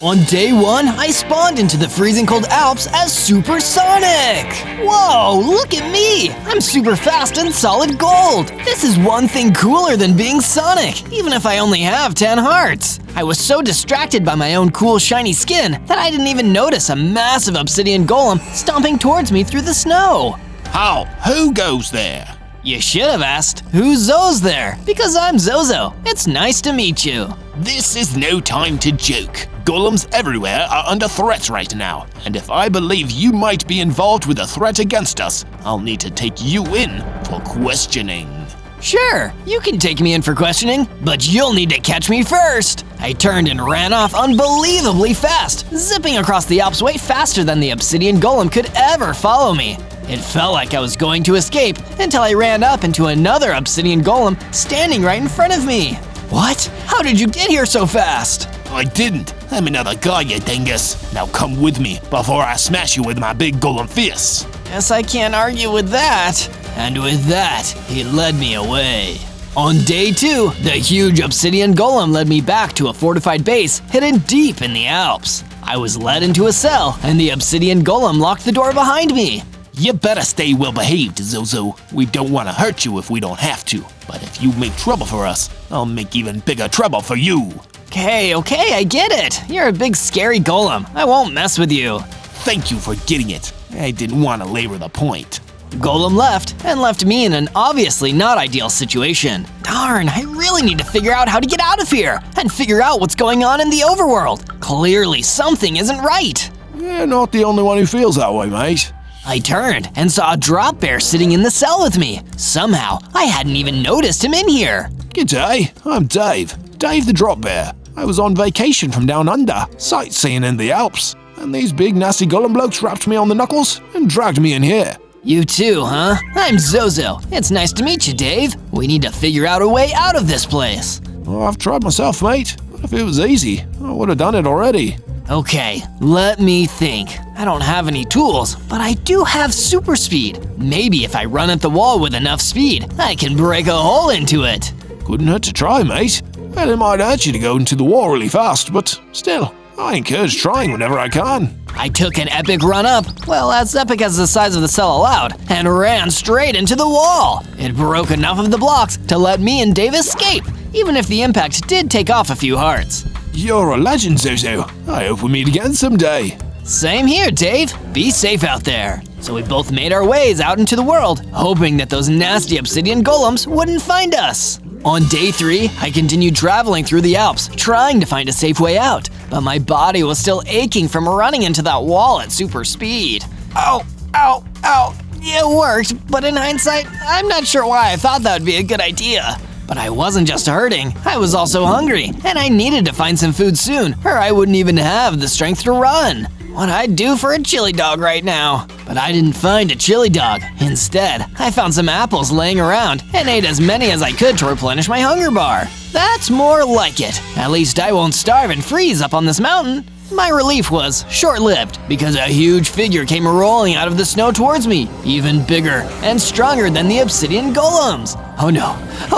On day 1, I spawned into the freezing cold Alps as Supersonic! Whoa, look at me! I'm super fast and solid gold! This is one thing cooler than being Sonic, even if I only have 10 hearts! I was so distracted by my own cool shiny skin that I didn't even notice a massive obsidian golem stomping towards me through the snow! How? Who goes there? You should have asked, who's Zo's there? Because I'm Zozo. It's nice to meet you. This is no time to joke. Golems everywhere are under threat right now, and if I believe you might be involved with a threat against us, I'll need to take you in for questioning. Sure, you can take me in for questioning, but you'll need to catch me first. I turned and ran off unbelievably fast, zipping across the Alps way faster than the obsidian golem could ever follow me. It felt like I was going to escape until I ran up into another obsidian golem standing right in front of me. What? How did you get here so fast? I didn't. I'm another guy, you dingus. Now come with me before I smash you with my big golem fist. Guess I can't argue with that. And with that, he led me away. On day 2, the huge obsidian golem led me back to a fortified base hidden deep in the Alps. I was led into a cell, and the obsidian golem locked the door behind me. You better stay well behaved, Zozo. We don't want to hurt you if we don't have to. But if you make trouble for us, I'll make even bigger trouble for you. Okay, I get it. You're a big scary golem. I won't mess with you. Thank you for getting it. I didn't want to labor the point. The golem left, and left me in an obviously not ideal situation. Darn, I really need to figure out how to get out of here, and figure out what's going on in the overworld. Clearly something isn't right. You're not the only one who feels that way, mate. I turned and saw a drop bear sitting in the cell with me. Somehow, I hadn't even noticed him in here. G'day, I'm Dave. Dave the drop bear. I was on vacation from down under, sightseeing in the Alps, and these big nasty golem blokes wrapped me on the knuckles and dragged me in here. You too, huh? I'm Zozo. It's nice to meet you, Dave. We need to figure out a way out of this place. Well, I've tried myself, mate. If it was easy, I would have done it already. Okay, let me think. I don't have any tools, but I do have super speed. Maybe if I run at the wall with enough speed, I can break a hole into it. Couldn't hurt to try, mate. And it might hurt you to go into the wall really fast, but still, I encourage trying whenever I can. I took an epic run up, well, as epic as the size of the cell allowed, and ran straight into the wall. It broke enough of the blocks to let me and Dave escape, even if the impact did take off a few hearts. You're a legend, Zozo. I hope we meet again someday. Same here, Dave. Be safe out there. So we both made our ways out into the world, hoping that those nasty obsidian golems wouldn't find us. On day 3, I continued traveling through the Alps, trying to find a safe way out, but my body was still aching from running into that wall at super speed. Ow, ow, ow. It worked, but in hindsight, I'm not sure why I thought that would be a good idea. But I wasn't just hurting, I was also hungry, and I needed to find some food soon, or I wouldn't even have the strength to run. What I'd do for a chili dog right now. But I didn't find a chili dog. Instead, I found some apples laying around and ate as many as I could to replenish my hunger bar. That's more like it. At least I won't starve and freeze up on this mountain. My relief was short-lived because a huge figure came rolling out of the snow towards me, even bigger and stronger than the obsidian golems. Oh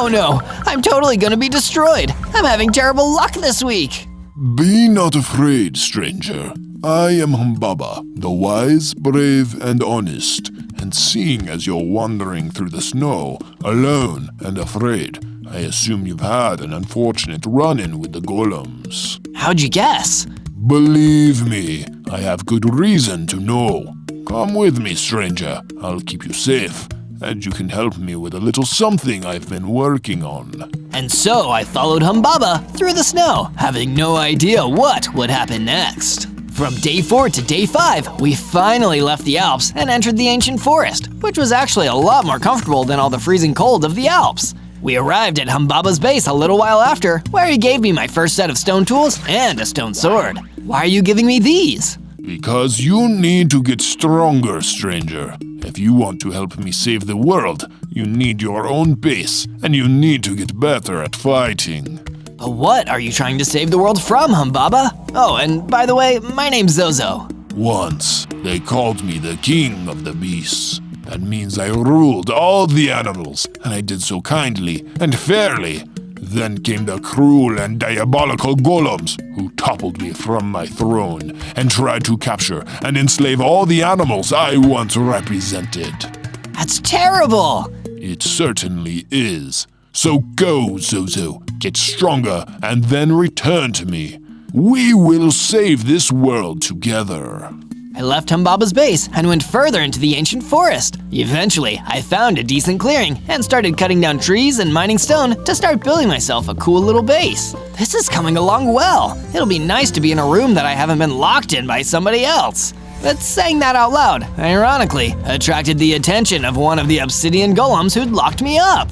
no, I'm totally gonna be destroyed. I'm having terrible luck this week. Be not afraid, stranger. I am Humbaba, the wise, brave, and honest, and seeing as you're wandering through the snow, alone and afraid, I assume you've had an unfortunate run-in with the golems. How'd you guess? Believe me, I have good reason to know. Come with me, stranger. I'll keep you safe, and you can help me with a little something I've been working on. And so I followed Humbaba through the snow, having no idea what would happen next. From day 4 to day 5, we finally left the Alps and entered the ancient forest, which was actually a lot more comfortable than all the freezing cold of the Alps. We arrived at Humbaba's base a little while after, where he gave me my first set of stone tools and a stone sword. Why are you giving me these? Because you need to get stronger, stranger. If you want to help me save the world, you need your own base, and you need to get better at fighting. But what are you trying to save the world from, Humbaba? Oh, and by the way, my name's Zozo. Once, they called me the king of the beasts. That means I ruled all the animals, and I did so kindly and fairly. Then came the cruel and diabolical golems, who toppled me from my throne and tried to capture and enslave all the animals I once represented. That's terrible! It certainly is. So go, Zozo, get stronger, and then return to me. We will save this world together. I left Humbaba's base and went further into the ancient forest. Eventually, I found a decent clearing and started cutting down trees and mining stone to start building myself a cool little base. This is coming along well. It'll be nice to be in a room that I haven't been locked in by somebody else. But saying that out loud, ironically, attracted the attention of one of the obsidian golems who'd locked me up.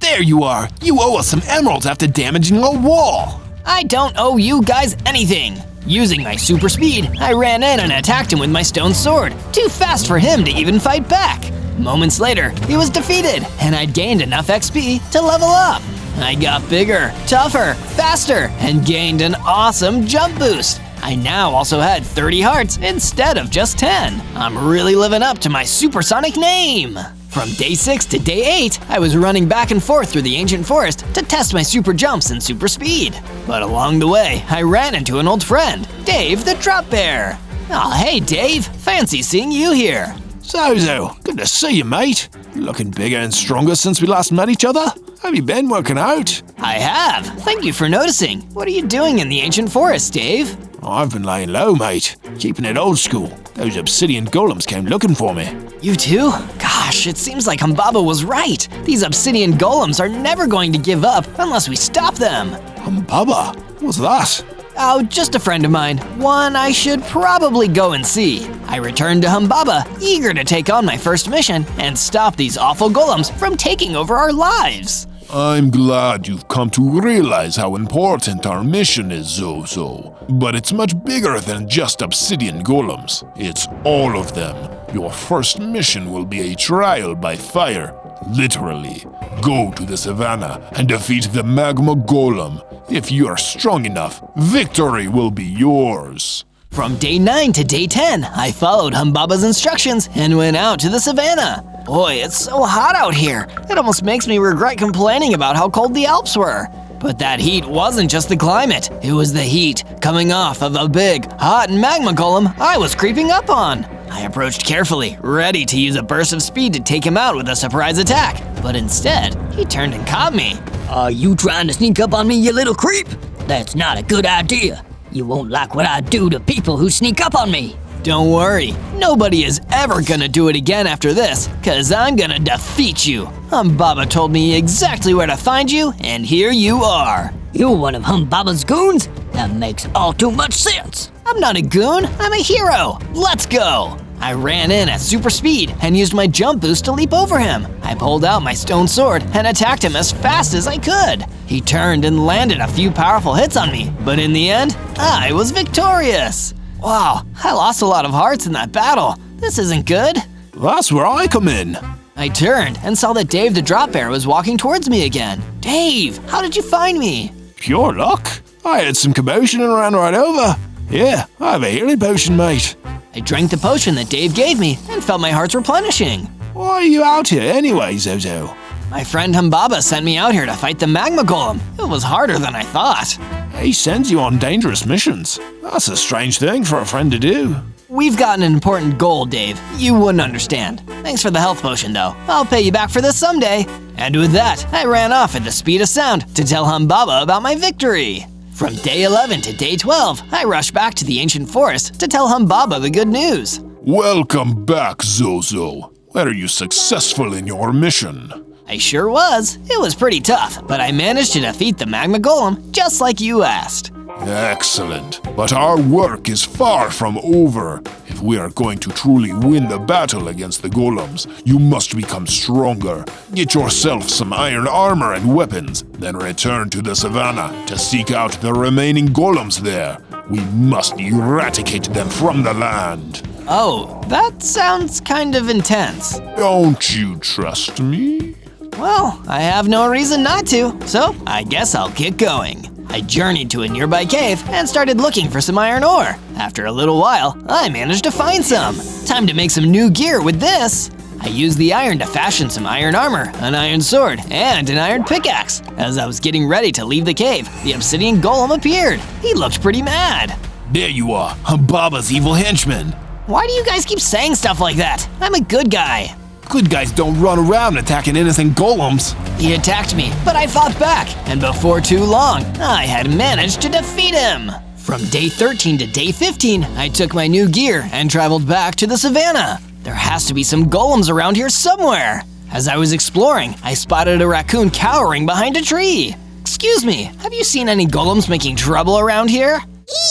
There you are! You owe us some emeralds after damaging a wall! I don't owe you guys anything. Using my super speed, I ran in and attacked him with my stone sword, too fast for him to even fight back. Moments later, he was defeated, and I'd gained enough XP to level up. I got bigger, tougher, faster, and gained an awesome jump boost. I now also had 30 hearts instead of just 10. I'm really living up to my supersonic name. From day 6 to day 8, I was running back and forth through the ancient forest to test my super jumps and super speed. But along the way, I ran into an old friend, Dave the Drop Bear. Aw, hey Dave, fancy seeing you here. Zozo, good to see you, mate. You're looking bigger and stronger since we last met each other. Have you been working out? I have. Thank you for noticing. What are you doing in the ancient forest, Dave? I've been laying low, mate. Keeping it old school. Those obsidian golems came looking for me. You too? Gosh, it seems like Humbaba was right. These obsidian golems are never going to give up unless we stop them. Humbaba? What's that? Oh, just a friend of mine. One I should probably go and see. I returned to Humbaba, eager to take on my first mission and stop these awful golems from taking over our lives. I'm glad you've come to realize how important our mission is, Zozo. But it's much bigger than just obsidian golems. It's all of them. Your first mission will be a trial by fire, literally. Go to the savannah and defeat the magma golem. If you are strong enough, victory will be yours. From day 9 to day 10, I followed Humbaba's instructions and went out to the savannah. Boy, it's so hot out here. It almost makes me regret complaining about how cold the Alps were. But that heat wasn't just the climate. It was the heat coming off of a big, hot magma golem I was creeping up on. I approached carefully, ready to use a burst of speed to take him out with a surprise attack. But instead, he turned and caught me. Are you trying to sneak up on me, you little creep? That's not a good idea. You won't like what I do to people who sneak up on me. Don't worry, nobody is ever gonna do it again after this, cause I'm gonna defeat you. Humbaba told me exactly where to find you, and here you are. You're one of Humbaba's goons? That makes all too much sense. I'm not a goon, I'm a hero. Let's go. I ran in at super speed and used my jump boost to leap over him. I pulled out my stone sword and attacked him as fast as I could. He turned and landed a few powerful hits on me, but in the end, I was victorious. Wow, I lost a lot of hearts in that battle. This isn't good. That's where I come in. I turned and saw that Dave the Drop Bear was walking towards me again. Dave, how did you find me? Pure luck. I had some commotion and ran right over. Yeah, I have a healing potion, mate. I drank the potion that Dave gave me and felt my heart's replenishing. Why are you out here anyway, Zozo? My friend Humbaba sent me out here to fight the magma golem. It was harder than I thought. He sends you on dangerous missions. That's a strange thing for a friend to do. We've got an important goal, Dave. You wouldn't understand. Thanks for the health potion, though. I'll pay you back for this someday. And with that, I ran off at the speed of sound to tell Humbaba about my victory. From day 11 to day 12, I rushed back to the ancient forest to tell Humbaba the good news. Welcome back, Zozo. Were you successful in your mission? I sure was. It was pretty tough, but I managed to defeat the magma golem just like you asked. Excellent. But our work is far from over. If we are going to truly win the battle against the golems, you must become stronger. Get yourself some iron armor and weapons, then return to the savannah to seek out the remaining golems there. We must eradicate them from the land. Oh, that sounds kind of intense. Don't you trust me? Well, I have no reason not to, so I guess I'll get going. I journeyed to a nearby cave and started looking for some iron ore. After a little while, I managed to find some. Time to make some new gear with this. I used the iron to fashion some iron armor, an iron sword, and an iron pickaxe. As I was getting ready to leave the cave, the obsidian golem appeared. He looked pretty mad. There you are, Humbaba's evil henchman. Why do you guys keep saying stuff like that? I'm a good guy. Good guys don't run around attacking innocent golems. He attacked me, but I fought back, and before too long, I had managed to defeat him. From day 13 to day 15, I took my new gear and traveled back to the savannah. There has to be some golems around here somewhere. As I was exploring, I spotted a raccoon cowering behind a tree. Excuse me, have you seen any golems making trouble around here?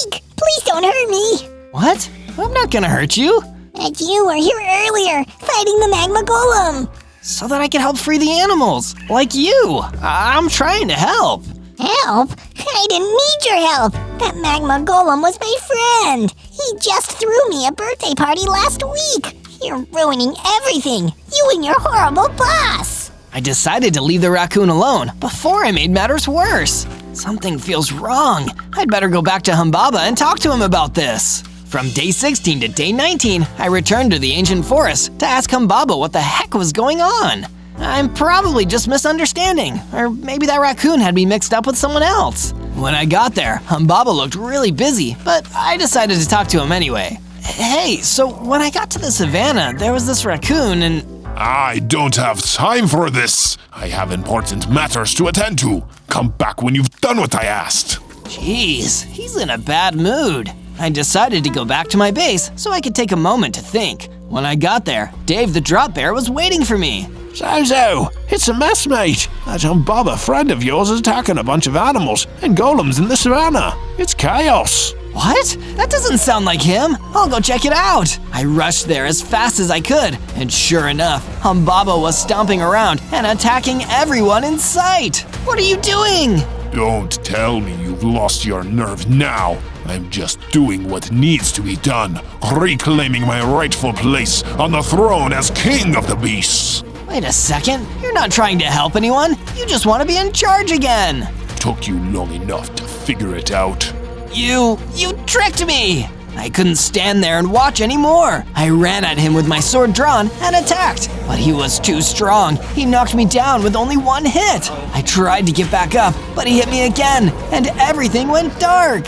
Eek! Please don't hurt me! What? I'm not gonna hurt you. And you were here earlier, fighting the magma golem! So that I can help free the animals, like you. I'm trying to help. Help? I didn't need your help! That magma golem was my friend! He just threw me a birthday party last week! You're ruining everything! You and your horrible boss! I decided to leave the raccoon alone before I made matters worse. Something feels wrong. I'd better go back to Humbaba and talk to him about this. From day 16 to day 19, I returned to the ancient forest to ask Humbaba what the heck was going on. I'm probably just misunderstanding, or maybe that raccoon had me mixed up with someone else. When I got there, Humbaba looked really busy, but I decided to talk to him anyway. Hey, so when I got to the savannah, there was this raccoon and… I don't have time for this. I have important matters to attend to. Come back when you've done what I asked. Jeez, he's in a bad mood. I decided to go back to my base so I could take a moment to think. When I got there, Dave the Drop Bear was waiting for me. Zozo, it's a mess, mate. That Humbaba friend of yours is attacking a bunch of animals and golems in the savannah. It's chaos. What? That doesn't sound like him. I'll go check it out. I rushed there as fast as I could, and sure enough, Humbaba was stomping around and attacking everyone in sight. What are you doing? Don't tell me you've lost your nerve now. I'm just doing what needs to be done, reclaiming my rightful place on the throne as king of the beasts. Wait a second, you're not trying to help anyone. You just want to be in charge again. Took you long enough to figure it out. You tricked me! I couldn't stand there and watch anymore. I ran at him with my sword drawn and attacked, but he was too strong. He knocked me down with only one hit. I tried to get back up, but he hit me again, and everything went dark.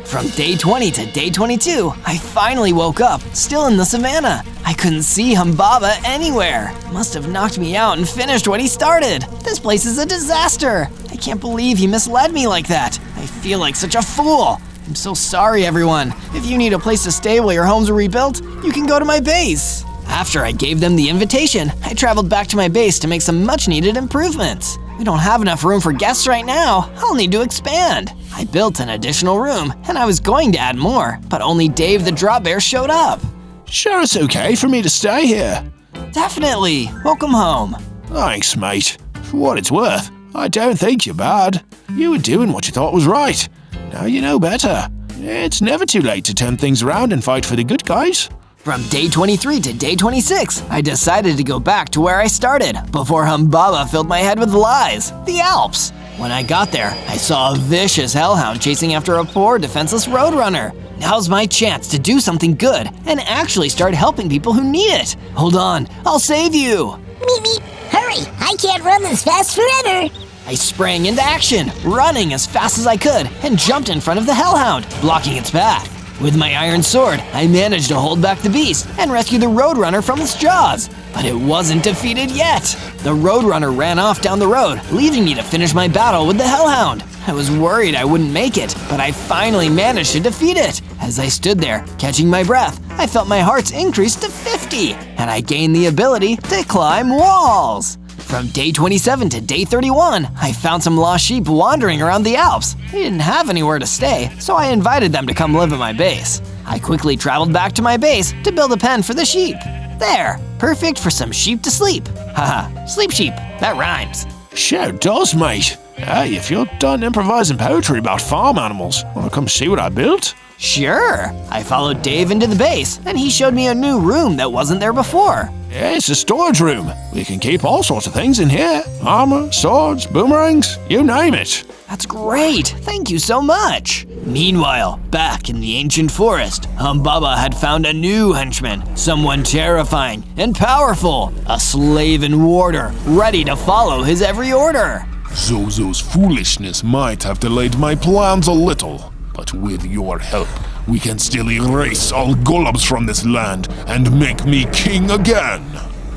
From day 20 to day 22, I finally woke up, still in the savannah. I couldn't see Humbaba anywhere. Must have knocked me out and finished what he started. This place is a disaster. I can't believe he misled me like that. I feel like such a fool. I'm so sorry, everyone. If you need a place to stay while your homes are rebuilt, you can go to my base. After I gave them the invitation, I traveled back to my base to make some much-needed improvements. We don't have enough room for guests right now. I'll need to expand. I built an additional room, and I was going to add more, but only Dave the Drop Bear showed up. Sure, it's okay for me to stay here. Definitely. Welcome home. Thanks, mate. For what it's worth, I don't think you're bad. You were doing what you thought was right. Now you know better. It's never too late to turn things around and fight for the good guys. From day 23 to day 26, I decided to go back to where I started before Humbaba filled my head with lies, the Alps. When I got there, I saw a vicious hellhound chasing after a poor, defenseless roadrunner. Now's my chance to do something good and actually start helping people who need it. Hold on, I'll save you. Meep, hurry! I can't run this fast forever! I sprang into action, running as fast as I could, and jumped in front of the hellhound, blocking its path. With my iron sword, I managed to hold back the beast and rescue the roadrunner from its jaws. But it wasn't defeated yet. The roadrunner ran off down the road, leaving me to finish my battle with the hellhound. I was worried I wouldn't make it, but I finally managed to defeat it. As I stood there, catching my breath, I felt my hearts increase to 50, and I gained the ability to climb walls. From day 27 to day 31, I found some lost sheep wandering around the Alps. They didn't have anywhere to stay, so I invited them to come live at my base. I quickly traveled back to my base to build a pen for the sheep. There, perfect for some sheep to sleep. Haha, sleep sheep, that rhymes. Sure does, mate. Hey, if you're done improvising poetry about farm animals, wanna come see what I built? Sure. I followed Dave into the base, and he showed me a new room that wasn't there before. Yeah, it's a storage room. We can keep all sorts of things in here. Armor, swords, boomerangs, you name it. That's great. Thank you so much. Meanwhile, back in the ancient forest, Humbaba had found a new henchman, someone terrifying and powerful, a slave and warder, ready to follow his every order. Zozo's foolishness might have delayed my plans a little, but with your help, we can still erase all golems from this land and make me king again.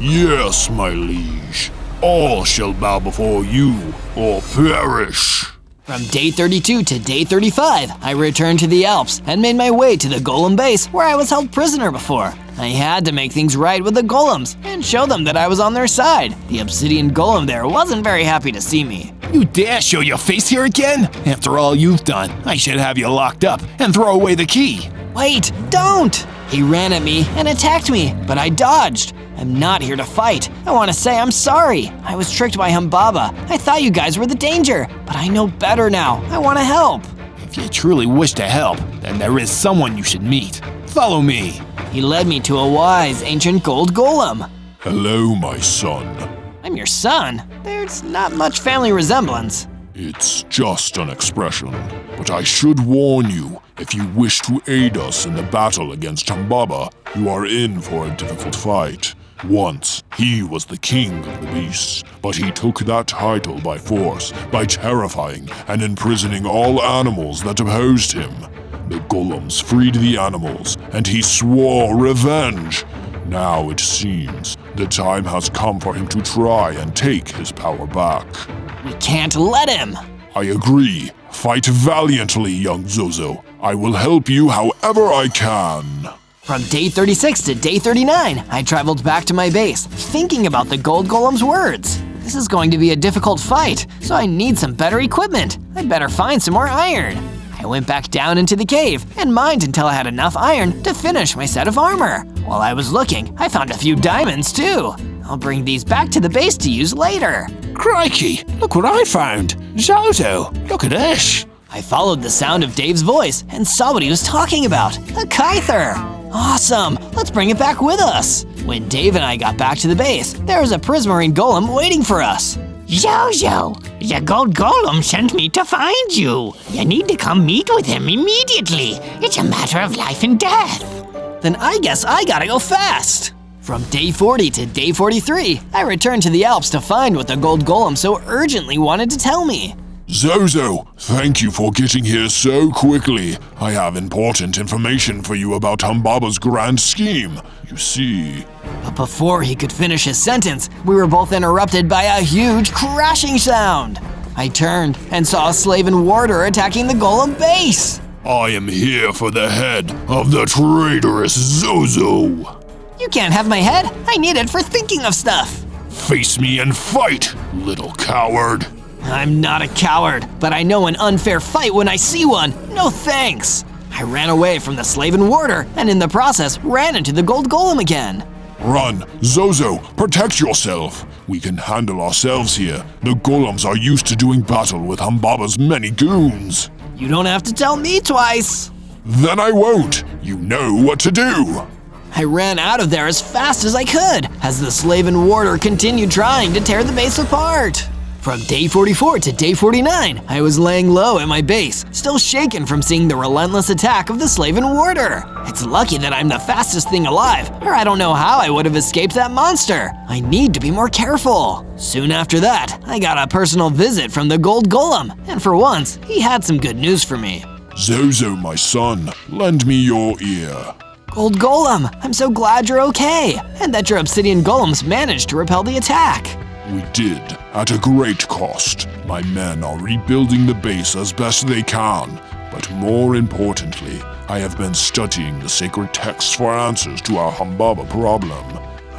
Yes, my liege. All shall bow before you or perish. From day 32 to day 35, I returned to the Alps and made my way to the golem base where I was held prisoner before. I had to make things right with the golems and show them that I was on their side. The obsidian golem there wasn't very happy to see me. You dare show your face here again? After all you've done, I should have you locked up and throw away the key. Wait, don't! He ran at me and attacked me, but I dodged. I'm not here to fight. I want to say I'm sorry. I was tricked by Humbaba. I thought you guys were the danger, but I know better now. I want to help. If you truly wish to help, then there is someone you should meet. Follow me. He led me to a wise ancient gold golem. Hello, my son. I'm your son? There's not much family resemblance. It's just an expression, but I should warn you, if you wish to aid us in the battle against Humbaba, you are in for a difficult fight. Once, he was the king of the beasts, but he took that title by force, by terrifying and imprisoning all animals that opposed him. The golems freed the animals, and he swore revenge. Now it seems the time has come for him to try and take his power back. We can't let him. I agree. Fight valiantly, young Zozo. I will help you however I can. From day 36 to day 39, I traveled back to my base, thinking about the gold golem's words. This is going to be a difficult fight, so I need some better equipment. I'd better find some more iron. I went back down into the cave and mined until I had enough iron to finish my set of armor. While I was looking, I found a few diamonds too. I'll bring these back to the base to use later. Crikey, look what I found. Zozo, look at this. I followed the sound of Dave's voice and saw what he was talking about, a Kyther. Awesome, let's bring it back with us. When Dave and I got back to the base, there was a prismarine golem waiting for us. Zozo, the gold golem sent me to find you. You need to come meet with him immediately. It's a matter of life and death. Then I guess I gotta go fast. From day 40 to day 43, I returned to the Alps to find what the gold golem so urgently wanted to tell me. Zozo, thank you for getting here so quickly. I have important information for you about Humbaba's grand scheme. You see... But before he could finish his sentence, we were both interrupted by a huge crashing sound. I turned and saw a slave and warder attacking the golem base. I am here for the head of the traitorous Zozo. You can't have my head. I need it for thinking of stuff. Face me and fight, little coward. I'm not a coward, but I know an unfair fight when I see one. No thanks. I ran away from the slave and warder, and in the process, ran into the gold golem again. Run, Zozo, protect yourself. We can handle ourselves here. The golems are used to doing battle with Humbaba's many goons. You don't have to tell me twice. Then I won't. You know what to do. I ran out of there as fast as I could, as the slave and warder continued trying to tear the base apart. From day 44 to day 49, I was laying low at my base, still shaken from seeing the relentless attack of the slave and warder. It's lucky that I'm the fastest thing alive, or I don't know how I would have escaped that monster. I need to be more careful. Soon after that, I got a personal visit from the gold golem, and for once, he had some good news for me. Zozo, my son, lend me your ear. Gold golem, I'm so glad you're okay, and that your obsidian golems managed to repel the attack. We did, at a great cost. My men are rebuilding the base as best they can, but more importantly, I have been studying the sacred texts for answers to our Humbaba problem,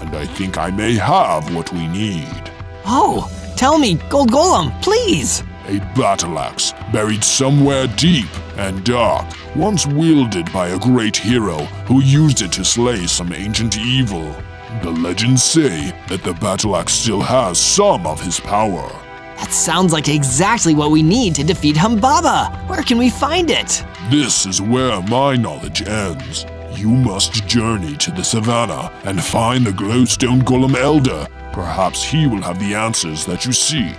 and I think I may have what we need. Oh, tell me, Gold Golem, please! A battle axe, buried somewhere deep and dark, once wielded by a great hero who used it to slay some ancient evil. The legends say that the battle axe still has some of his power. That sounds like exactly what we need to defeat Humbaba. Where can we find it? This is where my knowledge ends. You must journey to the savannah and find the glowstone golem elder. Perhaps he will have the answers that you seek.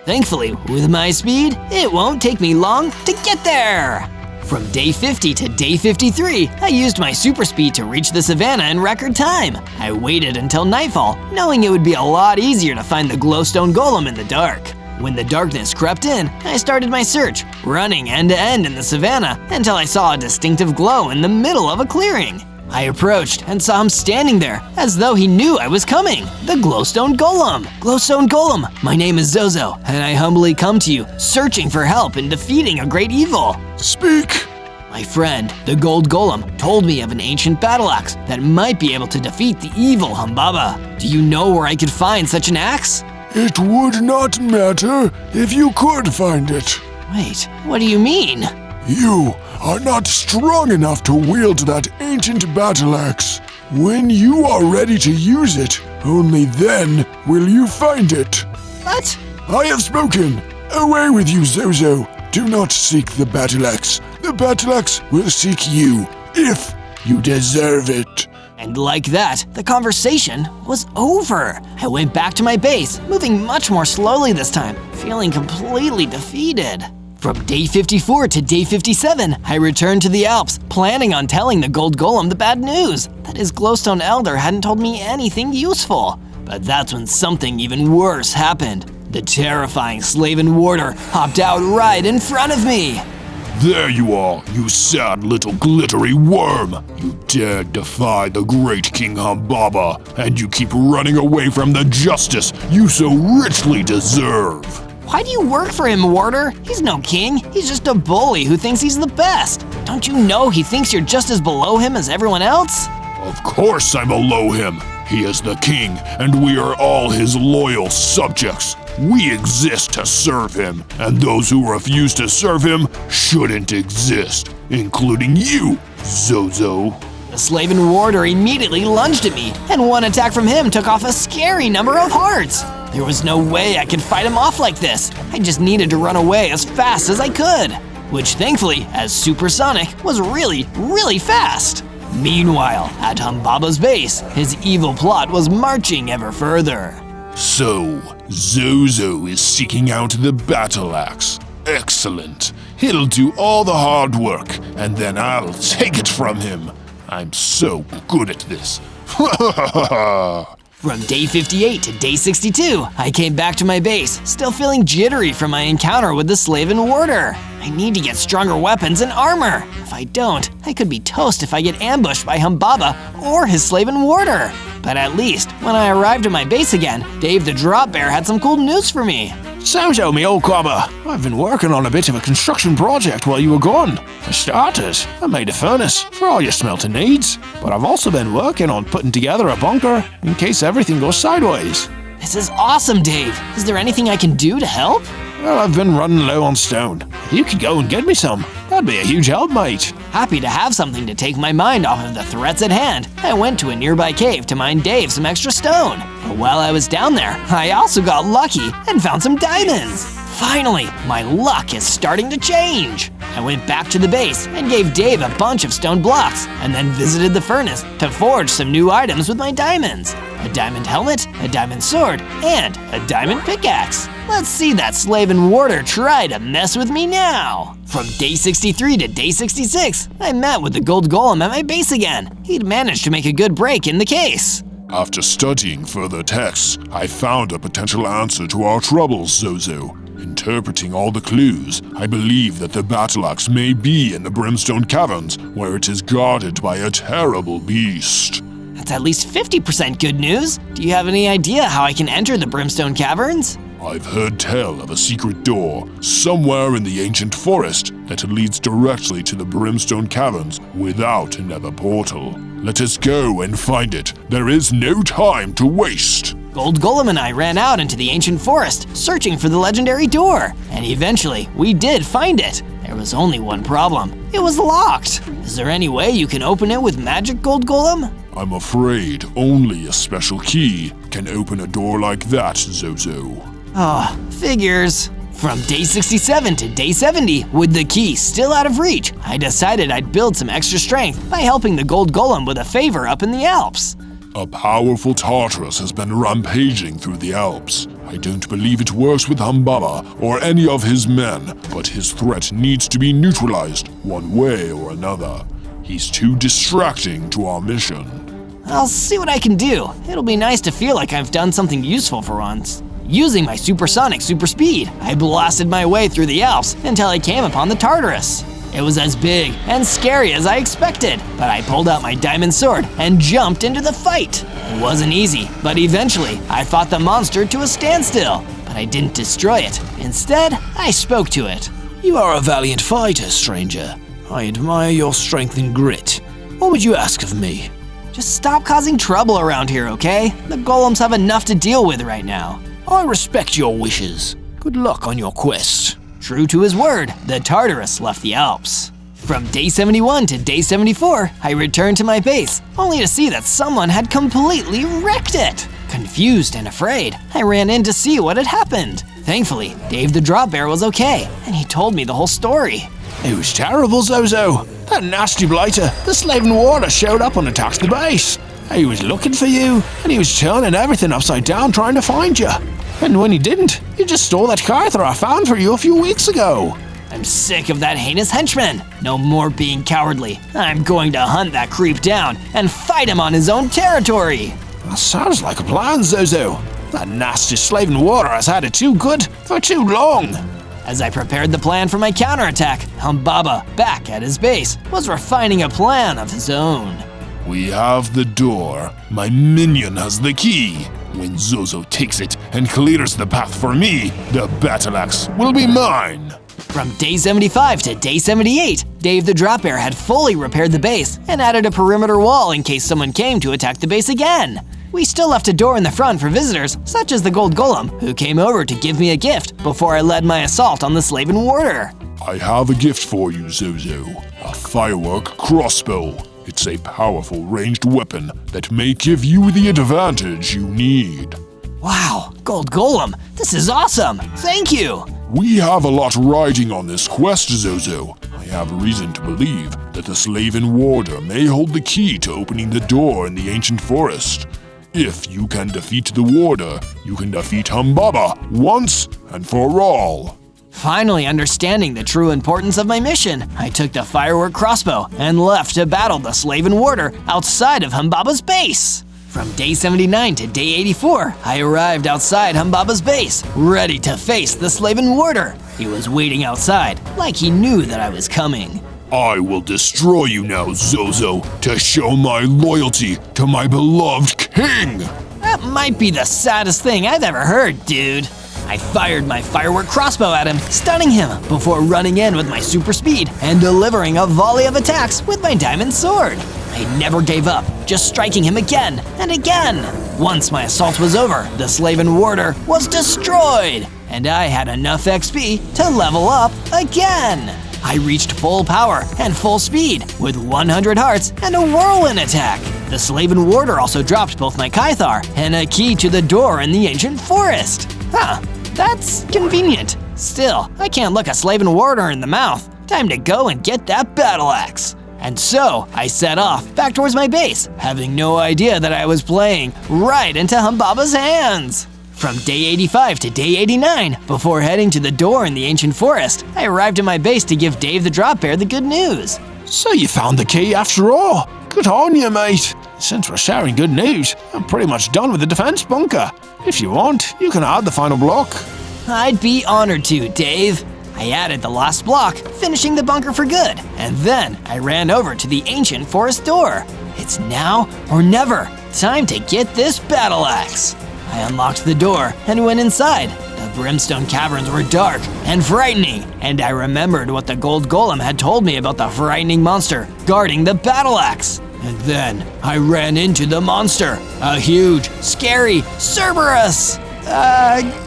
Thankfully, with my speed, it won't take me long to get there. From day 50 to day 53, I used my super speed to reach the savannah in record time. I waited until nightfall, knowing it would be a lot easier to find the glowstone golem in the dark. When the darkness crept in, I started my search, running end to end in the savannah until I saw a distinctive glow in the middle of a clearing. I approached and saw him standing there, as though he knew I was coming. The glowstone golem! Glowstone golem, my name is Zozo, and I humbly come to you, searching for help in defeating a great evil. Speak! My friend, the gold golem, told me of an ancient battle axe that might be able to defeat the evil Humbaba. Do you know where I could find such an axe? It would not matter if you could find it. Wait, what do you mean? You are not strong enough to wield that ancient battle axe. When you are ready to use it, only then will you find it. What? I have spoken. Away with you, Zozo. Do not seek the battle axe. The battle axe will seek you, if you deserve it. And like that, the conversation was over. I went back to my base, moving much more slowly this time, feeling completely defeated. From day 54 to day 57, I returned to the Alps, planning on telling the gold golem the bad news, that his glowstone elder hadn't told me anything useful. But that's when something even worse happened. The terrifying Slaven warder hopped out right in front of me. There you are, you sad little glittery worm! You dared defy the great King Humbaba, and you keep running away from the justice you so richly deserve! Why do you work for him, warder? He's no king, he's just a bully who thinks he's the best. Don't you know he thinks you're just as below him as everyone else? Of course I'm below him! He is the king, and we are all his loyal subjects. We exist to serve him, and those who refuse to serve him shouldn't exist, including you, Zozo. The Slaven warder immediately lunged at me, and one attack from him took off a scary number of hearts. There was no way I could fight him off like this. I just needed to run away as fast as I could, which thankfully, as supersonic, was really, really fast. Meanwhile, at Humbaba's base, his evil plot was marching ever further. So, Zozo is seeking out the battle axe. Excellent. He'll do all the hard work, and then I'll take it from him. I'm so good at this. From day 58 to day 62, I came back to my base, still feeling jittery from my encounter with the Slaven warder. I need to get stronger weapons and armor. If I don't, I could be toast if I get ambushed by Humbaba or his Slaven warder. But at least, when I arrived at my base again, Dave the Drop Bear had some cool news for me. Zozo, me old cobber, I've been working on a bit of a construction project while you were gone. For starters, I made a furnace for all your smelting needs, but I've also been working on putting together a bunker in case everything goes sideways. This is awesome, Dave. Is there anything I can do to help? Well, I've been running low on stone. You could go and get me some. That'd be a huge help, mate. Happy to have something to take my mind off of the threats at hand, I went to a nearby cave to mine Dave some extra stone. But while I was down there, I also got lucky and found some diamonds. Finally, my luck is starting to change. I went back to the base and gave Dave a bunch of stone blocks, and then visited the furnace to forge some new items with my diamonds. A diamond helmet, a diamond sword, and a diamond pickaxe. Let's see that Slaven warder try to mess with me now. From day 63 to day 66, I met with the gold golem at my base again. He'd managed to make a good break in the case. After studying further texts, I found a potential answer to our troubles, Zozo. Interpreting all the clues, I believe that the battle axe may be in the Brimstone Caverns, where it is guarded by a terrible beast. That's at least 50% good news. Do you have any idea how I can enter the Brimstone Caverns? I've heard tell of a secret door somewhere in the ancient forest that leads directly to the Brimstone Caverns without a nether portal. Let us go and find it. There is no time to waste. Gold Golem and I ran out into the ancient forest, searching for the legendary door, and eventually we did find it. There was only one problem. It was locked. Is there any way you can open it with magic, Gold Golem? I'm afraid only a special key can open a door like that, Zozo. Oh, figures. From day 67 to day 70, with the key still out of reach, I decided I'd build some extra strength by helping the Gold Golem with a favor up in the Alps. A powerful Tartarus has been rampaging through the Alps. I don't believe it works with Humbaba or any of his men, but his threat needs to be neutralized one way or another. He's too distracting to our mission. I'll see what I can do. It'll be nice to feel like I've done something useful for once. Using my supersonic super speed, I blasted my way through the Alps until I came upon the Tartarus. It was as big and scary as I expected, but I pulled out my diamond sword and jumped into the fight. It wasn't easy, but eventually I fought the monster to a standstill, but I didn't destroy it. Instead, I spoke to it. You are a valiant fighter, stranger. I admire your strength and grit. What would you ask of me? Just stop causing trouble around here, okay? The golems have enough to deal with right now. I respect your wishes. Good luck on your quest. True to his word, the Tartarus left the Alps. From day 71 to day 74, I returned to my base, only to see that someone had completely wrecked it. Confused and afraid, I ran in to see what had happened. Thankfully, Dave the Drop Bear was okay, and he told me the whole story. It was terrible, Zozo. That nasty blighter, the Slavin Warder, showed up and attacked the base. He was looking for you, and he was turning everything upside down trying to find you. And when he didn't, he just stole that Carther I found for you a few weeks ago. I'm sick of that heinous henchman. No more being cowardly. I'm going to hunt that creep down and fight him on his own territory. That sounds like a plan, Zozo. That nasty Slavin Warder has had it too good for too long. As I prepared the plan for my counterattack, Humbaba, back at his base, was refining a plan of his own. We have the door. My minion has the key. When Zozo takes it and clears the path for me, the battle axe will be mine. From day 75 to day 78, Dave the Drop Bear had fully repaired the base and added a perimeter wall in case someone came to attack the base again. We still left a door in the front for visitors, such as the Gold Golem, who came over to give me a gift before I led my assault on the Slavin Warder. I have a gift for you, Zozo. A firework crossbow. It's a powerful ranged weapon that may give you the advantage you need. Wow, Gold Golem, this is awesome! Thank you! We have a lot riding on this quest, Zozo. I have reason to believe that the Slavin Warder may hold the key to opening the door in the ancient forest. If you can defeat the Warder, you can defeat Humbaba once and for all. Finally understanding the true importance of my mission, I took the firework crossbow and left to battle the Slavin Warder outside of Humbaba's base. From day 79 to day 84, I arrived outside Humbaba's base, ready to face the Slavin Warder. He was waiting outside, like he knew that I was coming. I will destroy you now, Zozo, to show my loyalty to my beloved king! That might be the saddest thing I've ever heard, dude. I fired my firework crossbow at him, stunning him before running in with my super speed and delivering a volley of attacks with my diamond sword. I never gave up, just striking him again and again. Once my assault was over, the Slavin Warder was destroyed, and I had enough XP to level up again. I reached full power and full speed with 100 hearts and a whirlwind attack. The Slavin Warder also dropped both my Kythar and a key to the door in the ancient forest. Huh, that's convenient. Still, I can't look a Slavin Warder in the mouth. Time to go and get that battle axe. And so, I set off back towards my base, having no idea that I was playing right into Humbaba's hands. From day 85 to day 89, before heading to the door in the ancient forest, I arrived at my base to give Dave the Drop Bear the good news. So you found the key after all. Good on you, mate. Since we're sharing good news, I'm pretty much done with the defense bunker. If you want, you can add the final block. I'd be honored to, Dave. I added the last block, finishing the bunker for good, and then I ran over to the ancient forest door. It's now or never. Time to get this battle axe. I unlocked the door and went inside. The brimstone caverns were dark and frightening, and I remembered what the Gold Golem had told me about the frightening monster guarding the battle axe. And then I ran into the monster, a huge, scary Cerberus.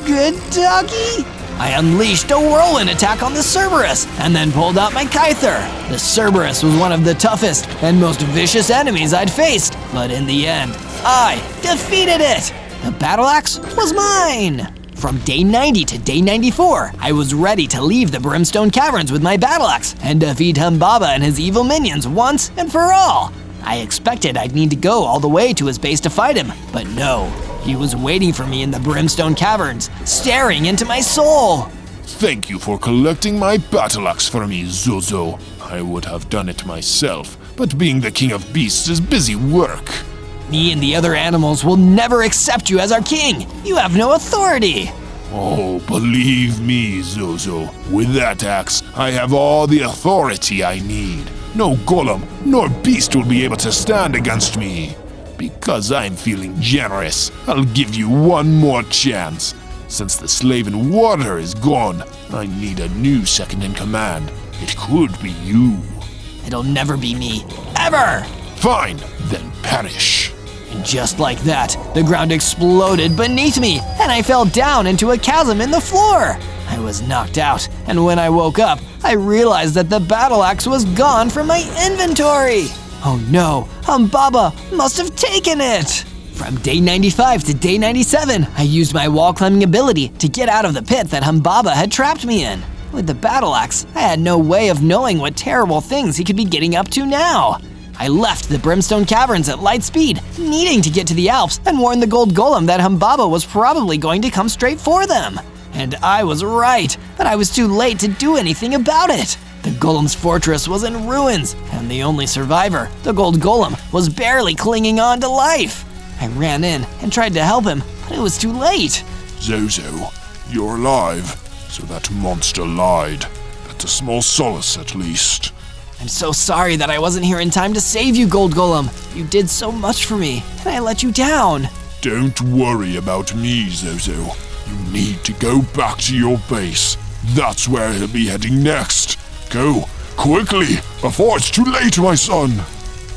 Good doggy? I unleashed a whirlwind attack on the Cerberus and then pulled out my Kyther. The Cerberus was one of the toughest and most vicious enemies I'd faced, but in the end, I defeated it. The battle axe was mine. From day 90 to day 94, I was ready to leave the Brimstone Caverns with my battle axe and defeat Humbaba and his evil minions once and for all. I expected I'd need to go all the way to his base to fight him, but no. He was waiting for me in the Brimstone Caverns, staring into my soul. Thank you for collecting my battle axe for me, Zozo. I would have done it myself, but being the king of beasts is busy work. Me and the other animals will never accept you as our king. You have no authority. Oh, believe me, Zozo. With that axe, I have all the authority I need. No golem nor beast will be able to stand against me. Because I'm feeling generous, I'll give you one more chance. Since the slave in water is gone, I need a new second in command. It could be you. It'll never be me. Ever! Fine, then perish. And just like that, the ground exploded beneath me, and I fell down into a chasm in the floor. I was knocked out, and when I woke up, I realized that the battle axe was gone from my inventory. Oh no, Humbaba must have taken it. From day 95 to day 97, I used my wall climbing ability to get out of the pit that Humbaba had trapped me in. With the battle axe, I had no way of knowing what terrible things he could be getting up to now. I left the Brimstone Caverns at light speed, needing to get to the Alps and warn the gold golem that Humbaba was probably going to come straight for them. And I was right, but I was too late to do anything about it. The golem's fortress was in ruins, and the only survivor, the gold golem, was barely clinging on to life. I ran in and tried to help him, but it was too late. Zozo, you're alive, so that monster lied. That's a small solace at least. I'm so sorry that I wasn't here in time to save you, Gold Golem. You did so much for me, and I let you down. Don't worry about me, Zozo. You need to go back to your base. That's where he'll be heading next. Go, quickly, before it's too late, my son.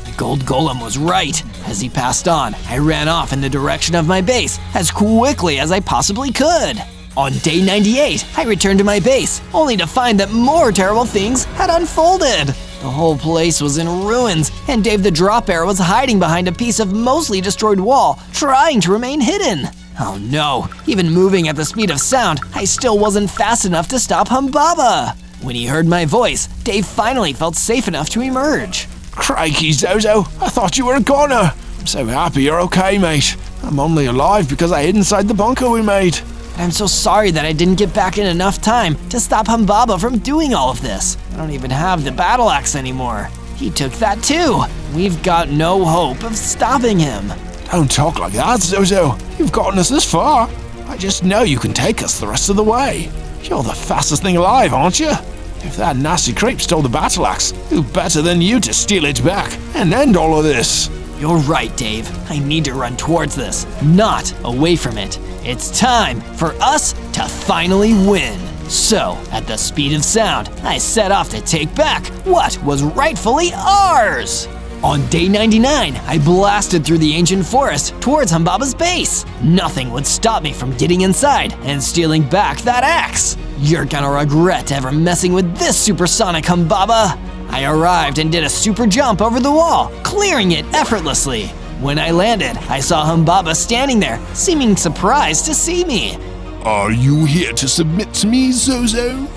The Gold Golem was right. As he passed on, I ran off in the direction of my base as quickly as I possibly could. On day 98, I returned to my base, only to find that more terrible things had unfolded. The whole place was in ruins, and Dave the Drop Bear was hiding behind a piece of mostly destroyed wall, trying to remain hidden. Oh no, even moving at the speed of sound, I still wasn't fast enough to stop Humbaba. When he heard my voice, Dave finally felt safe enough to emerge. Crikey, Zozo, I thought you were a goner. I'm so happy you're okay, mate. I'm only alive because I hid inside the bunker we made. I'm so sorry that I didn't get back in enough time to stop Humbaba from doing all of this. I don't even have the battle axe anymore. He took that too. We've got no hope of stopping him. Don't talk like that, Zozo. You've gotten us this far. I just know you can take us the rest of the way. You're the fastest thing alive, aren't you? If that nasty creep stole the battle axe, who better than you to steal it back and end all of this? You're right, Dave. I need to run towards this, not away from it. It's time for us to finally win. So, at the speed of sound, I set off to take back what was rightfully ours. On day 99, I blasted through the ancient forest towards Humbaba's base. Nothing would stop me from getting inside and stealing back that axe. You're gonna regret ever messing with this supersonic Humbaba. I arrived and did a super jump over the wall, clearing it effortlessly. When I landed, I saw Humbaba standing there, seeming surprised to see me. Are you here to submit to me, Zozo?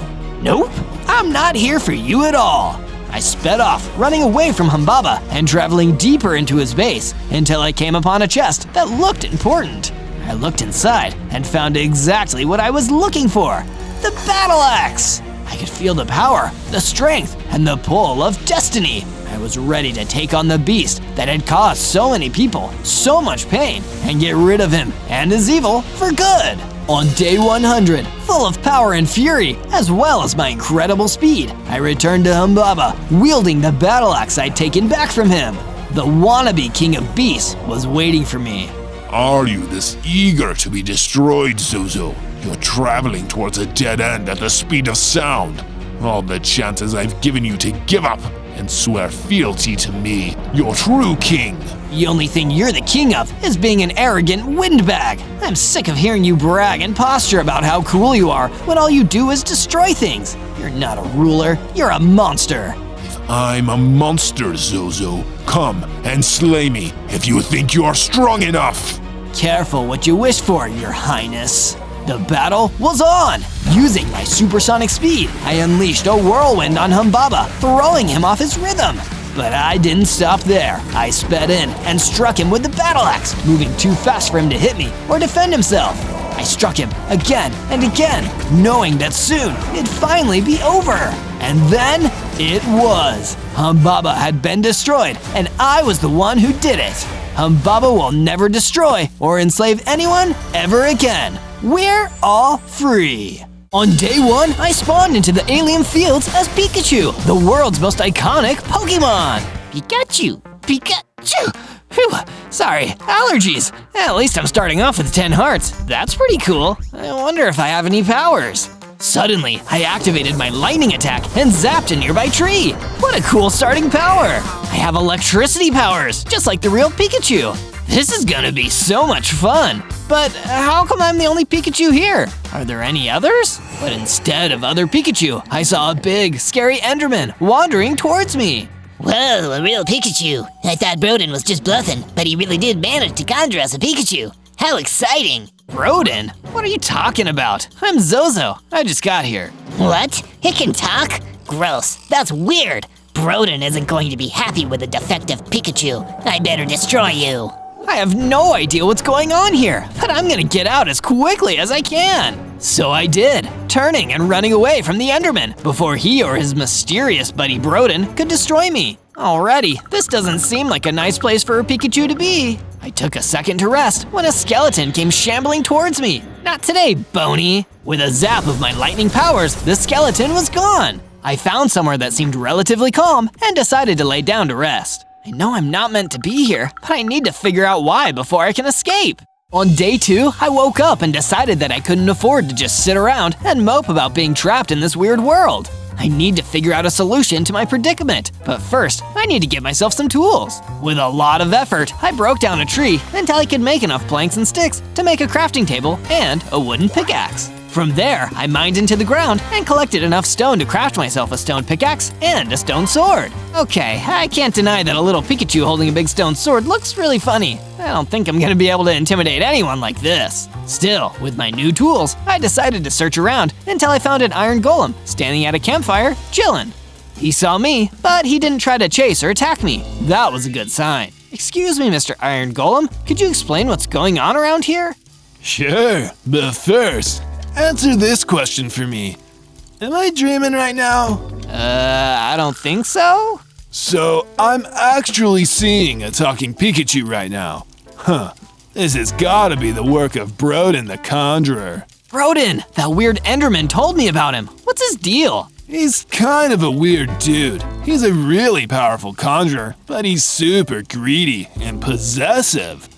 Nope, I'm not here for you at all. I sped off, running away from Humbaba and traveling deeper into his base until I came upon a chest that looked important. I looked inside and found exactly what I was looking for, the battle axe. I could feel the power, the strength, and the pull of destiny. I was ready to take on the beast that had caused so many people so much pain and get rid of him and his evil for good. On day 100, full of power and fury, as well as my incredible speed, I returned to Humbaba, wielding the battle axe I'd taken back from him. The wannabe king of beasts was waiting for me. Are you this eager to be destroyed, Zozo? You're traveling towards a dead end at the speed of sound. All the chances I've given you to give up and swear fealty to me, your true king. The only thing you're the king of is being an arrogant windbag. I'm sick of hearing you brag and posture about how cool you are when all you do is destroy things. You're not a ruler, you're a monster. If I'm a monster, Zozo, come and slay me if you think you are strong enough. Careful what you wish for, your highness. The battle was on! Using my supersonic speed, I unleashed a whirlwind on Humbaba, throwing him off his rhythm. But I didn't stop there. I sped in and struck him with the battle axe, moving too fast for him to hit me or defend himself. I struck him again and again, knowing that soon it'd finally be over. And then it was. Humbaba had been destroyed, and I was the one who did it. Humbaba will never destroy or enslave anyone ever again. We're all free. On day 1, I spawned into the alien fields as Pikachu, the world's most iconic Pokemon. Pikachu! Pikachu! Phew, sorry, allergies. At least I'm starting off with 10 hearts. That's pretty cool. I wonder if I have any powers. Suddenly, I activated my lightning attack and zapped a nearby tree. What a cool starting power. I have electricity powers, just like the real Pikachu. This is gonna be so much fun. But how come I'm the only Pikachu here? Are there any others? But instead of other Pikachu, I saw a big, scary Enderman wandering towards me. Whoa, a real Pikachu. I thought Broden was just bluffing, but he really did manage to conjure us a Pikachu. How exciting! Broden? What are you talking about? I'm Zozo. I just got here. What? It can talk? Gross. That's weird. Broden isn't going to be happy with a defective Pikachu. I better destroy you. I have no idea what's going on here, but I'm gonna get out as quickly as I can. So I did, turning and running away from the Enderman before he or his mysterious buddy Broden could destroy me. Alrighty, this doesn't seem like a nice place for a Pikachu to be. I took a second to rest when a skeleton came shambling towards me. Not today, Boney. With a zap of my lightning powers, the skeleton was gone. I found somewhere that seemed relatively calm and decided to lay down to rest. I know I'm not meant to be here, but I need to figure out why before I can escape. On day 2, I woke up and decided that I couldn't afford to just sit around and mope about being trapped in this weird world. I need to figure out a solution to my predicament, but first, I need to get myself some tools. With a lot of effort, I broke down a tree until I could make enough planks and sticks to make a crafting table and a wooden pickaxe. From there, I mined into the ground and collected enough stone to craft myself a stone pickaxe and a stone sword. Okay, I can't deny that a little Pikachu holding a big stone sword looks really funny. I don't think I'm gonna be able to intimidate anyone like this. Still, with my new tools, I decided to search around until I found an iron golem standing at a campfire, chillin'. He saw me, but he didn't try to chase or attack me. That was a good sign. Excuse me, Mr. Iron Golem, could you explain what's going on around here? Sure, but first, answer this question for me. Am I dreaming right now? I don't think so. So, I'm actually seeing a talking Pikachu right now. Huh, this has gotta be the work of Broden the Conjurer. Broden, that weird Enderman told me about him. What's his deal? He's kind of a weird dude. He's a really powerful conjurer, but he's super greedy and possessive.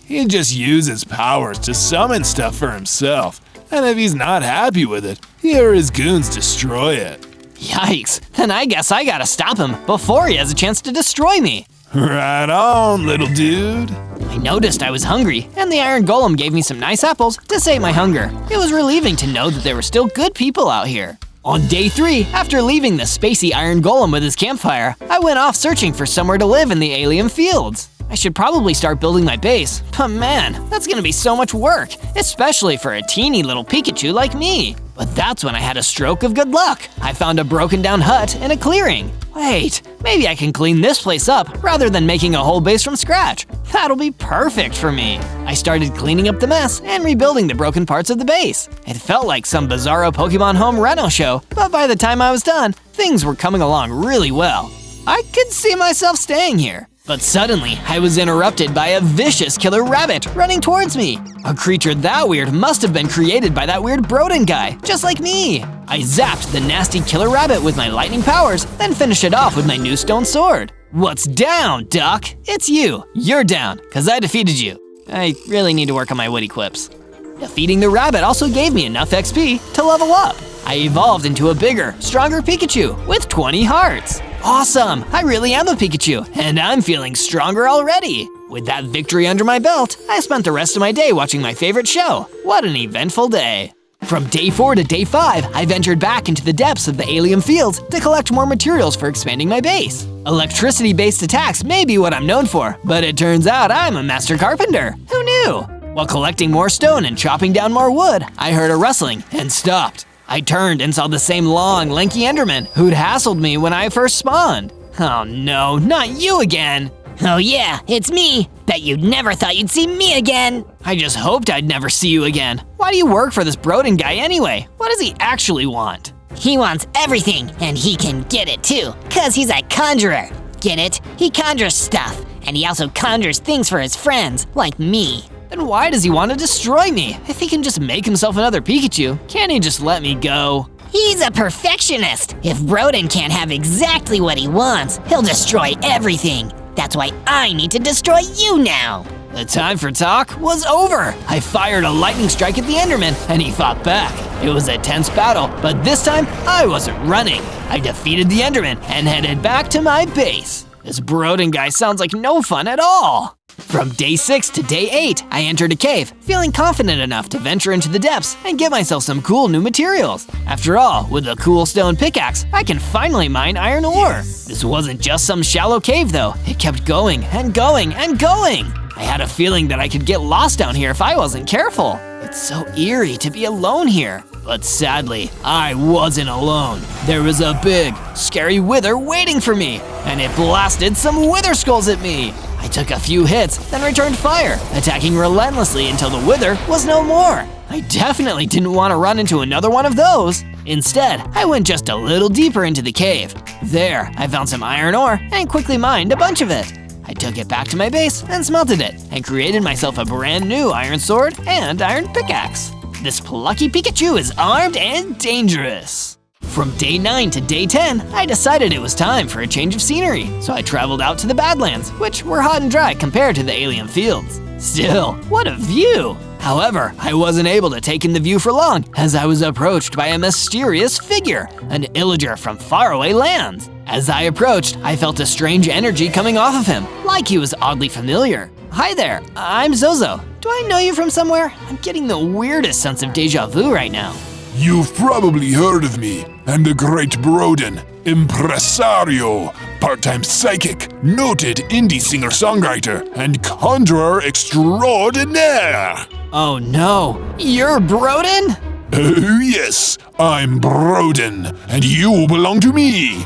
He just uses powers to summon stuff for himself, and if he's not happy with it, he or his goons destroy it. Yikes, then I guess I gotta stop him before he has a chance to destroy me. Right on, little dude. I noticed I was hungry, and the Iron Golem gave me some nice apples to sate my hunger. It was relieving to know that there were still good people out here. On day 3, after leaving the spacey Iron Golem with his campfire, I went off searching for somewhere to live in the alien fields. I should probably start building my base, but man, that's gonna be so much work, especially for a teeny little Pikachu like me. But that's when I had a stroke of good luck. I found a broken down hut in a clearing. Wait, maybe I can clean this place up rather than making a whole base from scratch. That'll be perfect for me. I started cleaning up the mess and rebuilding the broken parts of the base. It felt like some bizarro Pokemon home reno show, but by the time I was done, things were coming along really well. I could see myself staying here. But suddenly, I was interrupted by a vicious killer rabbit running towards me. A creature that weird must have been created by that weird Broden guy, just like me. I zapped the nasty killer rabbit with my lightning powers, then finished it off with my new stone sword. What's down, Duck? It's you. You're down, cause I defeated you. I really need to work on my witty quips. Defeating the rabbit also gave me enough XP to level up. I evolved into a bigger, stronger Pikachu with 20 hearts. Awesome! I really am a Pikachu, and I'm feeling stronger already. With that victory under my belt, I spent the rest of my day watching my favorite show. What an eventful day. From day 4 to day 5, I ventured back into the depths of the alien fields to collect more materials for expanding my base. Electricity-based attacks may be what I'm known for, but it turns out I'm a master carpenter. Who knew? While collecting more stone and chopping down more wood, I heard a rustling and stopped. I turned and saw the same long, lanky Enderman who'd hassled me when I first spawned. Oh no, not you again! Oh yeah, it's me. Bet you never thought you'd see me again. I just hoped I'd never see you again. Why do you work for this Broden guy anyway? What does he actually want? He wants everything, and he can get it too, 'cause he's a conjurer. Get it? He conjures stuff, and he also conjures things for his friends, like me. Then why does he want to destroy me? If he can just make himself another Pikachu, can't he just let me go? He's a perfectionist. If Broden can't have exactly what he wants, he'll destroy everything. That's why I need to destroy you now. The time for talk was over. I fired a lightning strike at the Enderman, and he fought back. It was a tense battle, but this time I wasn't running. I defeated the Enderman and headed back to my base. This Broden guy sounds like no fun at all. From day 6 to day 8, I entered a cave, feeling confident enough to venture into the depths and get myself some cool new materials. After all, with a cool stone pickaxe, I can finally mine iron ore. This wasn't just some shallow cave though, it kept going and going and going. I had a feeling that I could get lost down here if I wasn't careful. It's so eerie to be alone here. But sadly, I wasn't alone. There was a big, scary wither waiting for me, and it blasted some wither skulls at me. I took a few hits, then returned fire, attacking relentlessly until the wither was no more. I definitely didn't want to run into another one of those. Instead, I went just a little deeper into the cave. There, I found some iron ore and quickly mined a bunch of it. I took it back to my base and smelted it, and created myself a brand new iron sword and iron pickaxe. This plucky Pikachu is armed and dangerous. From day 9 to day 10, I decided it was time for a change of scenery, so I traveled out to the Badlands, which were hot and dry compared to the alien fields. Still, what a view! However, I wasn't able to take in the view for long, as I was approached by a mysterious figure, an illager from faraway lands. As I approached, I felt a strange energy coming off of him, like he was oddly familiar. Hi there, I'm Zozo. Do I know you from somewhere? I'm getting the weirdest sense of deja vu right now. You've probably heard of me. I'm the great Broden, impresario, part-time psychic, noted indie singer-songwriter, and conjurer extraordinaire. Oh no, you're Broden? Oh yes, I'm Broden, and you belong to me.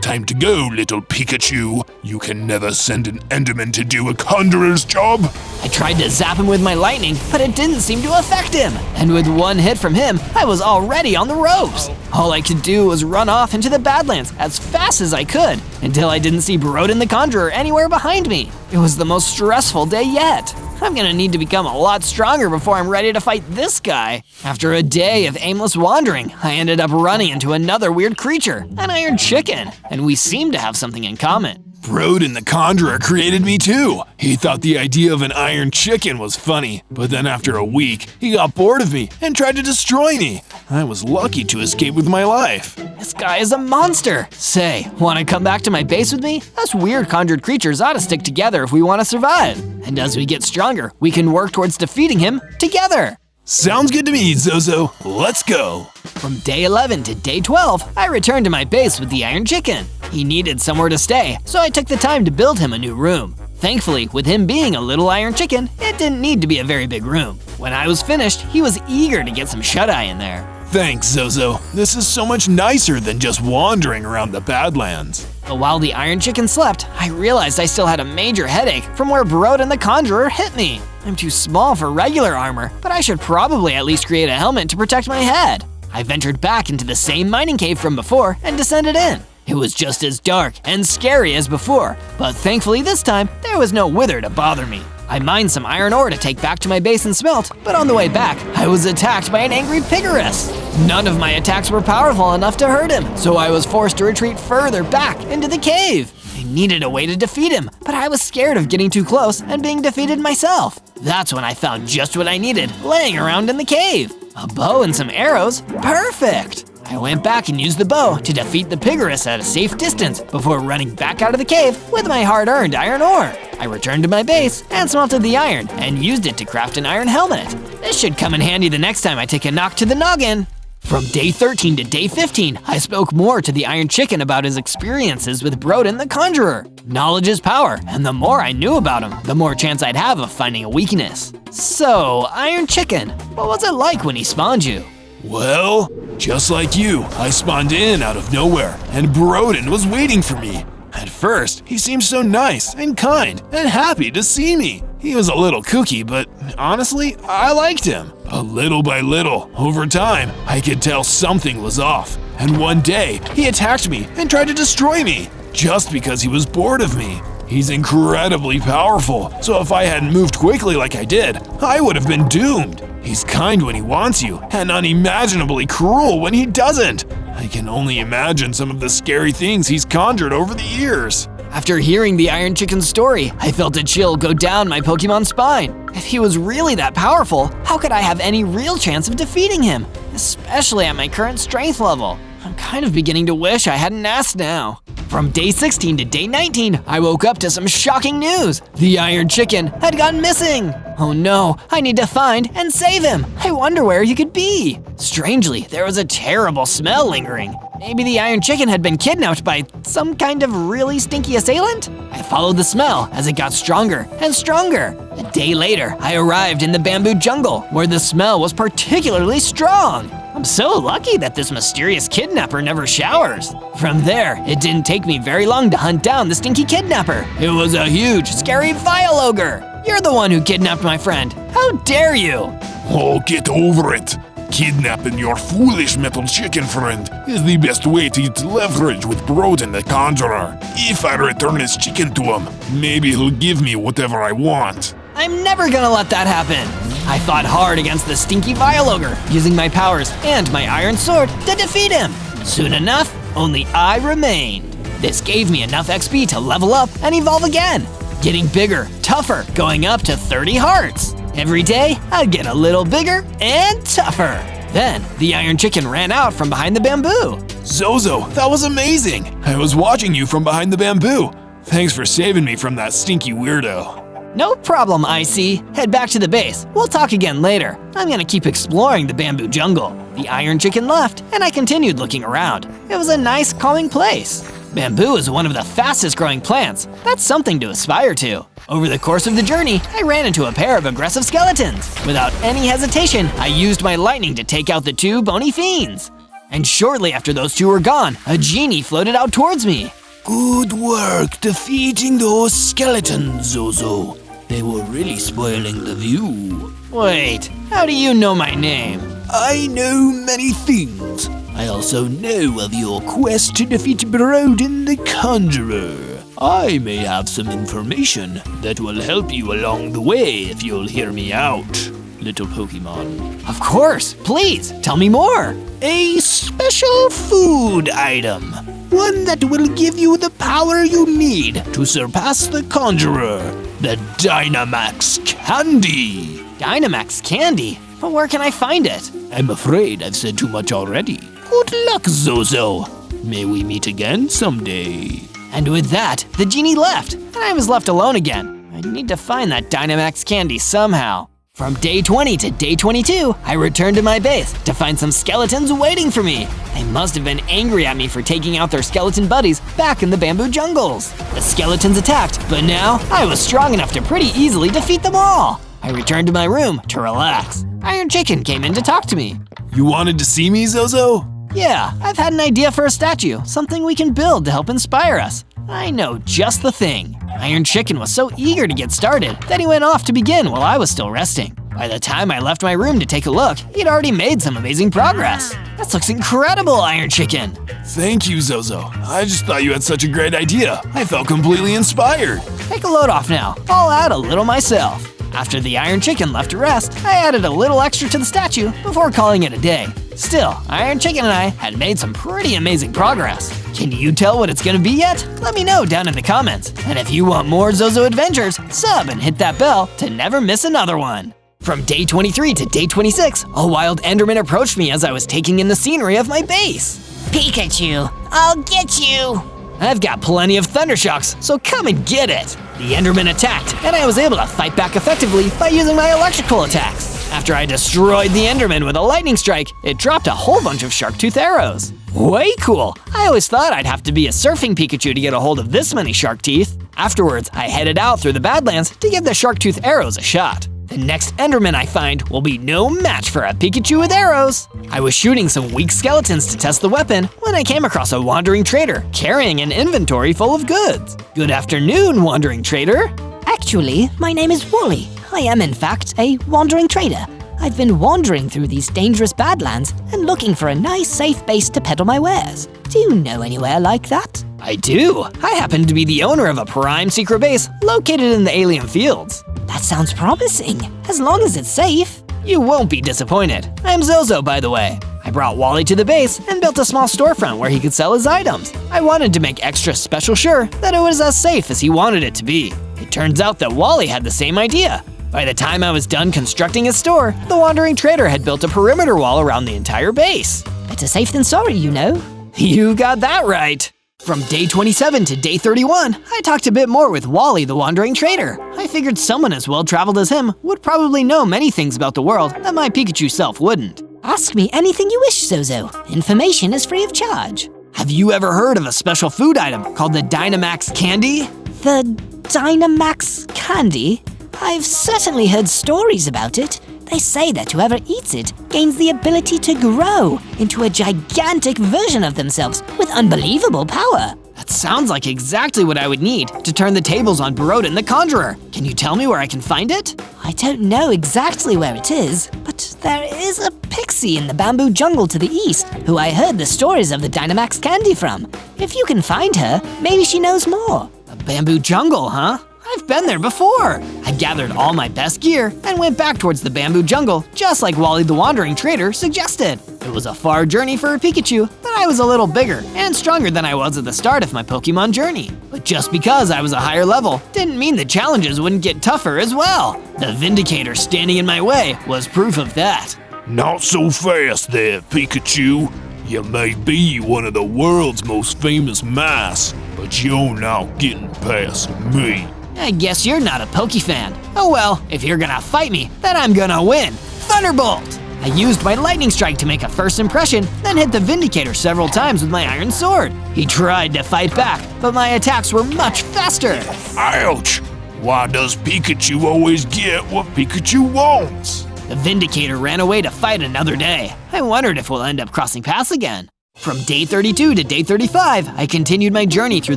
Time to go, little Pikachu. You can never send an Enderman to do a conjurer's job. I tried to zap him with my lightning, but it didn't seem to affect him. And with one hit from him, I was already on the ropes. All I could do was run off into the Badlands as fast as I could, until I didn't see Broden the Conjurer anywhere behind me. It was the most stressful day yet. I'm gonna need to become a lot stronger before I'm ready to fight this guy. After a day of aimless wandering, I ended up running into another weird creature, an iron chicken, and we seem to have something in common. Broden the Conjurer created me too. He thought the idea of an iron chicken was funny, but then after a week, he got bored of me and tried to destroy me. I was lucky to escape with my life. This guy is a monster. Say, wanna come back to my base with me? Us weird conjured creatures ought to stick together if we wanna survive. And as we get stronger, we can work towards defeating him together. Sounds good to me, Zozo. Let's go. From day 11 to day 12, I returned to my base with the Iron Chicken. He needed somewhere to stay, so I took the time to build him a new room. Thankfully, with him being a little Iron Chicken, it didn't need to be a very big room. When I was finished, he was eager to get some shut-eye in there. Thanks, Zozo. This is so much nicer than just wandering around the Badlands. But while the Iron Chicken slept, I realized I still had a major headache from where Broden the Conjurer hit me. I'm too small for regular armor, but I should probably at least create a helmet to protect my head. I ventured back into the same mining cave from before and descended in. It was just as dark and scary as before, but thankfully this time, there was no wither to bother me. I mined some iron ore to take back to my base and smelt, but on the way back, I was attacked by an angry Pigarus. None of my attacks were powerful enough to hurt him, so I was forced to retreat further back into the cave. I needed a way to defeat him, but I was scared of getting too close and being defeated myself. That's when I found just what I needed, laying around in the cave. A bow and some arrows? Perfect! I went back and used the bow to defeat the Pigarus at a safe distance before running back out of the cave with my hard-earned iron ore. I returned to my base and smelted the iron and used it to craft an iron helmet. This should come in handy the next time I take a knock to the noggin. From day 13 to day 15, I spoke more to the Iron Chicken about his experiences with Broden the Conjurer. Knowledge is power, and the more I knew about him, the more chance I'd have of finding a weakness. So, Iron Chicken, what was it like when he spawned you? Well, just like you, I spawned in out of nowhere, and Broden was waiting for me. At first, he seemed so nice and kind and happy to see me. He was a little kooky, but honestly, I liked him. But little by little, over time, I could tell something was off. And one day, he attacked me and tried to destroy me, just because he was bored of me. He's incredibly powerful, so if I hadn't moved quickly like I did, I would have been doomed. He's kind when he wants you, and unimaginably cruel when he doesn't. I can only imagine some of the scary things he's conjured over the years. After hearing the Iron Chicken's story, I felt a chill go down my Pokemon's spine. If he was really that powerful, how could I have any real chance of defeating him? Especially at my current strength level. I'm kind of beginning to wish I hadn't asked now. From day 16 to day 19, I woke up to some shocking news. The Iron Chicken had gone missing. Oh no, I need to find and save him. I wonder where he could be. Strangely, there was a terrible smell lingering. Maybe the Iron Chicken had been kidnapped by some kind of really stinky assailant? I followed the smell as it got stronger and stronger. A day later, I arrived in the bamboo jungle, where the smell was particularly strong. I'm so lucky that this mysterious kidnapper never showers. From there, it didn't take me very long to hunt down the stinky kidnapper. It was a huge, scary vile ogre. You're the one who kidnapped my friend. How dare you? Oh, get over it. Kidnapping your foolish metal chicken friend is the best way to get leverage with Broden the Conjurer. If I return his chicken to him, maybe he'll give me whatever I want. I'm never gonna let that happen. I fought hard against the stinky vile ogre, using my powers and my iron sword to defeat him. Soon enough, only I remained. This gave me enough XP to level up and evolve again, getting bigger, tougher, going up to 30 hearts. Every day, I'd get a little bigger and tougher. Then, the Iron Chicken ran out from behind the bamboo. Zozo, that was amazing. I was watching you from behind the bamboo. Thanks for saving me from that stinky weirdo. No problem, IC. Head back to the base. We'll talk again later. I'm gonna keep exploring the bamboo jungle. The Iron Chicken left, and I continued looking around. It was a nice, calming place. Bamboo is one of the fastest growing plants. That's something to aspire to. Over the course of the journey, I ran into a pair of aggressive skeletons. Without any hesitation, I used my lightning to take out the two bony fiends. And shortly after those two were gone, a genie floated out towards me. Good work defeating those skeletons, Zozo. They were really spoiling the view. Wait, how do you know my name? I know many things. I also know of your quest to defeat Broden the Conjurer. I may have some information that will help you along the way if you'll hear me out, little Pokemon. Of course, please, tell me more. A special food item. One that will give you the power you need to surpass the Conjurer. The Dynamax Candy. Dynamax Candy? But where can I find it? I'm afraid I've said too much already. Good luck, Zozo. May we meet again someday. And with that, the genie left, and I was left alone again. I need to find that Dynamax Candy somehow. From day 20 to day 22, I returned to my base to find some skeletons waiting for me. They must have been angry at me for taking out their skeleton buddies back in the bamboo jungles. The skeletons attacked, but now I was strong enough to pretty easily defeat them all. I returned to my room to relax. Iron Chicken came in to talk to me. You wanted to see me, Zozo? Yeah, I've had an idea for a statue, something we can build to help inspire us. I know just the thing. Iron Chicken was so eager to get started that he went off to begin while I was still resting. By the time I left my room to take a look, he'd already made some amazing progress. This looks incredible, Iron Chicken. Thank you, Zozo. I just thought you had such a great idea. I felt completely inspired. Take a load off now. I'll add a little myself. After the Iron Chicken left to rest, I added a little extra to the statue before calling it a day. Still, Iron Chicken and I had made some pretty amazing progress. Can you tell what it's gonna be yet? Let me know down in the comments. And if you want more Zozo adventures, sub and hit that bell to never miss another one. From day 23 to day 26, a wild Enderman approached me as I was taking in the scenery of my base. Pikachu, I'll get you. I've got plenty of Thundershocks, so come and get it! The Enderman attacked, and I was able to fight back effectively by using my electrical attacks. After I destroyed the Enderman with a lightning strike, it dropped a whole bunch of shark tooth arrows. Way cool! I always thought I'd have to be a surfing Pikachu to get a hold of this many shark teeth. Afterwards, I headed out through the Badlands to give the shark tooth arrows a shot. The next Enderman I find will be no match for a Pikachu with arrows. I was shooting some weak skeletons to test the weapon when I came across a wandering trader carrying an inventory full of goods. Good afternoon, wandering trader. Actually, my name is Wally. I am in fact a wandering trader. I've been wandering through these dangerous badlands and looking for a nice safe base to peddle my wares. Do you know anywhere like that? I do. I happen to be the owner of a prime secret base located in the alien fields. That sounds promising, as long as it's safe. You won't be disappointed. I'm Zozo, by the way. I brought Wally to the base and built a small storefront where he could sell his items. I wanted to make extra special sure that it was as safe as he wanted it to be. It turns out that Wally had the same idea. By the time I was done constructing his store, the wandering trader had built a perimeter wall around the entire base. Better safe than sorry, you know. You got that right. From day 27 to day 31, I talked a bit more with Wally the wandering trader. I figured someone as well-traveled as him would probably know many things about the world that my Pikachu self wouldn't. Ask me anything you wish, Zozo. Information is free of charge. Have you ever heard of a special food item called the Dynamax candy? The Dynamax candy? I've certainly heard stories about it. They say that whoever eats it gains the ability to grow into a gigantic version of themselves with unbelievable power. That sounds like exactly what I would need to turn the tables on Brodin the Conjurer. Can you tell me where I can find it? I don't know exactly where it is, but there is a pixie in the bamboo jungle to the east who I heard the stories of the Dynamax candy from. If you can find her, maybe she knows more. A bamboo jungle, huh? I've been there before. I gathered all my best gear and went back towards the bamboo jungle, just like Wally the Wandering Trader suggested. It was a far journey for a Pikachu, but I was a little bigger and stronger than I was at the start of my Pokemon journey. But just because I was a higher level didn't mean the challenges wouldn't get tougher as well. The Vindicator standing in my way was proof of that. Not so fast there, Pikachu. You may be one of the world's most famous mice, but you're not getting past me. I guess you're not a Poke fan. Oh well, if you're gonna fight me, then I'm gonna win. Thunderbolt! I used my Lightning Strike to make a first impression, then hit the Vindicator several times with my Iron Sword. He tried to fight back, but my attacks were much faster. Ouch! Why does Pikachu always get what Pikachu wants? The Vindicator ran away to fight another day. I wondered if we'll end up crossing paths again. From day 32 to day 35, I continued my journey through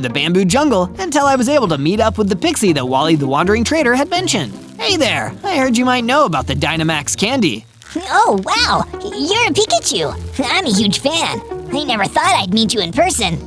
the bamboo jungle until I was able to meet up with the pixie that Wally the Wandering Trader had mentioned. Hey there, I heard you might know about the Dynamax candy. Oh, wow! You're a Pikachu! I'm a huge fan. I never thought I'd meet you in person.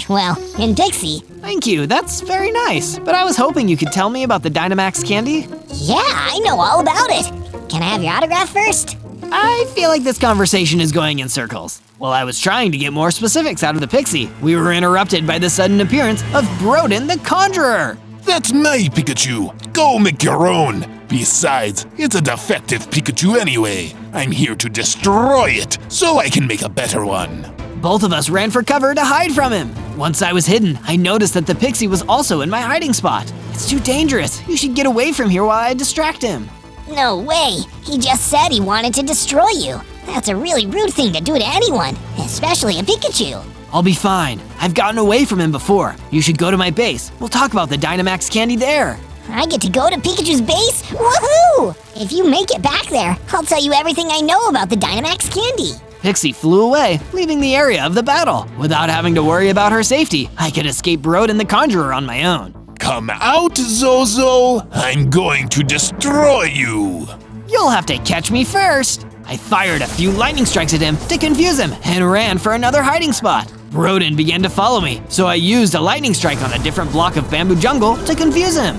Well, in Pixie. Thank you, that's very nice. But I was hoping you could tell me about the Dynamax candy. Yeah, I know all about it. Can I have your autograph first? I feel like this conversation is going in circles. While I was trying to get more specifics out of the pixie, we were interrupted by the sudden appearance of Brodin the Conjurer. That's my Pikachu. Go make your own. Besides, it's a defective Pikachu anyway. I'm here to destroy it so I can make a better one. Both of us ran for cover to hide from him. Once I was hidden, I noticed that the pixie was also in my hiding spot. It's too dangerous. You should get away from here while I distract him. No way. He just said he wanted to destroy you. That's a really rude thing to do to anyone, especially a Pikachu. I'll be fine. I've gotten away from him before. You should go to my base. We'll talk about the Dynamax candy there. I get to go to Pikachu's base? Woohoo! If you make it back there, I'll tell you everything I know about the Dynamax candy. Pixie flew away, leaving the area of the battle. Without having to worry about her safety, I could escape Brodin the Conjurer on my own. Come out, Zozo. I'm going to destroy you. You'll have to catch me first. I fired a few lightning strikes at him to confuse him and ran for another hiding spot. Brodin began to follow me, so I used a lightning strike on a different block of bamboo jungle to confuse him.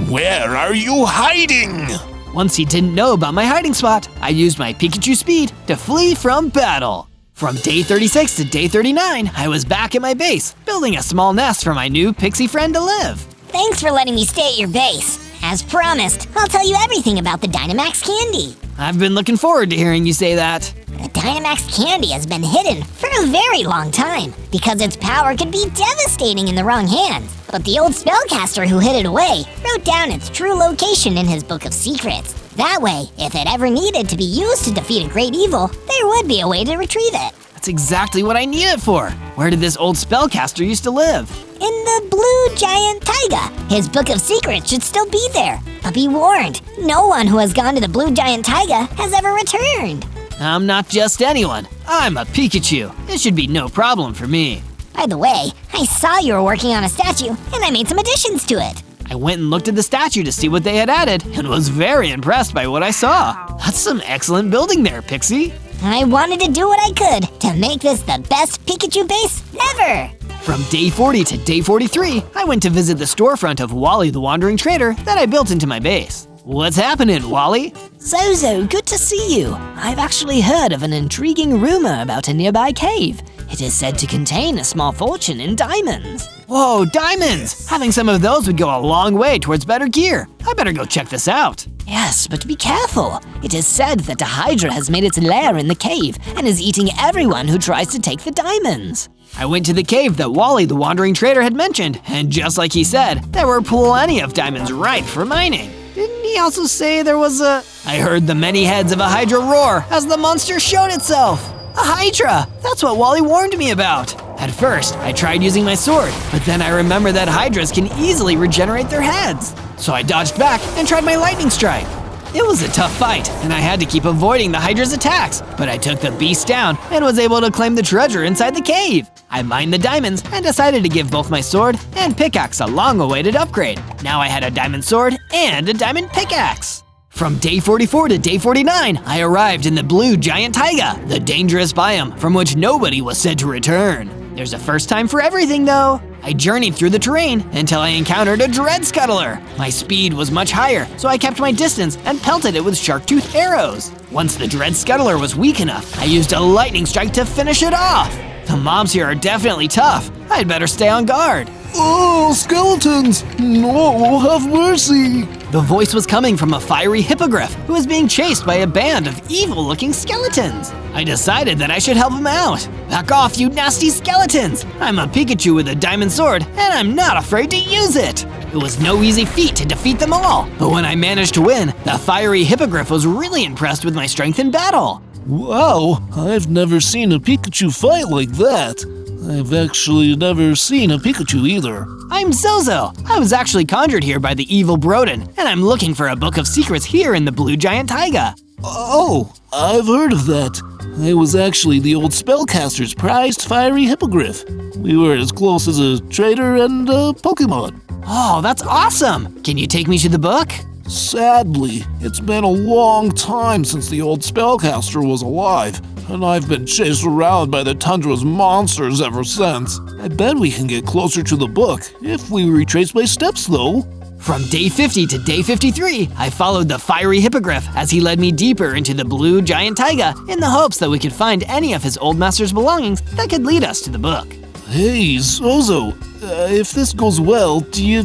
Where are you hiding? Once he didn't know about my hiding spot, I used my Pikachu speed to flee from battle. From day 36 to day 39, I was back at my base, building a small nest for my new pixie friend to live. Thanks for letting me stay at your base. As promised, I'll tell you everything about the Dynamax candy. I've been looking forward to hearing you say that. The Dynamax candy has been hidden for a very long time because its power could be devastating in the wrong hands. But the old spellcaster who hid it away wrote down its true location in his book of secrets. That way, if it ever needed to be used to defeat a great evil, there would be a way to retrieve it. That's exactly what I need it for. Where did this old spellcaster used to live? In the Blue Giant Taiga. His book of secrets should still be there. But be warned, no one who has gone to the Blue Giant Taiga has ever returned. I'm not just anyone. I'm a Pikachu. It should be no problem for me. By the way, I saw you were working on a statue, and I made some additions to it. I went and looked at the statue to see what they had added and was very impressed by what I saw. That's some excellent building there, Pixie. I wanted to do what I could to make this the best Pikachu base ever. From day 40 to day 43, I went to visit the storefront of Wally the Wandering Trader that I built into my base. What's happening, Wally? Zozo, good to see you. I've actually heard of an intriguing rumor about a nearby cave. It is said to contain a small fortune in diamonds. Whoa, diamonds! Having some of those would go a long way towards better gear. I better go check this out. Yes, but be careful. It is said that a Hydra has made its lair in the cave and is eating everyone who tries to take the diamonds. I went to the cave that Wally the Wandering Trader had mentioned, and just like he said, there were plenty of diamonds ripe for mining. Didn't he also say there was a... I heard the many heads of a Hydra roar as the monster showed itself. A Hydra! That's what Wally warned me about. At first, I tried using my sword, but then I remembered that Hydras can easily regenerate their heads. So I dodged back and tried my lightning strike. It was a tough fight, and I had to keep avoiding the Hydra's attacks, but I took the beast down and was able to claim the treasure inside the cave. I mined the diamonds and decided to give both my sword and pickaxe a long-awaited upgrade. Now I had a diamond sword and a diamond pickaxe. From day 44 to day 49, I arrived in the Blue Giant Taiga, the dangerous biome from which nobody was said to return. There's a first time for everything, though. I journeyed through the terrain until I encountered a dread scuttler. My speed was much higher, so I kept my distance and pelted it with shark tooth arrows. Once the dread scuttler was weak enough, I used a lightning strike to finish it off. The mobs here are definitely tough. I'd better stay on guard. Oh, skeletons! No, have mercy! The voice was coming from a fiery hippogriff who was being chased by a band of evil-looking skeletons. I decided that I should help him out. Back off, you nasty skeletons! I'm a Pikachu with a diamond sword, and I'm not afraid to use it! It was no easy feat to defeat them all, but when I managed to win, the fiery hippogriff was really impressed with my strength in battle. Wow, I've never seen a Pikachu fight like that. I've actually never seen a Pikachu either. I'm Zozo. I was actually conjured here by the evil Broden, and I'm looking for a book of secrets here in the Blue Giant Taiga. Oh, I've heard of that. I was actually the old spellcaster's prized fiery hippogriff. We were as close as a trader and a Pokemon. Oh, that's awesome! Can you take me to the book? Sadly, it's been a long time since the old spellcaster was alive, and I've been chased around by the tundra's monsters ever since. I bet we can get closer to the book if we retrace my steps, though. From day 50 to day 53, I followed the fiery hippogriff as he led me deeper into the Blue Giant Taiga in the hopes that we could find any of his old master's belongings that could lead us to the book. Hey, Zozo, if this goes well, do you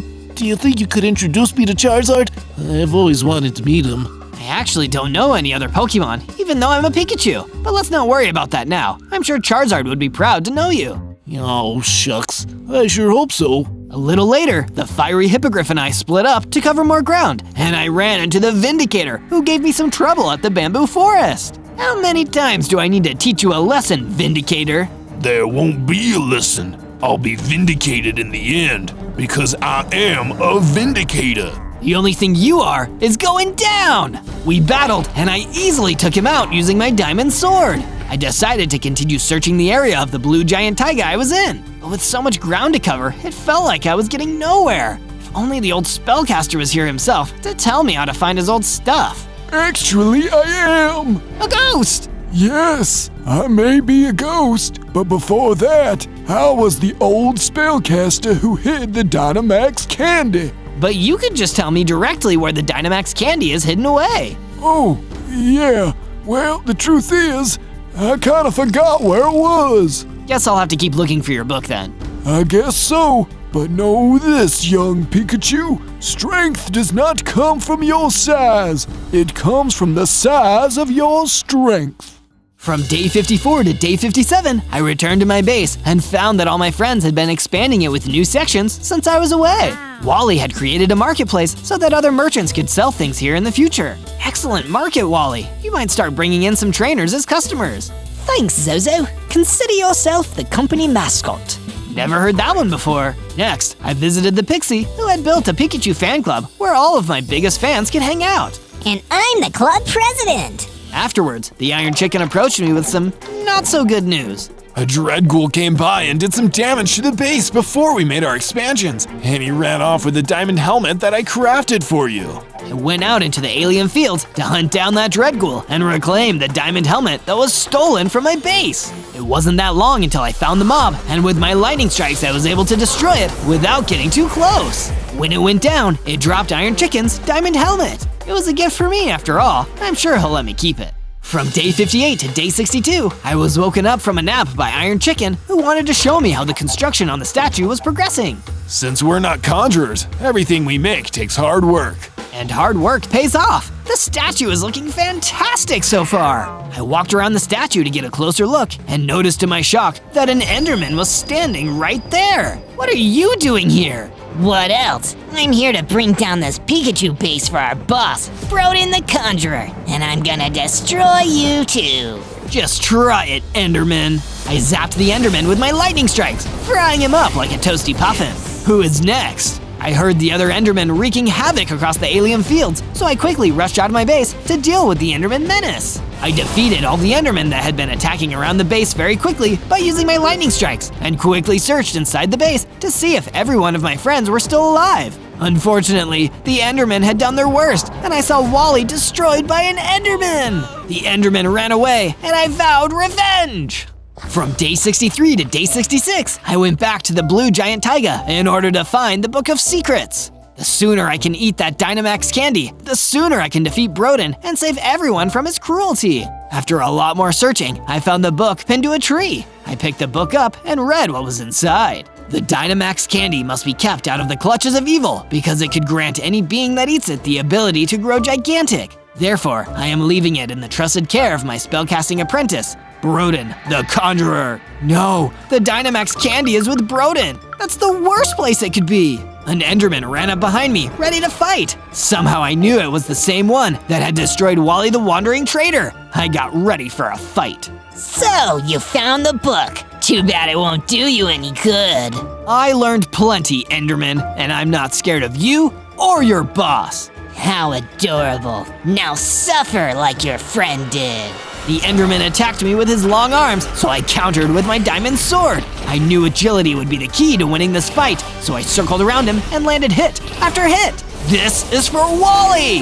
think you could introduce me to Charizard? I've always wanted to meet him. I actually don't know any other Pokemon, even though I'm a Pikachu. But let's not worry about that now. I'm sure Charizard would be proud to know you. Oh, shucks. I sure hope so. A little later, the fiery hippogriff and I split up to cover more ground, and I ran into the Vindicator, who gave me some trouble at the bamboo forest. How many times do I need to teach you a lesson, Vindicator? There won't be a lesson. I'll be vindicated in the end, because I am a Vindicator. The only thing you are is going down! We battled, and I easily took him out using my diamond sword. I decided to continue searching the area of the Blue Giant Taiga I was in, but with so much ground to cover, it felt like I was getting nowhere. If only the old spellcaster was here himself to tell me how to find his old stuff. Actually, I am! A ghost! Yes, I may be a ghost, but before that, I was the old spellcaster who hid the Dynamax candy. But you could just tell me directly where the Dynamax candy is hidden away. Oh, yeah. Well, the truth is, I kind of forgot where it was. Guess I'll have to keep looking for your book then. I guess so. But know this, young Pikachu. Strength does not come from your size. It comes from the size of your strength. From day 54 to day 57, I returned to my base and found that all my friends had been expanding it with new sections since I was away. Wally had created a marketplace so that other merchants could sell things here in the future. Excellent market, Wally. You might start bringing in some trainers as customers. Thanks, Zozo. consider yourself the company mascot. Never heard that one before. Next, I visited the Pixie, who had built a Pikachu fan club where all of my biggest fans can hang out. And I'm the club president. Afterwards, the Iron Chicken approached me with some not-so-good news. A Dreadghoul came by and did some damage to the base before we made our expansions, and he ran off with the diamond helmet that I crafted for you. I went out into the alien fields to hunt down that Dreadghoul and reclaim the diamond helmet that was stolen from my base. It wasn't that long until I found the mob, and with my lightning strikes I was able to destroy it without getting too close. When it went down, it dropped Iron Chicken's diamond helmet. It was a gift for me after all. I'm sure he'll let me keep it. From day 58 to day 62, I was woken up from a nap by Iron Chicken, who wanted to show me how the construction on the statue was progressing. Since we're not conjurers, everything we make takes hard work. And hard work pays off. The statue is looking fantastic so far. I walked around the statue to get a closer look and noticed to my shock that an Enderman was standing right there. What are you doing here? What else? I'm here to bring down this Pikachu base for our boss, Broden the Conjurer, and I'm gonna destroy you too. Just try it, Enderman. I zapped the Enderman with my lightning strikes, frying him up like a toasty puffin. Who is next? I heard the other Enderman wreaking havoc across the alien fields, so I quickly rushed out of my base to deal with the Enderman menace. I defeated all the Endermen that had been attacking around the base very quickly by using my lightning strikes, and quickly searched inside the base to see if every one of my friends were still alive. Unfortunately, the Endermen had done their worst, and I saw Wally destroyed by an Enderman. The Enderman ran away, and I vowed revenge. From day 63 to day 66, I went back to the blue giant taiga in order to find the Book of Secrets. The sooner I can eat that Dynamax candy, the sooner I can defeat Broden and save everyone from his cruelty. After a lot more searching, I found the book pinned to a tree. I picked the book up and read what was inside. The Dynamax candy must be kept out of the clutches of evil because it could grant any being that eats it the ability to grow gigantic. Therefore, I am leaving it in the trusted care of my spellcasting apprentice, Broden the Conjurer. No, the Dynamax candy is with Broden. That's the worst place it could be. An Enderman ran up behind me, ready to fight. Somehow I knew it was the same one that had destroyed Wally the Wandering Trader. I got ready for a fight. So, you found the book. Too bad it won't do you any good. I learned plenty, Enderman, and I'm not scared of you or your boss. How adorable. Now suffer like your friend did. The Enderman attacked me with his long arms, so I countered with my diamond sword. I knew agility would be the key to winning this fight, so I circled around him and landed hit after hit. This is for Wally!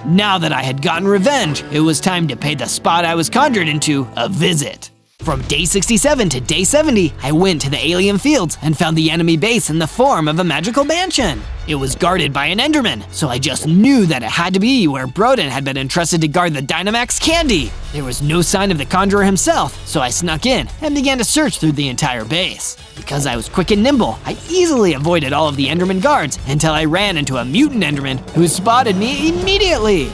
Now that I had gotten revenge, it was time to pay the spot I was conjured into a visit. From day 67 to day 70, I went to the alien fields and found the enemy base in the form of a magical mansion. It was guarded by an Enderman, so I just knew that it had to be where Broden had been entrusted to guard the Dynamax candy. There was no sign of the Conjurer himself, so I snuck in and began to search through the entire base. Because I was quick and nimble, I easily avoided all of the Enderman guards until I ran into a mutant Enderman who spotted me immediately.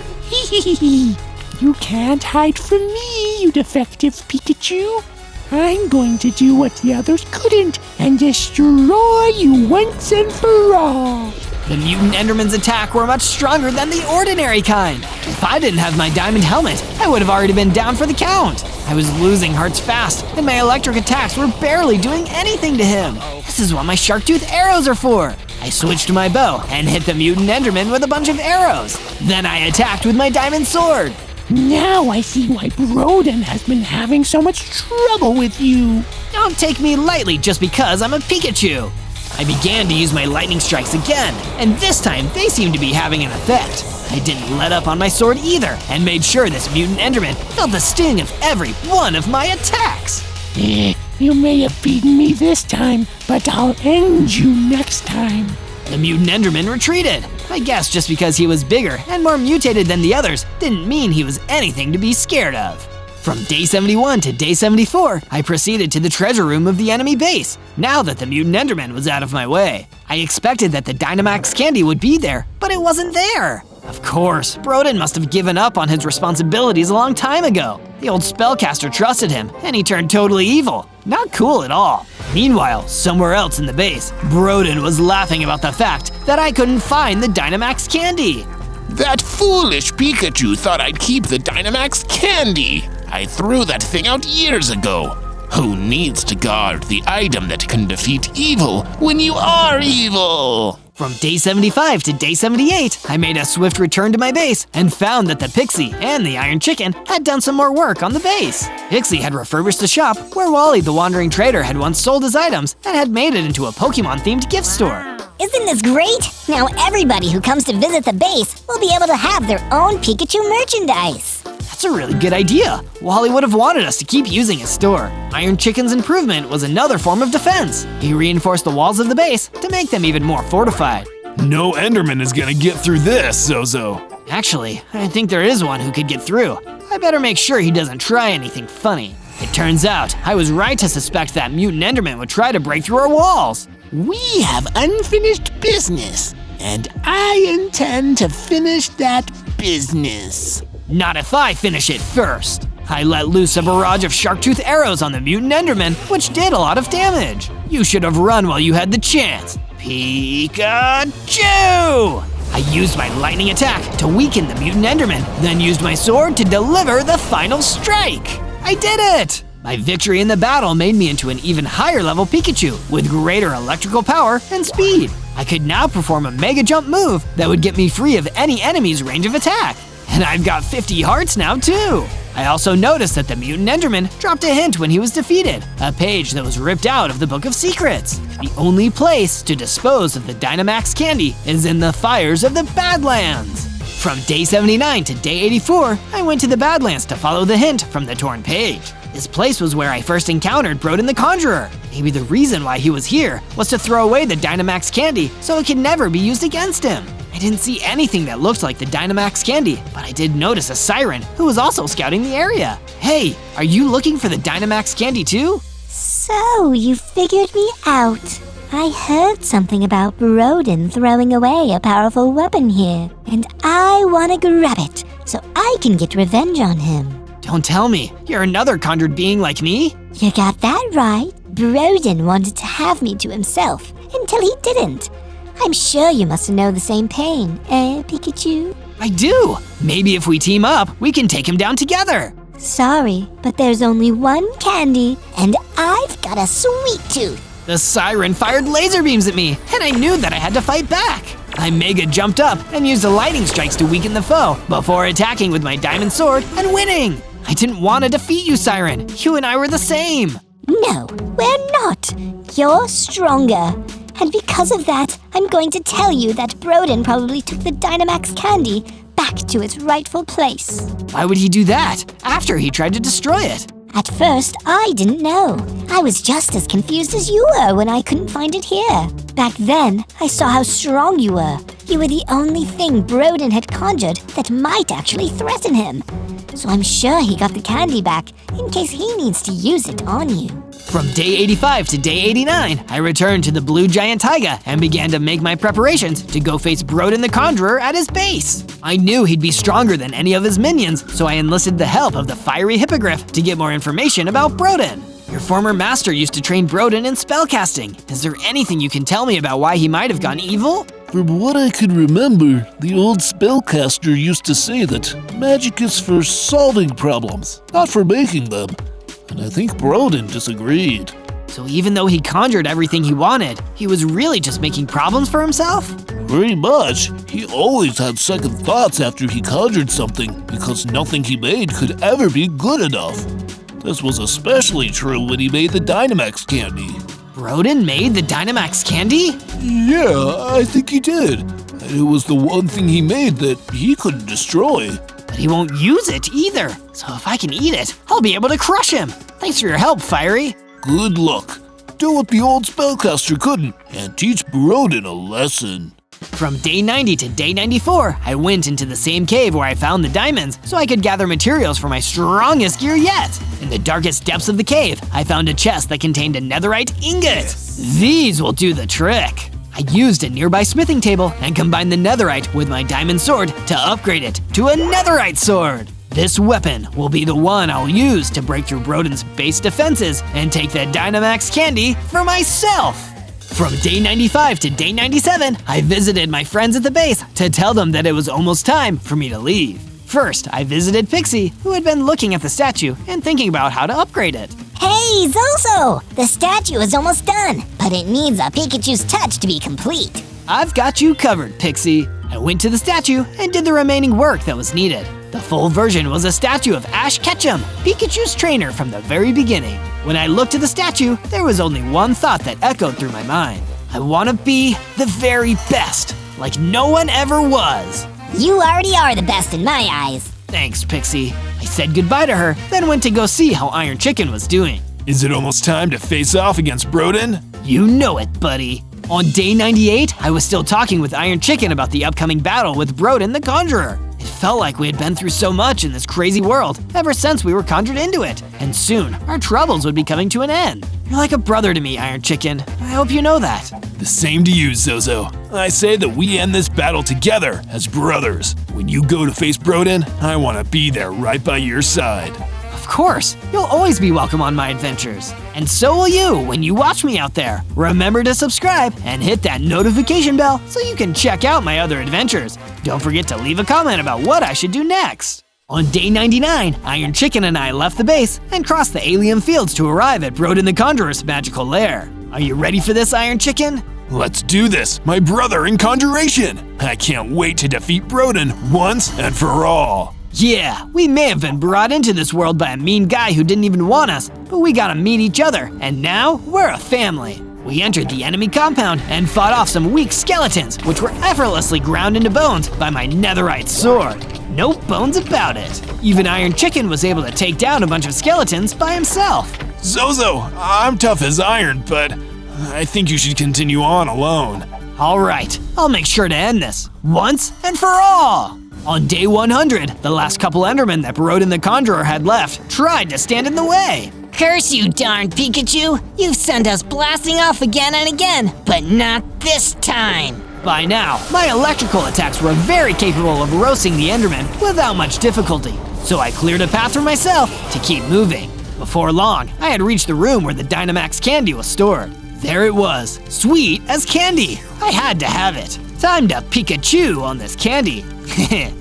You can't hide from me, you defective Pikachu. I'm going to do what the others couldn't and destroy you once and for all. The mutant Enderman's attack were much stronger than the ordinary kind. If I didn't have my diamond helmet, I would have already been down for the count. I was losing hearts fast, and my electric attacks were barely doing anything to him. This is what my shark tooth arrows are for. I switched to my bow and hit the mutant Enderman with a bunch of arrows. Then I attacked with my diamond sword. Now I see why Broden has been having so much trouble with you. Don't take me lightly just because I'm a Pikachu. I began to use my lightning strikes again, and this time they seemed to be having an effect. I didn't let up on my sword either, and made sure this mutant Enderman felt the sting of every one of my attacks. You may have beaten me this time, but I'll end you next time. The mutant Enderman retreated. I guess just because he was bigger and more mutated than the others didn't mean he was anything to be scared of. From day 71 to day 74, I proceeded to the treasure room of the enemy base, now that the mutant Enderman was out of my way. I expected that the Dynamax candy would be there, but it wasn't there. Of course, Broden must have given up on his responsibilities a long time ago. The old spellcaster trusted him, and he turned totally evil. Not cool at all. Meanwhile, somewhere else in the base, Broden was laughing about the fact that I couldn't find the Dynamax candy. That foolish Pikachu thought I'd keep the Dynamax candy. I threw that thing out years ago. Who needs to guard the item that can defeat evil when you are evil? From day 75 to day 78, I made a swift return to my base and found that the Pixie and the Iron Chicken had done some more work on the base. Pixie had refurbished the shop where Wally the Wandering Trader had once sold his items and had made it into a Pokemon-themed gift store. Isn't this great? Now everybody who comes to visit the base will be able to have their own Pikachu merchandise. That's a really good idea. Wally would have wanted us to keep using his store. Iron Chicken's improvement was another form of defense. He reinforced the walls of the base to make them even more fortified. No Enderman is gonna get through this, Zozo. Actually, I think there is one who could get through. I better make sure he doesn't try anything funny. It turns out, I was right to suspect that mutant Enderman would try to break through our walls. We have unfinished business, and I intend to finish that business. Not if I finish it first. I let loose a barrage of shark-tooth arrows on the mutant Enderman, which did a lot of damage. You should have run while you had the chance. PIKACHU! I used my lightning attack to weaken the mutant Enderman, then used my sword to deliver the final strike. I did it! My victory in the battle made me into an even higher level Pikachu with greater electrical power and speed. I could now perform a Mega Jump move that would get me free of any enemy's range of attack. And I've got 50 hearts now too! I also noticed that the mutant Enderman dropped a hint when he was defeated, a page that was ripped out of the Book of Secrets. The only place to dispose of the Dynamax candy is in the fires of the Badlands. From day 79 to day 84, I went to the Badlands to follow the hint from the torn page. This place was where I first encountered Broden the Conjurer. Maybe the reason why he was here was to throw away the Dynamax candy so it could never be used against him. I didn't see anything that looked like the Dynamax candy, but I did notice a siren who was also scouting the area. Hey, are you looking for the Dynamax candy too? So, you figured me out. I heard something about Broden throwing away a powerful weapon here, and I want to grab it so I can get revenge on him. Don't tell me, you're another conjured being like me? You got that right. Broden wanted to have me to himself until he didn't. I'm sure you must know the same pain, Pikachu? I do! Maybe if we team up, we can take him down together! Sorry, but there's only one candy, and I've got a sweet tooth. The siren fired laser beams at me, and I knew that I had to fight back. I Mega jumped up and used the lightning strikes to weaken the foe before attacking with my diamond sword and winning. I didn't want to defeat you, Siren. You and I were the same. No, we're not. You're stronger. And because of that, I'm going to tell you that Broden probably took the Dynamax candy back to its rightful place. Why would he do that after he tried to destroy it? At first, I didn't know. I was just as confused as you were when I couldn't find it here. Back then, I saw how strong you were. You were the only thing Broden had conjured that might actually threaten him. So I'm sure he got the candy back in case he needs to use it on you. From day 85 to day 89, I returned to the Blue Giant Taiga and began to make my preparations to go face Broden the Conjurer at his base. I knew he'd be stronger than any of his minions, so I enlisted the help of the Fiery Hippogriff to get more information about Broden. Your former master used to train Broden in spellcasting. Is there anything you can tell me about why he might have gone evil? From what I could remember, the old spellcaster used to say that magic is for solving problems, not for making them. And I think Broden disagreed. So even though he conjured everything he wanted, he was really just making problems for himself? Pretty much. He always had second thoughts after he conjured something because nothing he made could ever be good enough. This was especially true when he made the Dynamax candy. Broden made the Dynamax candy? Yeah, I think he did. And it was the one thing he made that he couldn't destroy. But he won't use it either. So if I can eat it, I'll be able to crush him. Thanks for your help, Fiery. Good luck. Do what the old spellcaster couldn't and teach Broden a lesson. From day 90 to day 94, I went into the same cave where I found the diamonds so I could gather materials for my strongest gear yet. In the darkest depths of the cave, I found a chest that contained a netherite ingot. These will do the trick. I used a nearby smithing table and combined the netherite with my diamond sword to upgrade it to a netherite sword. This weapon will be the one I'll use to break through Broden's base defenses and take the Dynamax candy for myself. From day 95 to day 97, I visited my friends at the base to tell them that it was almost time for me to leave. First, I visited Pixie, who had been looking at the statue and thinking about how to upgrade it. Hey, Zozo! The statue is almost done, but it needs a Pikachu's touch to be complete. I've got you covered, Pixie. I went to the statue and did the remaining work that was needed. The full version was a statue of Ash Ketchum, Pikachu's trainer from the very beginning. When I looked at the statue, there was only one thought that echoed through my mind. I want to be the very best, like no one ever was. You already are the best in my eyes. Thanks, Pixie. I said goodbye to her, then went to go see how Iron Chicken was doing. Is it almost time to face off against Broden? You know it, buddy. On day 98, I was still talking with Iron Chicken about the upcoming battle with Broden the Conjurer. It felt like we had been through so much in this crazy world ever since we were conjured into it, and soon our troubles would be coming to an end. You're like a brother to me, Iron Chicken. I hope you know that. The same to you, Zozo. I say that we end this battle together as brothers. When you go to face Broden, I want to be there right by your side. Of course, you'll always be welcome on my adventures. And so will you when you watch me out there. Remember to subscribe and hit that notification bell so you can check out my other adventures. Don't forget to leave a comment about what I should do next. On day 99, Iron Chicken and I left the base and crossed the alien fields to arrive at Broden the Conjurer's magical lair. Are you ready for this, Iron Chicken? Let's do this, my brother in conjuration! I can't wait to defeat Broden once and for all. Yeah, we may have been brought into this world by a mean guy who didn't even want us, but we got to meet each other, and now we're a family. We entered the enemy compound and fought off some weak skeletons, which were effortlessly ground into bones by my netherite sword. No bones about it. Even Iron Chicken was able to take down a bunch of skeletons by himself. Zozo, I'm tough as iron, but I think you should continue on alone. All right, I'll make sure to end this, once and for all. On day 100, the last couple Endermen that Broden the Conjurer had left tried to stand in the way. Curse you, darn Pikachu! You've sent us blasting off again and again, but not this time! By now, my electrical attacks were very capable of roasting the Endermen without much difficulty, so I cleared a path for myself to keep moving. Before long, I had reached the room where the Dynamax candy was stored. There it was, sweet as candy. I had to have it. Time to PIKACHU on this candy.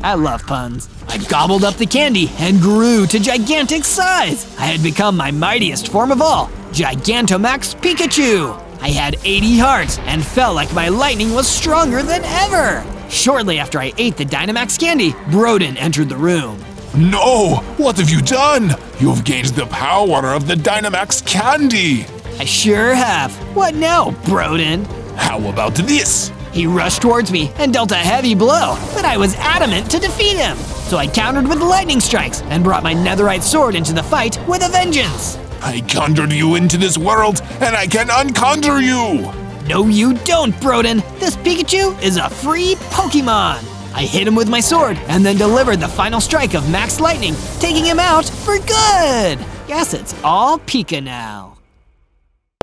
I love puns. I gobbled up the candy and grew to gigantic size. I had become my mightiest form of all, Gigantamax Pikachu. I had 80 hearts and felt like my lightning was stronger than ever. Shortly after I ate the Dynamax candy, Broden entered the room. No! What have you done? You've gained the power of the Dynamax candy! I sure have. What now, Broden? How about this? He rushed towards me and dealt a heavy blow, but I was adamant to defeat him. So I countered with lightning strikes and brought my netherite sword into the fight with a vengeance. I conjured you into this world, and I can unconjure you! No, you don't, Broden. This Pikachu is a free Pokemon. I hit him with my sword and then delivered the final strike of Max Lightning, taking him out for good. Guess it's all Pika now.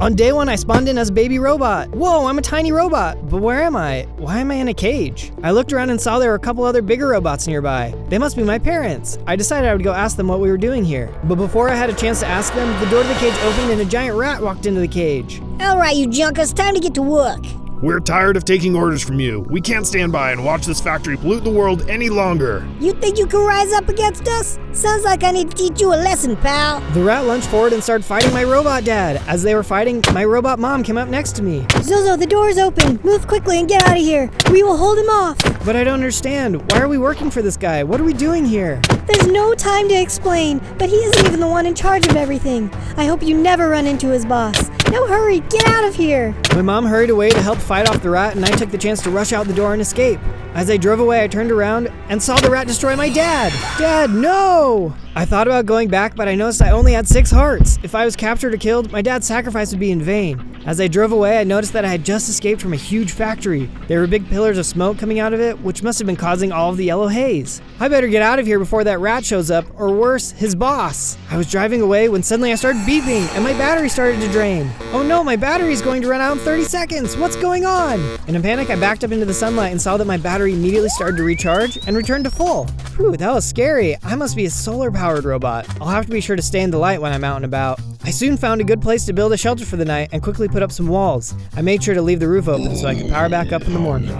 On day 1, I spawned in as a baby robot. Whoa, I'm a tiny robot, but where am I? Why am I in a cage? I looked around and saw there were a couple other bigger robots nearby. They must be my parents. I decided I would go ask them what we were doing here. But before I had a chance to ask them, the door to the cage opened and a giant rat walked into the cage. All right, you junkers, time to get to work. We're tired of taking orders from you. We can't stand by and watch this factory pollute the world any longer. You think you can rise up against us? Sounds like I need to teach you a lesson, pal. The rat lunged forward and started fighting my robot dad. As they were fighting, my robot mom came up next to me. Zozo, the door is open. Move quickly and get out of here. We will hold him off. But I don't understand. Why are we working for this guy? What are we doing here? There's no time to explain, but he isn't even the one in charge of everything. I hope you never run into his boss. Now hurry, get out of here. My mom hurried away to help fight off the rat, and I took the chance to rush out the door and escape. As I drove away, I turned around and saw the rat destroy my dad. Dad, no! I thought about going back, but I noticed I only had 6 hearts. If I was captured or killed, my dad's sacrifice would be in vain. As I drove away, I noticed that I had just escaped from a huge factory. There were big pillars of smoke coming out of it, which must have been causing all of the yellow haze. I better get out of here before that rat shows up, or worse, his boss. I was driving away when suddenly I started beeping, and my battery started to drain. Oh no, my battery is going to run out in 30 seconds. What's going on? In a panic, I backed up into the sunlight and saw that my battery immediately started to recharge and returned to full. Whew, that was scary. I must be a solar-powered robot. I'll have to be sure to stay in the light when I'm out and about. I soon found a good place to build a shelter for the night and quickly put up some walls. I made sure to leave the roof open so I could power back up in the morning.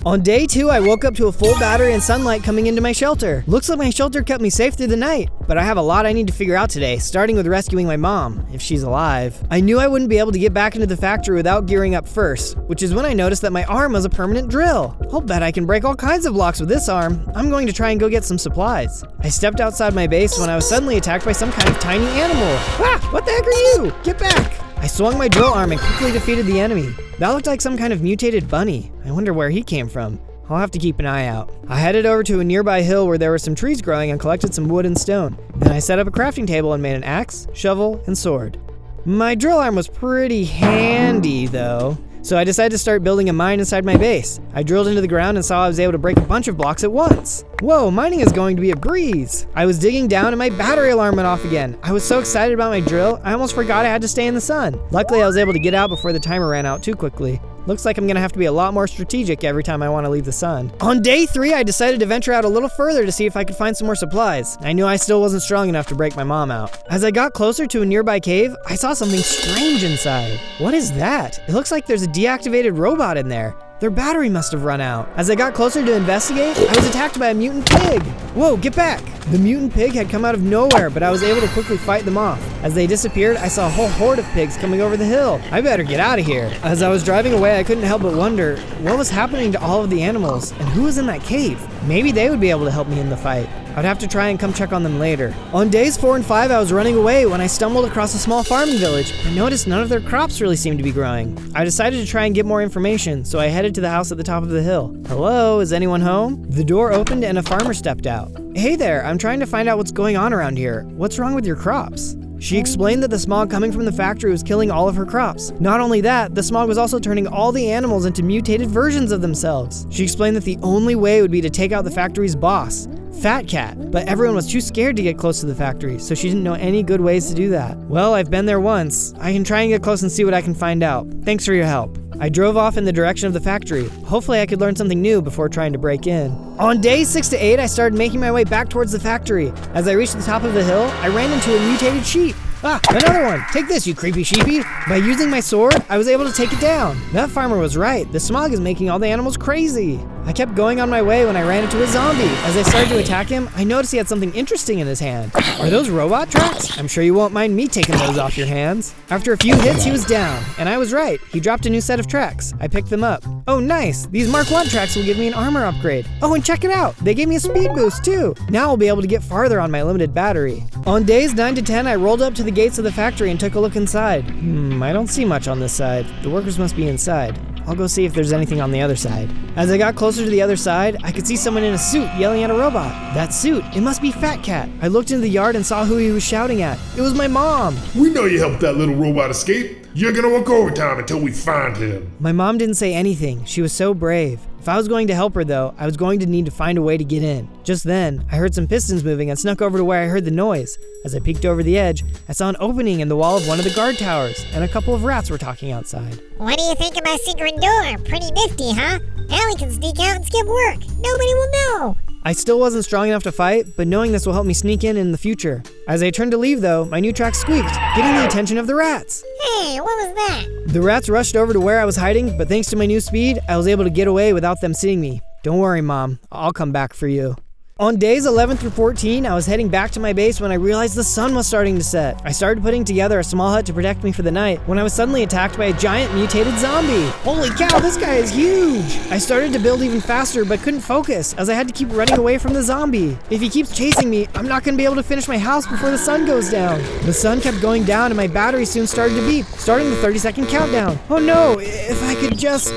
On day 2, I woke up to a full battery and sunlight coming into my shelter. Looks like my shelter kept me safe through the night, but I have a lot I need to figure out today, starting with rescuing my mom, if she's alive. I knew I wouldn't be able to get back into the factory without gearing up first, which is when I noticed that my arm was a permanent drill. I'll bet I can break all kinds of blocks with this arm. I'm going to try and go get some supplies. I stepped outside my base when I was suddenly attacked by some kind of tiny animal. Ah, what the heck are you? Get back! I swung my drill arm and quickly defeated the enemy. That looked like some kind of mutated bunny. I wonder where he came from. I'll have to keep an eye out. I headed over to a nearby hill where there were some trees growing and collected some wood and stone. Then I set up a crafting table and made an axe, shovel, and sword. My drill arm was pretty handy though, so I decided to start building a mine inside my base. I drilled into the ground and saw I was able to break a bunch of blocks at once. Whoa, mining is going to be a breeze. I was digging down and my battery alarm went off again. I was so excited about my drill, I almost forgot I had to stay in the sun. Luckily, I was able to get out before the timer ran out too quickly. Looks like I'm gonna have to be a lot more strategic every time I want to leave the sun. On day 3, I decided to venture out a little further to see if I could find some more supplies. I knew I still wasn't strong enough to break my mom out. As I got closer to a nearby cave, I saw something strange inside. What is that? It looks like there's a deactivated robot in there. Their battery must have run out. As I got closer to investigate, I was attacked by a mutant pig. Whoa, get back! The mutant pig had come out of nowhere, but I was able to quickly fight them off. As they disappeared, I saw a whole horde of pigs coming over the hill. I better get out of here. As I was driving away, I couldn't help but wonder what was happening to all of the animals and who was in that cave. Maybe they would be able to help me in the fight. I'd have to try and come check on them later. On days 4 and 5, I was running away when I stumbled across a small farming village. I noticed none of their crops really seemed to be growing. I decided to try and get more information, so I headed to the house at the top of the hill. Hello, is anyone home? The door opened and a farmer stepped out. Hey there, I'm trying to find out what's going on around here. What's wrong with your crops? She explained that the smog coming from the factory was killing all of her crops. Not only that, the smog was also turning all the animals into mutated versions of themselves. She explained that the only way would be to take out the factory's boss, Fat Cat, but everyone was too scared to get close to the factory, so she didn't know any good ways to do that. Well, I've been there once. I can try and get close and see what I can find out. Thanks for your help. I drove off in the direction of the factory. Hopefully I could learn something new before trying to break in. On days 6 to 8, I started making my way back towards the factory. As I reached the top of the hill, I ran into a mutated sheep. Ah, another one! Take this, you creepy sheepy! By using my sword, I was able to take it down. That farmer was right. The smog is making all the animals crazy. I kept going on my way when I ran into a zombie. As I started to attack him, I noticed he had something interesting in his hand. Are those robot tracks? I'm sure you won't mind me taking those off your hands. After a few hits, he was down. And I was right. He dropped a new set of tracks. I picked them up. Oh, nice! These Mark 1 tracks will give me an armor upgrade. Oh, and check it out! They gave me a speed boost, too! Now I'll be able to get farther on my limited battery. On days 9 to 10, I rolled up to the gates of the factory and took a look inside. I don't see much on this side. The workers must be inside. I'll go see if there's anything on the other side. As I got closer to the other side, I could see someone in a suit yelling at a robot. That suit, it must be Fat Cat. I looked into the yard and saw who he was shouting at. It was my mom. We know you helped that little robot escape. You're gonna work overtime until we find him. My mom didn't say anything. She was so brave. If I was going to help her though, I was going to need to find a way to get in. Just then, I heard some pistons moving and snuck over to where I heard the noise. As I peeked over the edge, I saw an opening in the wall of one of the guard towers, and a couple of rats were talking outside. What do you think of my secret door? Pretty nifty, huh? Now we can sneak out and skip work. Nobody will know. I still wasn't strong enough to fight, but knowing this will help me sneak in the future. As I turned to leave though, my new track squeaked, getting the attention of the rats. Hey, what was that? The rats rushed over to where I was hiding, but thanks to my new speed, I was able to get away without them seeing me. Don't worry, Mom. I'll come back for you. On days 11 through 14, I was heading back to my base when I realized the sun was starting to set. I started putting together a small hut to protect me for the night when I was suddenly attacked by a giant mutated zombie. Holy cow, this guy is huge! I started to build even faster but couldn't focus as I had to keep running away from the zombie. If he keeps chasing me, I'm not going to be able to finish my house before the sun goes down. The sun kept going down and my battery soon started to beep, starting the 30-second countdown. Oh no, if I could just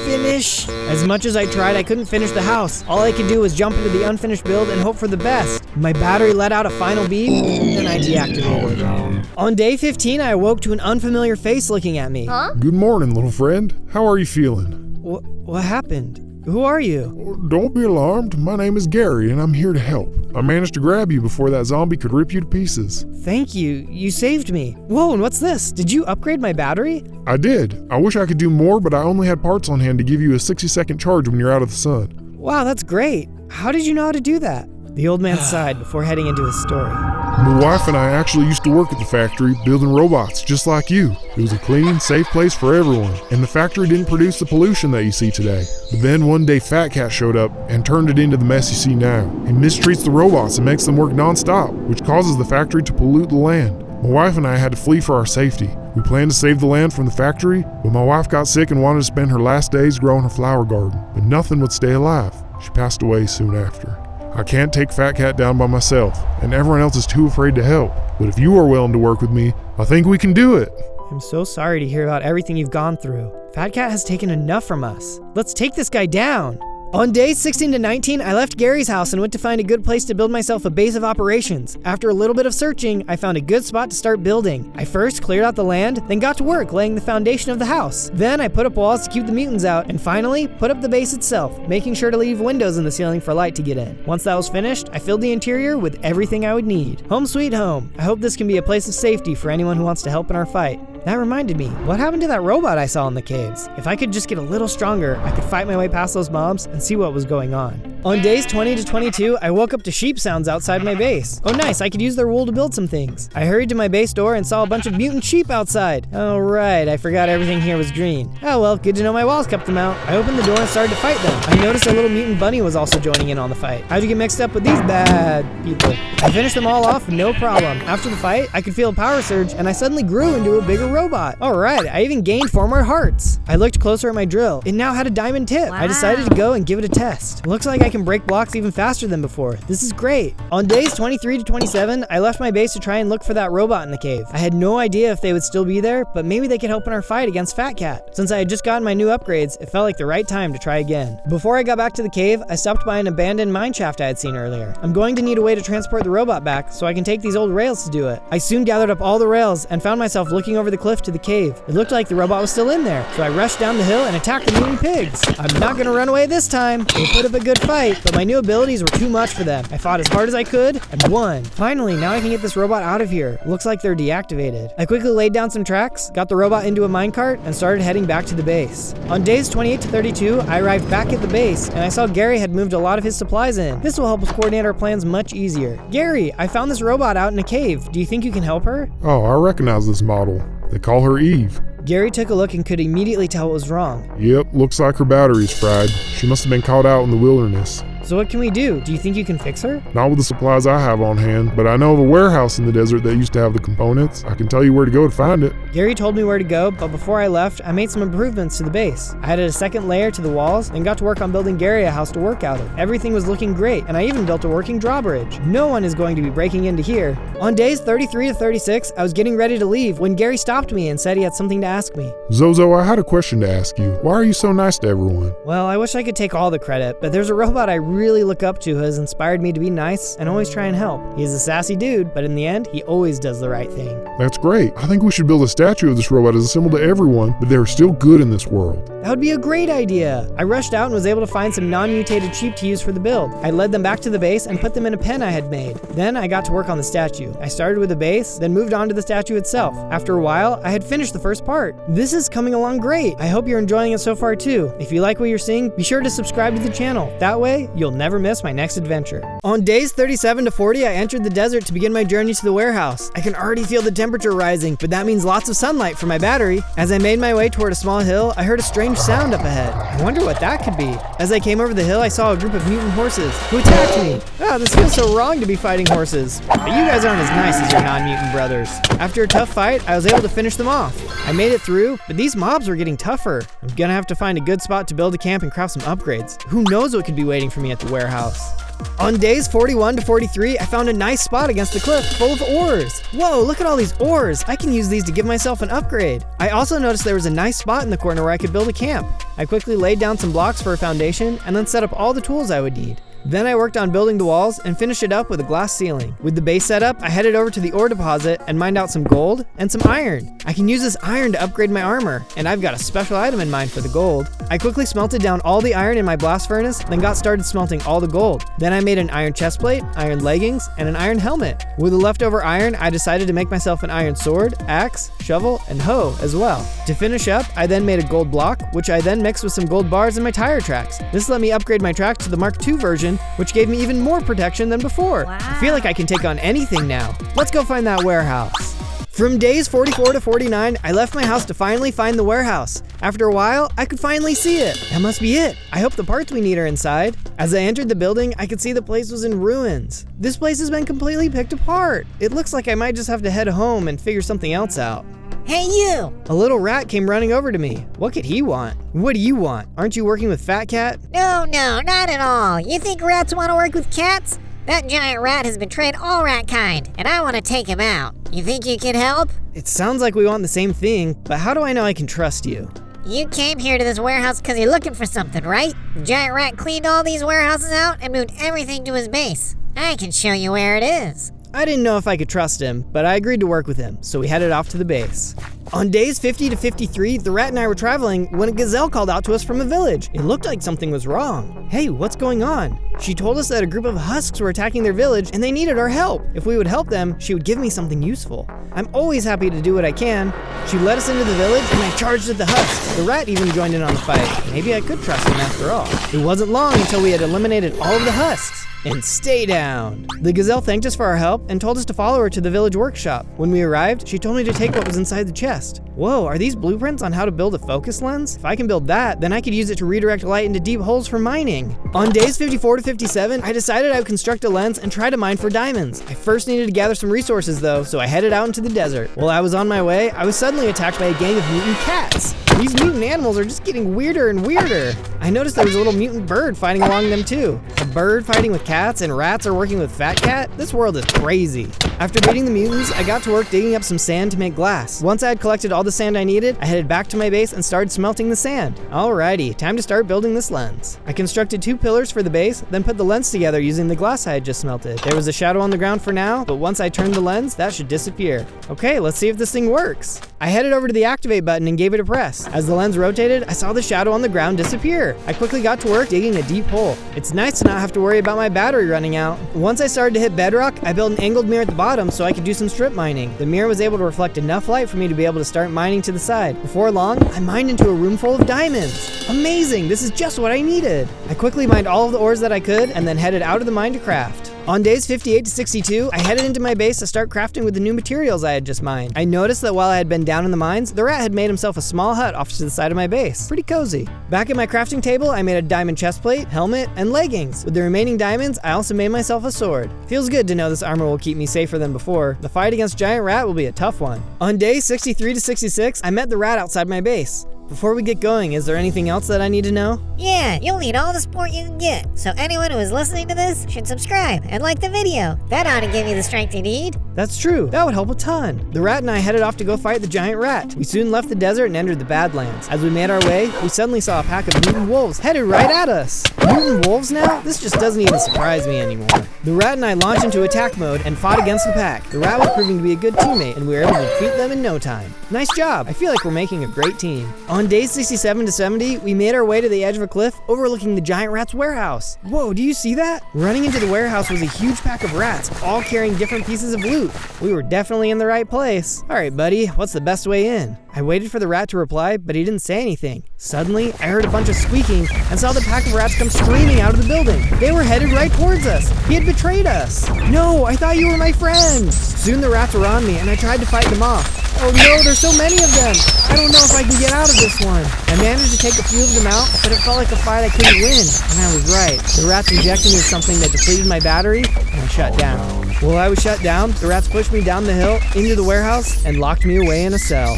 finish. As much as I tried, I couldn't finish the house. All I could do was jump into the unfinished build and hope for the best. My battery let out a final beep, then I deactivated. On day 15, I awoke to an unfamiliar face looking at me. Huh? Good morning, little friend. How are you feeling? What happened? Who are you? Don't be alarmed. My name is Gary, and I'm here to help. I managed to grab you before that zombie could rip you to pieces. Thank you. You saved me. Whoa, and what's this? Did you upgrade my battery? I did. I wish I could do more, but I only had parts on hand to give you a 60-second charge when you're out of the sun. Wow, that's great. How did you know how to do that? The old man sighed before heading into his story. My wife and I actually used to work at the factory building robots just like you. It was a clean, safe place for everyone, and the factory didn't produce the pollution that you see today. But then one day Fat Cat showed up and turned it into the mess you see now. He mistreats the robots and makes them work non-stop, which causes the factory to pollute the land. My wife and I had to flee for our safety. We planned to save the land from the factory, but my wife got sick and wanted to spend her last days growing her flower garden. But nothing would stay alive. She passed away soon after. I can't take Fat Cat down by myself, and everyone else is too afraid to help. But if you are willing to work with me, I think we can do it. I'm so sorry to hear about everything you've gone through. Fat Cat has taken enough from us. Let's take this guy down. On days 16 to 19, I left Gary's house and went to find a good place to build myself a base of operations. After a little bit of searching, I found a good spot to start building. I first cleared out the land, then got to work laying the foundation of the house. Then I put up walls to keep the mutants out, and finally, put up the base itself, making sure to leave windows in the ceiling for light to get in. Once that was finished, I filled the interior with everything I would need. Home sweet home. I hope this can be a place of safety for anyone who wants to help in our fight. That reminded me, what happened to that robot I saw in the caves? If I could just get a little stronger, I could fight my way past those mobs and see what was going on. On days 20 to 22, I woke up to sheep sounds outside my base. Oh nice, I could use their wool to build some things. I hurried to my base door and saw a bunch of mutant sheep outside. Oh right, I forgot everything here was green. Oh well, good to know my walls kept them out. I opened the door and started to fight them. I noticed a little mutant bunny was also joining in on the fight. How'd you get mixed up with these bad people? I finished them all off, no problem. After the fight, I could feel a power surge and I suddenly grew into a bigger robot. Alright, I even gained 4 more hearts. I looked closer at my drill. It now had a diamond tip. Wow. I decided to go and give it a test. Looks like I can break blocks even faster than before. This is great. On days 23 to 27, I left my base to try and look for that robot in the cave. I had no idea if they would still be there, but maybe they could help in our fight against Fat Cat. Since I had just gotten my new upgrades, it felt like the right time to try again. Before I got back to the cave, I stopped by an abandoned mine shaft I had seen earlier. I'm going to need a way to transport the robot back, so I can take these old rails to do it. I soon gathered up all the rails and found myself looking over the cliff to the cave. It looked like the robot was still in there, so I rushed down the hill and attacked the mutant pigs. I'm not gonna run away this time. They put up a good fight, but my new abilities were too much for them. I fought as hard as I could and won. Finally, now I can get this robot out of here. Looks like they're deactivated. I quickly laid down some tracks, got the robot into a minecart, and started heading back to the base. On days 28 to 32, I arrived back at the base, and I saw Gary had moved a lot of his supplies in. This will help us coordinate our plans much easier. Gary, I found this robot out in a cave. Do you think you can help her? Oh, I recognize this model. They call her Eve. Gary took a look and could immediately tell what was wrong. Yep, looks like her battery's fried. She must have been caught out in the wilderness. So what can we do? Do you think you can fix her? Not with the supplies I have on hand, but I know of a warehouse in the desert that used to have the components. I can tell you where to go to find it. Gary told me where to go, but before I left, I made some improvements to the base. I added a second layer to the walls and got to work on building Gary a house to work out of. Everything was looking great, and I even built a working drawbridge. No one is going to be breaking into here. On days 33 to 36, I was getting ready to leave when Gary stopped me and said he had something to ask me. Zozo, I had a question to ask you. Why are you so nice to everyone? Well, I wish I could take all the credit, but there's a robot I really look up to who has inspired me to be nice and always try and help. He's a sassy dude, but in the end, he always does the right thing. That's great. I think we should build a statue of this robot as a symbol to everyone, but there are still good in this world. That would be a great idea. I rushed out and was able to find some non-mutated sheep to use for the build. I led them back to the base and put them in a pen I had made. Then I got to work on the statue. I started with the base, then moved on to the statue itself. After a while, I had finished the first part. This is coming along great. I hope you're enjoying it so far too. If you like what you're seeing, be sure to subscribe to the channel. That way, you'll never miss my next adventure. On days 37 to 40, I entered the desert to begin my journey to the warehouse. I can already feel the temperature rising, but that means lots of sunlight for my battery. As I made my way toward a small hill, I heard a strange sound up ahead. I wonder what that could be. As I came over the hill, I saw a group of mutant horses who attacked me. This feels so wrong to be fighting horses. But you guys aren't as nice as your non-mutant brothers. After a tough fight, I was able to finish them off. I made it through, but these mobs were getting tougher. I'm gonna have to find a good spot to build a camp and craft some upgrades. Who knows what could be waiting for me at the warehouse. On days 41 to 43, I found a nice spot against the cliff full of ores. Whoa, look at all these ores. I can use these to give myself an upgrade. I also noticed there was a nice spot in the corner where I could build a camp. I quickly laid down some blocks for a foundation and then set up all the tools I would need. Then I worked on building the walls and finished it up with a glass ceiling. With the base set up, I headed over to the ore deposit and mined out some gold and some iron. I can use this iron to upgrade my armor, and I've got a special item in mind for the gold. I quickly smelted down all the iron in my blast furnace, then got started smelting all the gold. Then I made an iron chestplate, iron leggings, and an iron helmet. With the leftover iron, I decided to make myself an iron sword, axe, shovel, and hoe as well. To finish up, I then made a gold block, which I then mixed with some gold bars in my tire tracks. This let me upgrade my tracks to the Mark II version system, which gave me even more protection than before. Wow. I feel like I can take on anything now. Let's go find that warehouse. From days 44 to 49, I left my house to finally find the warehouse. After a while, I could finally see it. That must be it. I hope the parts we need are inside. As I entered the building, I could see the place was in ruins. This place has been completely picked apart. It looks like I might just have to head home and figure something else out. Hey, you! A little rat came running over to me. What could he want? What do you want? Aren't you working with Fat Cat? No, not at all. You think rats want to work with cats? That giant rat has betrayed all rat kind, and I want to take him out. You think you can help? It sounds like we want the same thing, but how do I know I can trust you? You came here to this warehouse because you're looking for something, right? The giant rat cleaned all these warehouses out and moved everything to his base. I can show you where it is. I didn't know if I could trust him, but I agreed to work with him, so we headed off to the base. On days 50 to 53, the rat and I were traveling when a gazelle called out to us from a village. It looked like something was wrong. Hey, what's going on? She told us that a group of husks were attacking their village and they needed our help. If we would help them, she would give me something useful. I'm always happy to do what I can. She led us into the village and I charged at the husks. The rat even joined in on the fight. Maybe I could trust him after all. It wasn't long until we had eliminated all of the husks. And stay down. The gazelle thanked us for our help and told us to follow her to the village workshop. When we arrived, she told me to take what was inside the chest. Whoa, are these blueprints on how to build a focus lens? If I can build that, then I could use it to redirect light into deep holes for mining. On days 54 to 57, I decided I would construct a lens and try to mine for diamonds. I first needed to gather some resources though, so I headed out into the desert. While I was on my way, I was suddenly attacked by a gang of mutant cats. These mutant animals are just getting weirder and weirder. I noticed there was a little mutant bird fighting along them too. A bird fighting with cats and rats are working with Fat Cat? This world is crazy. After beating the mutants, I got to work digging up some sand to make glass. Once I had collected all the sand I needed, I headed back to my base and started smelting the sand. Alrighty, time to start building this lens. I constructed 2 pillars for the base, then put the lens together using the glass I had just smelted. There was a shadow on the ground for now, but once I turned the lens, that should disappear. Okay, let's see if this thing works. I headed over to the activate button and gave it a press. As the lens rotated, I saw the shadow on the ground disappear. I quickly got to work digging a deep hole. It's nice to not have to worry about my battery running out. Once I started to hit bedrock, I built an angled mirror at the bottom so I could do some strip mining. The mirror was able to reflect enough light for me to be able to start mining to the side. Before long, I mined into a room full of diamonds. Amazing, this is just what I needed. I quickly mined all of the ores that I could and then headed out of the mine to craft. On days 58 to 62, I headed into my base to start crafting with the new materials I had just mined. I noticed that while I had been down in the mines, the rat had made himself a small hut off to the side of my base. Pretty cozy. Back at my crafting table, I made a diamond chestplate, helmet, and leggings. With the remaining diamonds, I also made myself a sword. Feels good to know this armor will keep me safer than before. The fight against Giant Rat will be a tough one. On days 63 to 66, I met the rat outside my base. Before we get going, is there anything else that I need to know? Yeah, you'll need all the support you can get. So anyone who is listening to this should subscribe and like the video. That ought to give you the strength you need. That's true. That would help a ton. The rat and I headed off to go fight the giant rat. We soon left the desert and entered the Badlands. As we made our way, we suddenly saw a pack of mutant wolves headed right at us. Mutant wolves now? This just doesn't even surprise me anymore. The rat and I launched into attack mode and fought against the pack. The rat was proving to be a good teammate and we were able to defeat them in no time. Nice job. I feel like we're making a great team. On days 67 to 70, we made our way to the edge of a cliff overlooking the giant rat's warehouse. Whoa, do you see that? Running into the warehouse was a huge pack of rats, all carrying different pieces of loot. We were definitely in the right place. All right, buddy, what's the best way in? I waited for the rat to reply, but he didn't say anything. Suddenly, I heard a bunch of squeaking and saw the pack of rats come screaming out of the building. They were headed right towards us. He had betrayed us. No, I thought you were my friend. Soon the rats were on me and I tried to fight them off. Oh no, there's so many of them. I don't know if I can get out of this one. I managed to take a few of them out, but it felt like a fight I couldn't win. And I was right. The rats injected me with something that depleted my battery and I shut down. While I was shut down, the rats pushed me down the hill into the warehouse and locked me away in a cell.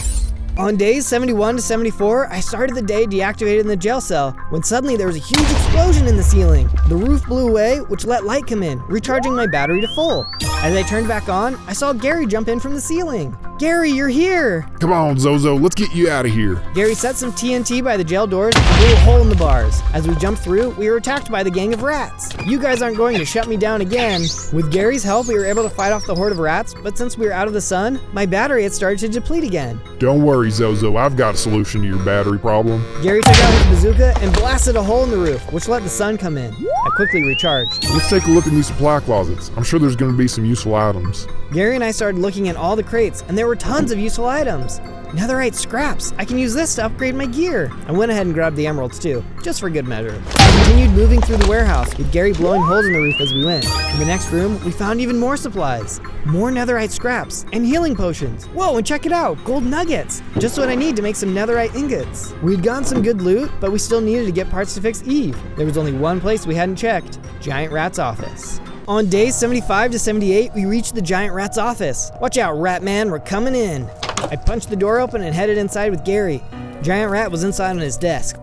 On days 71 to 74, I started the day deactivated in the jail cell, when suddenly there was a huge explosion in the ceiling. The roof blew away, which let light come in, recharging my battery to full. As I turned back on, I saw Gary jump in from the ceiling. Gary, you're here! Come on, Zozo, let's get you out of here. Gary set some TNT by the jail doors and blew a hole in the bars. As we jumped through, we were attacked by the gang of rats. You guys aren't going to shut me down again. With Gary's help, we were able to fight off the horde of rats, but since we were out of the sun, my battery had started to deplete again. Don't worry, Zozo, I've got a solution to your battery problem. Gary took out his bazooka and blasted a hole in the roof, which let the sun come in. I quickly recharged. Let's take a look in these supply closets. I'm sure there's going to be some useful items. Gary and I started looking at all the crates, and there were tons of useful items. Netherite scraps. I can use this to upgrade my gear. I went ahead and grabbed the emeralds too, just for good measure. I continued moving through the warehouse with Gary blowing holes in the roof as we went. In the next room, we found even more supplies. More netherite scraps and healing potions. Whoa, and check it out, gold nuggets. Just what I need to make some netherite ingots. We'd gotten some good loot, but we still needed to get parts to fix Eve. There was only one place we hadn't checked, Giant Rat's office. On days 75 to 78, we reached the Giant Rat's office. Watch out, Rat Man, we're coming in. I punched the door open and headed inside with Gary. Giant Rat was inside on his desk.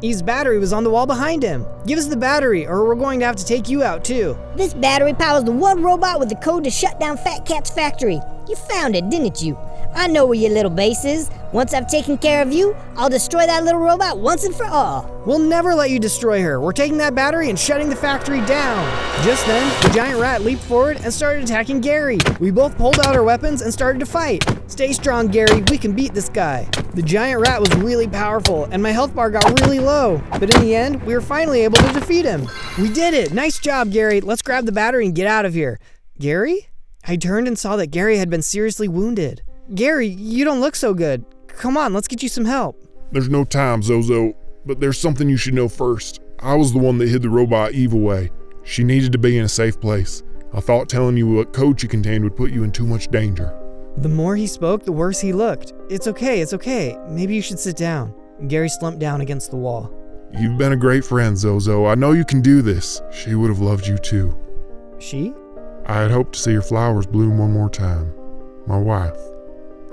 Eve's battery was on the wall behind him. Give us the battery or we're going to have to take you out too. This battery powers the one robot with the code to shut down Fat Cat's factory. You found it, didn't you? I know where your little base is. Once I've taken care of you, I'll destroy that little robot once and for all. We'll never let you destroy her. We're taking that battery and shutting the factory down. Just then, the Giant Rat leaped forward and started attacking Gary. We both pulled out our weapons and started to fight. Stay strong, Gary. We can beat this guy. The Giant Rat was really powerful, and my health bar got really low. But in the end, we were finally able to defeat him. We did it. Nice job, Gary. Let's grab the battery and get out of here. Gary? I turned and saw that Gary had been seriously wounded. Gary, you don't look so good. Come on, let's get you some help. There's no time, Zozo, but there's something you should know first. I was the one that hid the robot Eve away. She needed to be in a safe place. I thought telling you what code she contained would put you in too much danger. The more he spoke, the worse he looked. It's okay. Maybe you should sit down. Gary slumped down against the wall. You've been a great friend, Zozo. I know you can do this. She would have loved you too. She? I had hoped to see her flowers bloom one more time. My wife.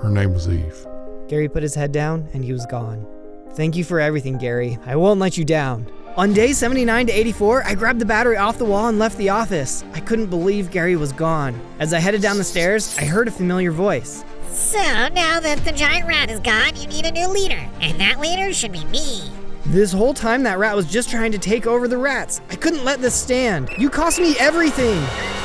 Her name was Eve. Gary put his head down and he was gone. Thank you for everything, Gary. I won't let you down. On day 79 to 84, I grabbed the battery off the wall and left the office. I couldn't believe Gary was gone. As I headed down the stairs, I heard a familiar voice. So, now that the Giant Rat is gone, you need a new leader. And that leader should be me. This whole time, that rat was just trying to take over the rats. I couldn't let this stand. You cost me everything.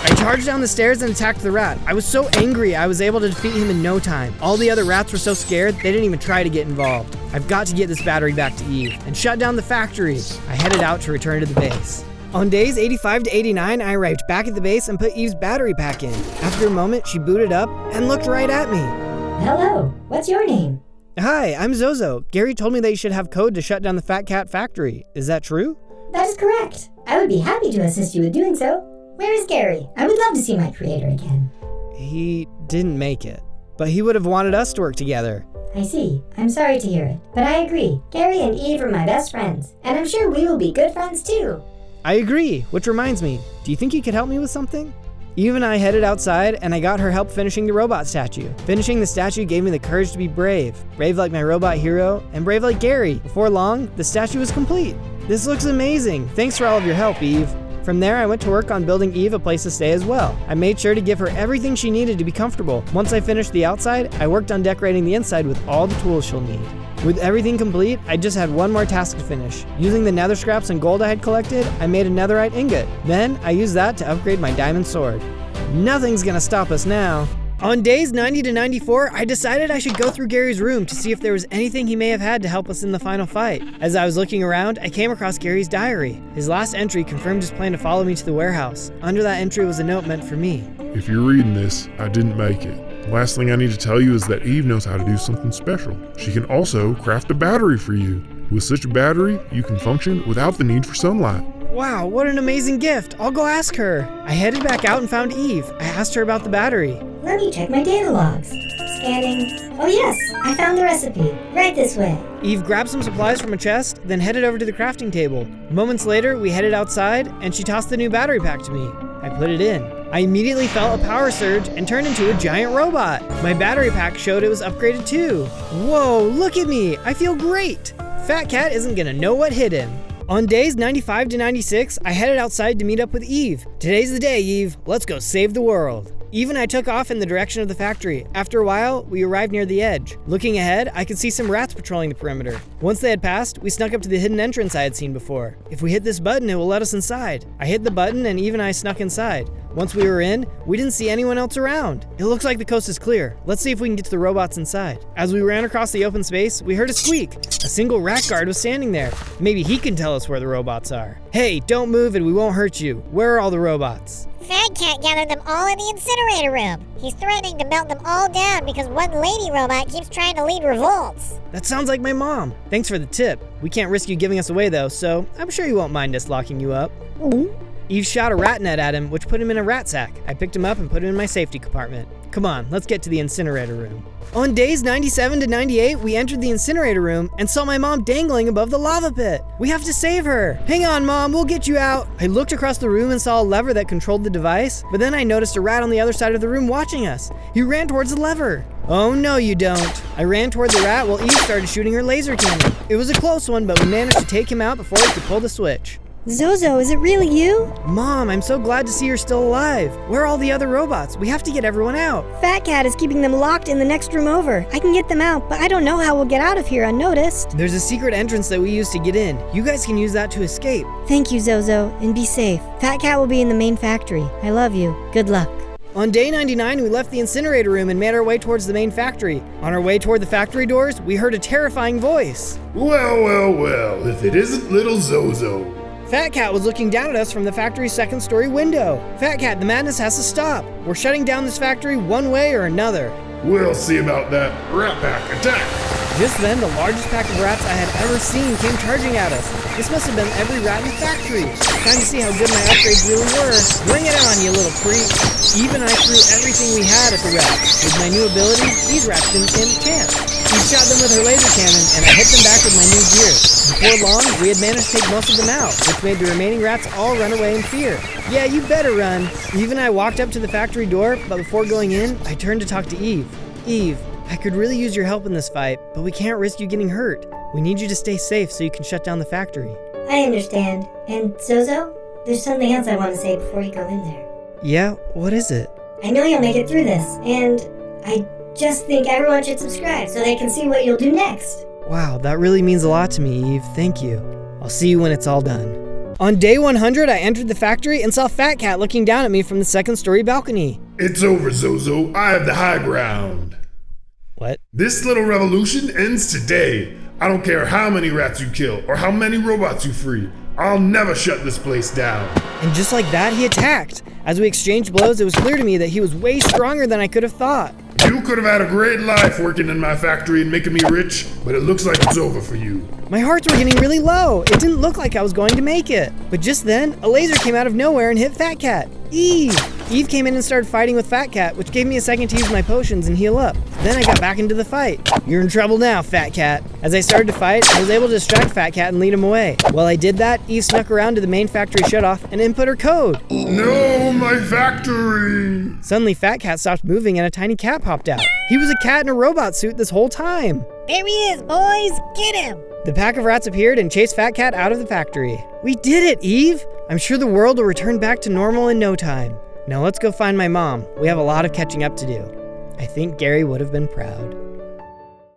I charged down the stairs and attacked the rat. I was so angry, I was able to defeat him in no time. All the other rats were so scared, they didn't even try to get involved. I've got to get this battery back to Eve and shut down the factory. I headed out to return to the base. On days 85 to 89, I arrived back at the base and put Eve's battery pack in. After a moment, she booted up and looked right at me. Hello, what's your name? Hi, I'm Zozo. Gary told me that you should have code to shut down the Fat Cat factory. Is that true? That is correct. I would be happy to assist you with doing so. Where is Gary? I would love to see my creator again. He didn't make it, but he would have wanted us to work together. I see. I'm sorry to hear it, but I agree. Gary and Eve are my best friends, and I'm sure we will be good friends too. I agree, which reminds me, do you think you could help me with something? Eve and I headed outside, and I got her help finishing the robot statue. Finishing the statue gave me the courage to be brave. Brave like my robot hero, and brave like Gary. Before long, the statue was complete. This looks amazing. Thanks for all of your help, Eve. From there, I went to work on building Eve a place to stay as well. I made sure to give her everything she needed to be comfortable. Once I finished the outside, I worked on decorating the inside with all the tools she'll need. With everything complete, I just had one more task to finish. Using the nether scraps and gold I had collected, I made a netherite ingot. Then, I used that to upgrade my diamond sword. Nothing's gonna stop us now. On days 90 to 94, I decided I should go through Gary's room to see if there was anything he may have had to help us in the final fight. As I was looking around, I came across Gary's diary. His last entry confirmed his plan to follow me to the warehouse. Under that entry was a note meant for me. If you're reading this, I didn't make it. The last thing I need to tell you is that Eve knows how to do something special. She can also craft a battery for you. With such a battery, you can function without the need for sunlight. Wow, what an amazing gift. I'll go ask her. I headed back out and found Eve. I asked her about the battery. Let me check my data logs. Scanning. Oh yes, I found the recipe. Right this way. Eve grabbed some supplies from a chest, then headed over to the crafting table. Moments later, we headed outside, and she tossed the new battery pack to me. I put it in. I immediately felt a power surge and turned into a giant robot. My battery pack showed it was upgraded too. Whoa, look at me. I feel great. Fat Cat isn't gonna know what hit him. On days 95 to 96, I headed outside to meet up with Eve. Today's the day, Eve. Let's go save the world. Eve and I took off in the direction of the factory. After a while, we arrived near the edge. Looking ahead, I could see some rats patrolling the perimeter. Once they had passed, we snuck up to the hidden entrance I had seen before. If we hit this button, it will let us inside. I hit the button and Eve and I snuck inside. Once we were in, we didn't see anyone else around. It looks like the coast is clear. Let's see if we can get to the robots inside. As we ran across the open space, we heard a squeak. A single rat guard was standing there. Maybe he can tell us where the robots are. Hey, don't move and we won't hurt you. Where are all the robots? Fat Cat gathered them all in the incinerator room. He's threatening to melt them all down because one lady robot keeps trying to lead revolts. That sounds like my mom. Thanks for the tip. We can't risk you giving us away though, so I'm sure you won't mind us locking you up. Eve shot a rat net at him, which put him in a rat sack. I picked him up and put him in my safety compartment. Come on, let's get to the incinerator room. On days 97 to 98, we entered the incinerator room and saw my mom dangling above the lava pit. We have to save her. Hang on, Mom, we'll get you out. I looked across the room and saw a lever that controlled the device, but then I noticed a rat on the other side of the room watching us. He ran towards the lever. Oh no, you don't. I ran toward the rat while Eve started shooting her laser cannon. It was a close one, but we managed to take him out before he could pull the switch. Zozo, is it really you? Mom, I'm so glad to see you're still alive. Where are all the other robots? We have to get everyone out. Fat Cat is keeping them locked in the next room over. I can get them out, but I don't know how we'll get out of here unnoticed. There's a secret entrance that we use to get in. You guys can use that to escape. Thank you, Zozo, and be safe. Fat Cat will be in the main factory. I love you. Good luck. On day 99, we left the incinerator room and made our way towards the main factory. On our way toward the factory doors, we heard a terrifying voice. Well, if it isn't little Zozo. Fat Cat was looking down at us from the factory's second-story window. Fat Cat, the madness has to stop. We're shutting down this factory one way or another. We'll see about that. Rat pack attack! Just then, the largest pack of rats I had ever seen came charging at us. This must have been every rat in the factory. Time to see how good my upgrades really were. Bring it on, you little creep. Eve and I threw everything we had at the rats. With my new ability, these rats didn't stand a chance. Eve shot them with her laser cannon, and I hit them back with my new gear. Before long, we had managed to take most of them out, which made the remaining rats all run away in fear. Yeah, you better run. Eve and I walked up to the factory door, but before going in, I turned to talk to Eve. Eve, I could really use your help in this fight, but we can't risk you getting hurt. We need you to stay safe so you can shut down the factory. I understand. And Zozo, there's something else I want to say before you go in there. Yeah, what is it? I know you'll make it through this, and I just think everyone should subscribe so they can see what you'll do next. Wow, that really means a lot to me, Eve. Thank you. I'll see you when it's all done. On day 100, I entered the factory and saw Fat Cat looking down at me from the second-story balcony. It's over, Zozo. I have the high ground. What? This little revolution ends today. I don't care how many rats you kill or how many robots you free. I'll never shut this place down. And just like that, he attacked. As we exchanged blows, it was clear to me that he was way stronger than I could have thought. You could have had a great life working in my factory and making me rich, but it looks like it's over for you. My hearts were getting really low. It didn't look like I was going to make it. But just then, a laser came out of nowhere and hit Fat Cat. Eve! Eve came in and started fighting with Fat Cat, which gave me a second to use my potions and heal up. Then I got back into the fight. You're in trouble now, Fat Cat. As I started to fight, I was able to distract Fat Cat and lead him away. While I did that, Eve snuck around to the main factory shutoff and input her code. No, my factory! Suddenly, Fat Cat stopped moving and a tiny cat popped out. He was a cat in a robot suit this whole time. There he is, boys. Get him. The pack of rats appeared and chased Fat Cat out of the factory. We did it, Eve! I'm sure the world will return back to normal in no time. Now let's go find my mom. We have a lot of catching up to do. I think Gary would have been proud.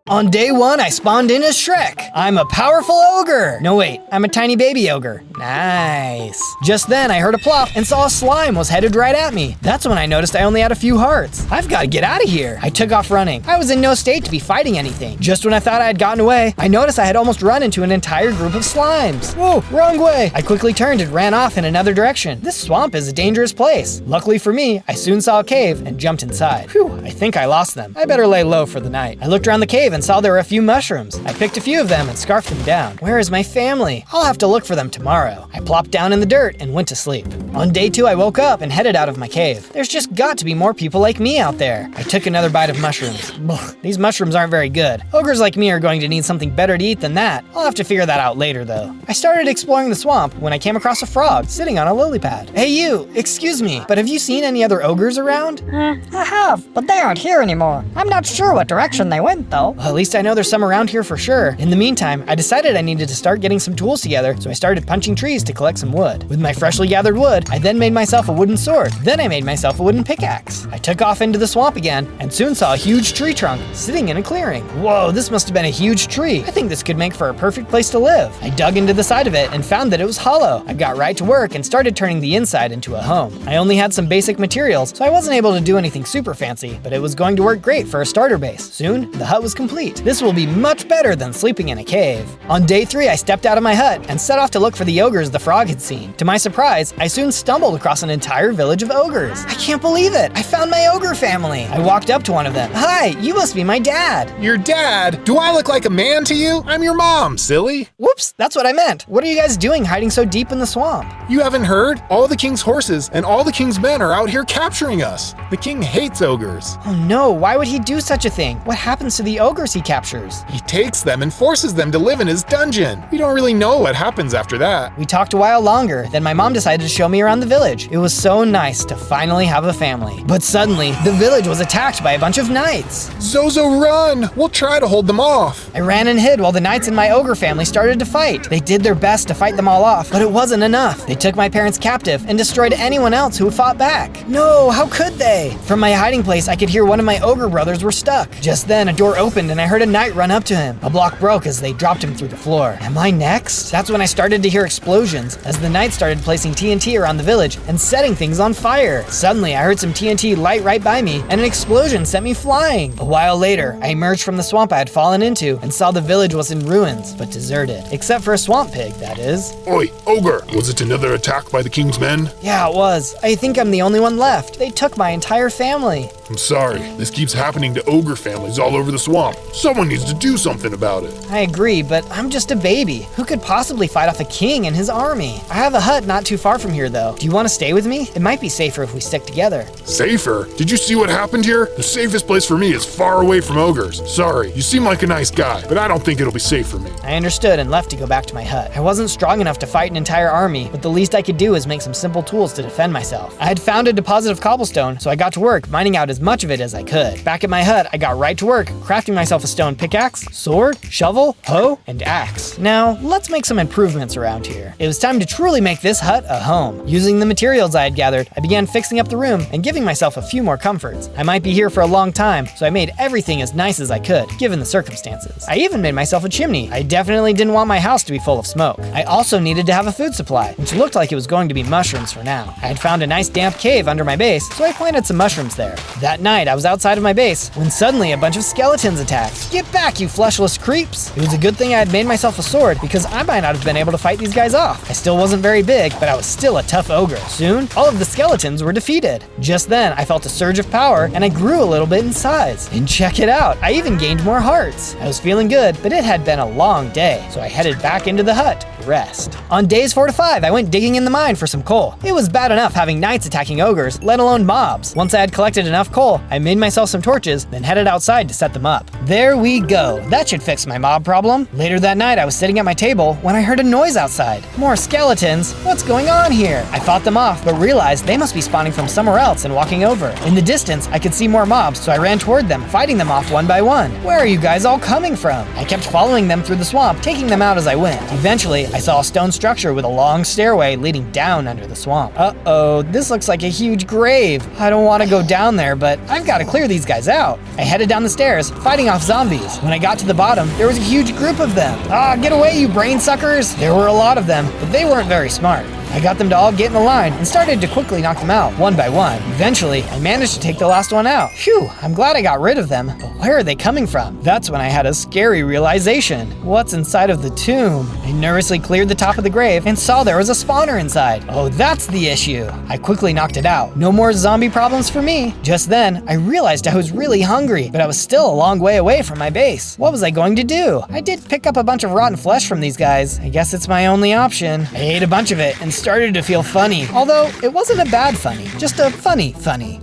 On day 1, I spawned in as SHREK. I'm a powerful ogre. No wait, I'm a tiny baby ogre. Nice. Just then, I heard a plop and saw a slime was headed right at me. That's when I noticed I only had a few hearts. I've got to get out of here. I took off running. I was in no state to be fighting anything. Just when I thought I had gotten away, I noticed I had almost run into an entire group of slimes. Whoa, wrong way. I quickly turned and ran off in another direction. This swamp is a dangerous place. Luckily for me, I soon saw a cave and jumped inside. Whew, I think I lost them. I better lay low for the night. I looked around the cave and saw there were a few mushrooms. I picked a few of them and scarfed them down. Where is my family? I'll have to look for them tomorrow. I plopped down in the dirt and went to sleep. On day 2, I woke up and headed out of my cave. There's just got to be more people like me out there. I took another bite of mushrooms. Ugh, these mushrooms aren't very good. Ogres like me are going to need something better to eat than that. I'll have to figure that out later though. I started exploring the swamp when I came across a frog sitting on a lily pad. Hey you, excuse me, but have you seen any other ogres around? I have, but they aren't here anymore. I'm not sure what direction they went though. Well, at least I know there's some around here for sure. In the meantime, I decided I needed to start getting some tools together, so I started punching trees to collect some wood. With my freshly gathered wood, I then made myself a wooden sword. Then I made myself a wooden pickaxe. I took off into the swamp again, and soon saw a huge tree trunk sitting in a clearing. Whoa, this must have been a huge tree. I think this could make for a perfect place to live. I dug into the side of it and found that it was hollow. I got right to work and started turning the inside into a home. I only had some basic materials, so I wasn't able to do anything super fancy, but it was going to work great for a starter base. Soon, the hut was complete. complete. This will be much better than sleeping in a cave. On day 3, I stepped out of my hut and set off to look for the ogres the frog had seen. To my surprise, I soon stumbled across an entire village of ogres. I can't believe it! I found my ogre family! I walked up to one of them. Hi, you must be my dad. Your dad? Do I look like a man to you? I'm your mom, silly. Whoops, that's what I meant. What are you guys doing hiding so deep in the swamp? You haven't heard? All the king's horses and all the king's men are out here capturing us. The king hates ogres. Oh no, why would he do such a thing? What happens to the ogres he captures? He takes them and forces them to live in his dungeon. We don't really know what happens after that. We talked a while longer, then my mom decided to show me around the village. It was so nice to finally have a family. But suddenly, the village was attacked by a bunch of knights. Zozo, run! We'll try to hold them off. I ran and hid while the knights in my ogre family started to fight. They did their best to fight them all off, but it wasn't enough. They took my parents captive and destroyed anyone else who fought back. No, how could they? From my hiding place, I could hear one of my ogre brothers were stuck. Just then, a door opened and I heard a knight run up to him. A block broke as they dropped him through the floor. Am I next? That's when I started to hear explosions as the knights started placing TNT around the village and setting things on fire. Suddenly, I heard some TNT light right by me and an explosion sent me flying. A while later, I emerged from the swamp I had fallen into and saw the village was in ruins, but deserted. Except for a swamp pig, that is. Oi, ogre! Was it another attack by the king's men? Yeah, it was. I think I'm the only one left. They took my entire family. I'm sorry. This keeps happening to ogre families all over the swamp. Someone needs to do something about it. I agree, but I'm just a baby. Who could possibly fight off a king and his army? I have a hut not too far from here, though. Do you want to stay with me? It might be safer if we stick together. Safer? Did you see what happened here? The safest place for me is far away from ogres. Sorry, you seem like a nice guy, but I don't think it'll be safe for me. I understood and left to go back to my hut. I wasn't strong enough to fight an entire army, but the least I could do is make some simple tools to defend myself. I had found a deposit of cobblestone, so I got to work mining out as much of it as I could. Back at my hut, I got right to work, crafting myself a stone pickaxe, sword, shovel, hoe, and axe. Now, let's make some improvements around here. It was time to truly make this hut a home. Using the materials I had gathered, I began fixing up the room and giving myself a few more comforts. I might be here for a long time, so I made everything as nice as I could, given the circumstances. I even made myself a chimney. I definitely didn't want my house to be full of smoke. I also needed to have a food supply, which looked like it was going to be mushrooms for now. I had found a nice damp cave under my base, so I planted some mushrooms there. That night, I was outside of my base when suddenly a bunch of skeletons attacked. Get back, you fleshless creeps! It was a good thing I had made myself a sword because I might not have been able to fight these guys off. I still wasn't very big, but I was still a tough ogre. Soon, all of the skeletons were defeated. Just then, I felt a surge of power and I grew a little bit in size. And check it out, I even gained more hearts. I was feeling good, but it had been a long day, so I headed back into the hut to rest. On days 4 to 5, I went digging in the mine for some coal. It was bad enough having knights attacking ogres, let alone mobs. Once I had collected enough coal, I made myself some torches, then headed outside to set them up. There we go. That should fix my mob problem. Later that night, I was sitting at my table when I heard a noise outside. More skeletons. What's going on here? I fought them off, but realized they must be spawning from somewhere else and walking over. In the distance, I could see more mobs, so I ran toward them, fighting them off one by one. Where are you guys all coming from? I kept following them through the swamp, taking them out as I went. Eventually, I saw a stone structure with a long stairway leading down under the swamp. Uh-oh, this looks like a huge grave. I don't want to go down there, but I've got to clear these guys out. I headed down the stairs, fighting off zombies. When I got to the bottom, there was a huge group of them. Ah, get away, you brain suckers! There were a lot of them, but they weren't very smart. I got them to all get in a line and started to quickly knock them out, one by one. Eventually, I managed to take the last one out. Phew, I'm glad I got rid of them, but where are they coming from? That's when I had a scary realization. What's inside of the tomb? I nervously cleared the top of the grave and saw there was a spawner inside. Oh, that's the issue. I quickly knocked it out. No more zombie problems for me. Just then, I realized I was really hungry, but I was still a long way away from my base. What was I going to do? I did pick up a bunch of rotten flesh from these guys. I guess it's my only option. I ate a bunch of it and started to feel funny, although it wasn't a bad funny, just a funny.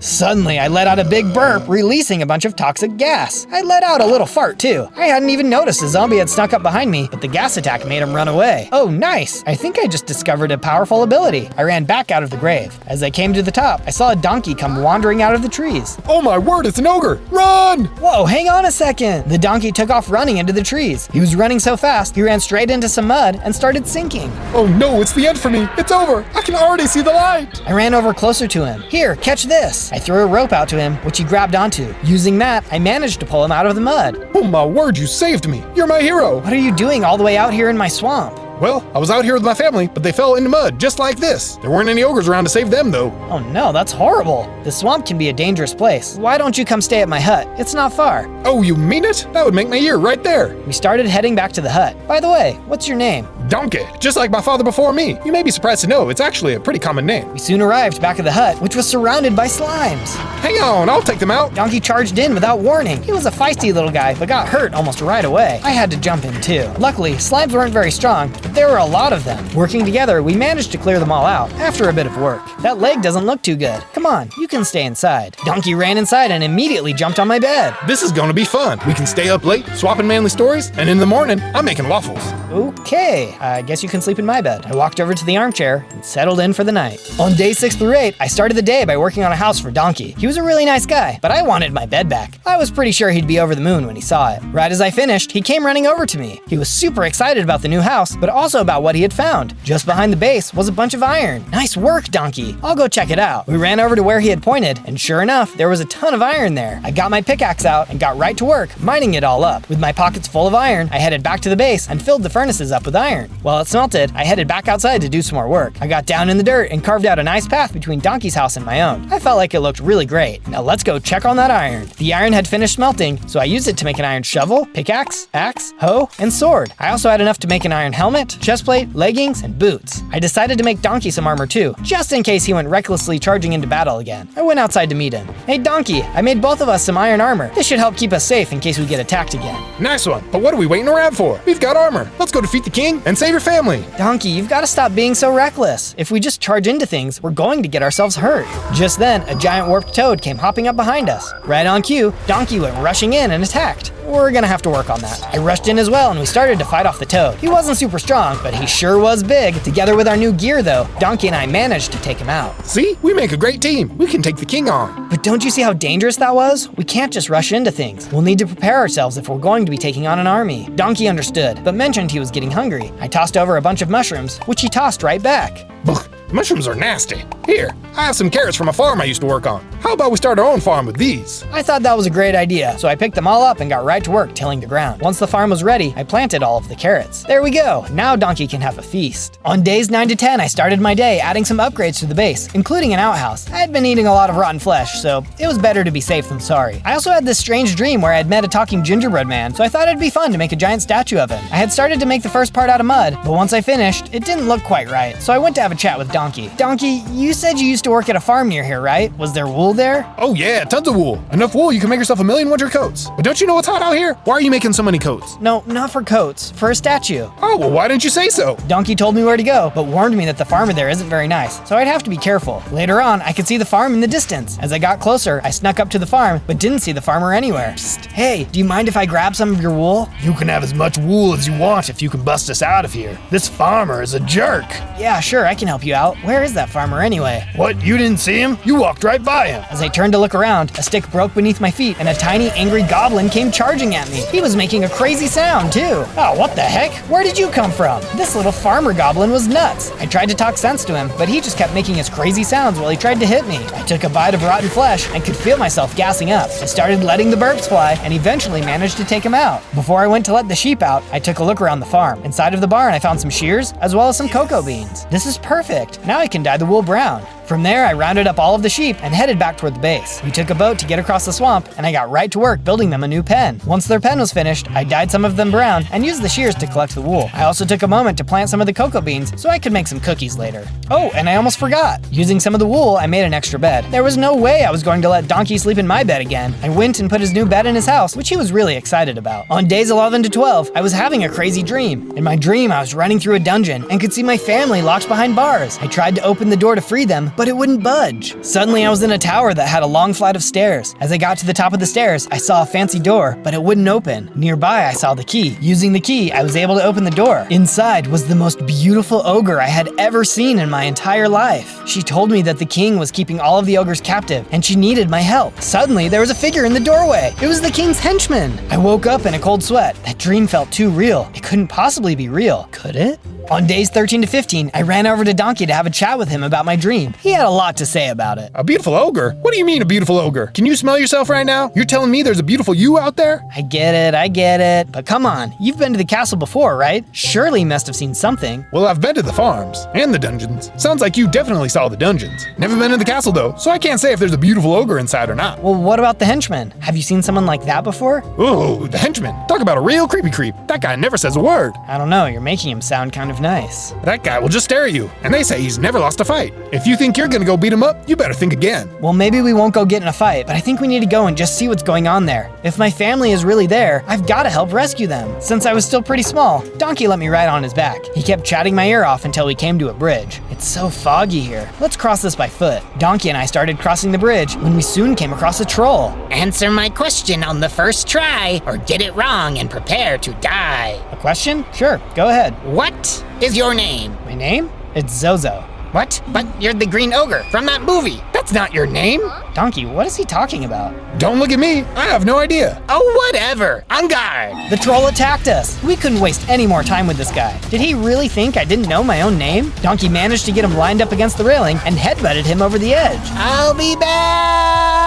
Suddenly, I let out a big burp, releasing a bunch of toxic gas. I let out a little fart too. I hadn't even noticed a zombie had snuck up behind me, but the gas attack made him run away. Oh, nice! I think I just discovered a powerful ability. I ran back out of the grave. As I came to the top, I saw a donkey come wandering out of the trees. Oh my word, it's an ogre! Run! Whoa, hang on a second! The donkey took off running into the trees. He was running so fast, he ran straight into some mud and started sinking. Oh no, it's the end for me! It's over! I can already see the light! I ran over closer to him. Here, catch this! I threw a rope out to him, which he grabbed onto. Using that, I managed to pull him out of the mud. Oh my word, you saved me! You're my hero! What are you doing all the way out here in my swamp? Well, I was out here with my family, but they fell into mud, just like this. There weren't any ogres around to save them, though. Oh no, that's horrible. The swamp can be a dangerous place. Why don't you come stay at my hut? It's not far. Oh, you mean it? That would make my year right there. We started heading back to the hut. By the way, what's your name? Donkey, just like my father before me. You may be surprised to know it's actually a pretty common name. We soon arrived back at the hut, which was surrounded by slimes. Hang on, I'll take them out. Donkey charged in without warning. He was a feisty little guy, but got hurt almost right away. I had to jump in too. Luckily, slimes weren't very strong, but there were a lot of them. Working together, we managed to clear them all out after a bit of work. That leg doesn't look too good. Come on, you can stay inside. Donkey ran inside and immediately jumped on my bed. This is gonna be fun. We can stay up late, swapping manly stories, and in the morning, I'm making waffles. Okay, I guess you can sleep in my bed. I walked over to the armchair and settled in for the night. On day 6 through 8, I started the day by working on a house for Donkey. He was a really nice guy, but I wanted my bed back. I was pretty sure he'd be over the moon when he saw it. Right as I finished, he came running over to me. He was super excited about the new house, but also about what he had found. Just behind the base was a bunch of iron. Nice work, Donkey. I'll go check it out. We ran over to where he had pointed, and sure enough, there was a ton of iron there. I got my pickaxe out and got right to work, mining it all up. With my pockets full of iron, I headed back to the base and filled the furnaces up with iron. While it smelted, I headed back outside to do some more work. I got down in the dirt and carved out a nice path between Donkey's house and my own. I felt like it looked really great. Now let's go check on that iron. The iron had finished smelting, so I used it to make an iron shovel, pickaxe, axe, hoe, and sword. I also had enough to make an iron helmet, chestplate, leggings, and boots. I decided to make Donkey some armor too, just in case he went recklessly charging into battle again. I went outside to meet him. Hey Donkey, I made both of us some iron armor. This should help keep us safe in case we get attacked again. Nice one, but what are we waiting around for? We've got armor. Let's go defeat the king and save your family. Donkey, you've got to stop being so reckless. If we just charge into things, we're going to get ourselves hurt. Just then, a giant warped toad came hopping up behind us. Right on cue, Donkey went rushing in and attacked. We're gonna have to work on that. I rushed in as well and we started to fight off the toad. He wasn't super strong, but he sure was big. Together with our new gear though, Donkey and I managed to take him out. See, we make a great team. We can take the king on. But don't you see how dangerous that was? We can't just rush into things. We'll need to prepare ourselves if we're going to be taking on an army. Donkey understood, but mentioned he was getting hungry. I tossed over a bunch of mushrooms, which he tossed right back. Ugh, mushrooms are nasty. Here, I have some carrots from a farm I used to work on. How about we start our own farm with these? I thought that was a great idea, so I picked them all up and got right to work tilling the ground. Once the farm was ready, I planted all of the carrots. There we go, now Donkey can have a feast. On days 9 to 10, I started my day adding some upgrades to the base, including an outhouse. I had been eating a lot of rotten flesh, so it was better to be safe than sorry. I also had this strange dream where I had met a talking gingerbread man, so I thought it'd be fun to make a giant statue of him. I had started to make the first part out of mud, but once I finished, it didn't look quite right, so I went to have a chat with Donkey. Donkey, you said you used to work at a farm near here, right? Was there wool there? Oh yeah, tons of wool. Enough wool you can make yourself 1,000,000 winter coats. But don't you know it's hot out here? Why are you making so many coats? No, not for coats, for a statue. Oh, well why didn't you say so? Donkey told me where to go, but warned me that the farmer there isn't very nice, so I'd have to be careful. Later on, I could see the farm in the distance. As I got closer, I snuck up to the farm, but didn't see the farmer anywhere. Psst, hey, do you mind if I grab some of your wool? You can have as much wool as you want if you can bust us out of here. This farmer is a jerk. Yeah, sure, I can help you out. Where is that farmer anyway? What, you didn't see him? You walked right by him. As I turned to look around, a stick broke beneath my feet and a tiny angry goblin came charging at me. He was making a crazy sound too. Oh, what the heck? Where did you come from? This little farmer goblin was nuts. I tried to talk sense to him, but he just kept making his crazy sounds while he tried to hit me. I took a bite of rotten flesh and could feel myself gassing up. I started letting the burps fly and eventually managed to take him out. Before I went to let the sheep out, I took a look around the farm. Inside of the barn, I found some shears as well as some cocoa beans. This is perfect. Now I can dye the wool brown. From there, I rounded up all of the sheep and headed back toward the base. We took a boat to get across the swamp, and I got right to work building them a new pen. Once their pen was finished, I dyed some of them brown and used the shears to collect the wool. I also took a moment to plant some of the cocoa beans so I could make some cookies later. Oh, and I almost forgot. Using some of the wool, I made an extra bed. There was no way I was going to let Donkey sleep in my bed again. I went and put his new bed in his house, which he was really excited about. On days 11 to 12, I was having a crazy dream. In my dream, I was running through a dungeon and could see my family locked behind bars. I tried to open the door to free them, but it wouldn't budge. Suddenly, I was in a tower that had a long flight of stairs. As I got to the top of the stairs, I saw a fancy door, but it wouldn't open. Nearby, I saw the key. Using the key, I was able to open the door. Inside was the most beautiful ogre I had ever seen in my entire life. She told me that the king was keeping all of the ogres captive, and she needed my help. Suddenly, there was a figure in the doorway. It was the king's henchman. I woke up in a cold sweat. That dream felt too real. It couldn't possibly be real, could it? On days 13 to 15, I ran over to Donkey to have a chat with him about my dream. He had a lot to say about it. A beautiful ogre? What do you mean a beautiful ogre? Can you smell yourself right now? You're telling me there's a beautiful you out there? I get it. But come on, you've been to the castle before, right? Surely you must have seen something. Well, I've been to the farms and the dungeons. Sounds like you definitely saw the dungeons. Never been in the castle though, so I can't say if there's a beautiful ogre inside or not. Well, what about the henchman? Have you seen someone like that before? Oh, the henchman. Talk about a real creepy creep. That guy never says a word. I don't know, you're making him sound kind of nice. That guy will just stare at you, and they say he's never lost a fight. If you think you're gonna go beat him up, you better think again. Well, maybe we won't go get in a fight, but I think we need to go and just see what's going on there. If my family is really there, I've got to help rescue them. Since I was still pretty small, Donkey let me ride on his back. He kept chatting my ear off until we came to a bridge. It's so foggy here. Let's cross this by foot. Donkey and I started crossing the bridge when we soon came across a troll. Answer my question on the first try, or get it wrong and prepare to die. A question? Sure, go ahead. What is your name? My name? It's Zozo. What? But you're the green ogre from that movie. That's not your name. Donkey, what is he talking about? Don't look at me. I have no idea. Oh, whatever. On guard. The troll attacked us. We couldn't waste any more time with this guy. Did he really think I didn't know my own name? Donkey managed to get him lined up against the railing and headbutted him over the edge. I'll be back.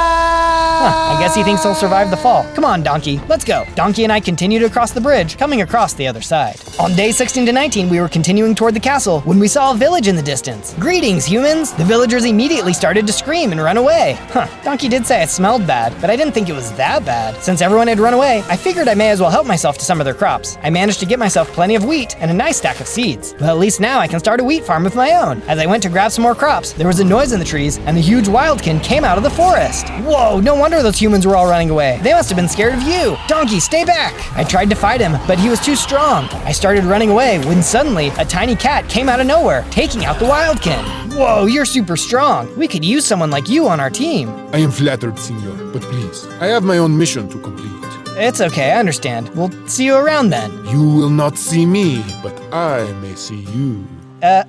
Huh, I guess he thinks he'll survive the fall. Come on, Donkey, let's go. Donkey and I continued across the bridge, coming across the other side. On day 16 to 19, we were continuing toward the castle when we saw a village in the distance. Greetings, humans! The villagers immediately started to scream and run away. Donkey did say it smelled bad, but I didn't think it was that bad. Since everyone had run away, I figured I may as well help myself to some of their crops. I managed to get myself plenty of wheat and a nice stack of seeds. But at least now I can start a wheat farm of my own. As I went to grab some more crops, there was a noise in the trees and a huge wildkin came out of the forest. Whoa, no wonder those humans were all running away. They must have been scared of you. Donkey, stay back! I tried to fight him, but he was too strong. I started running away when suddenly a tiny cat came out of nowhere, taking out the wildkin. Whoa, you're super strong. We could use someone like you on our team. I am flattered, senor, but please, I have my own mission to complete. It's okay, I understand. We'll see you around then. You will not see me, but I may see you.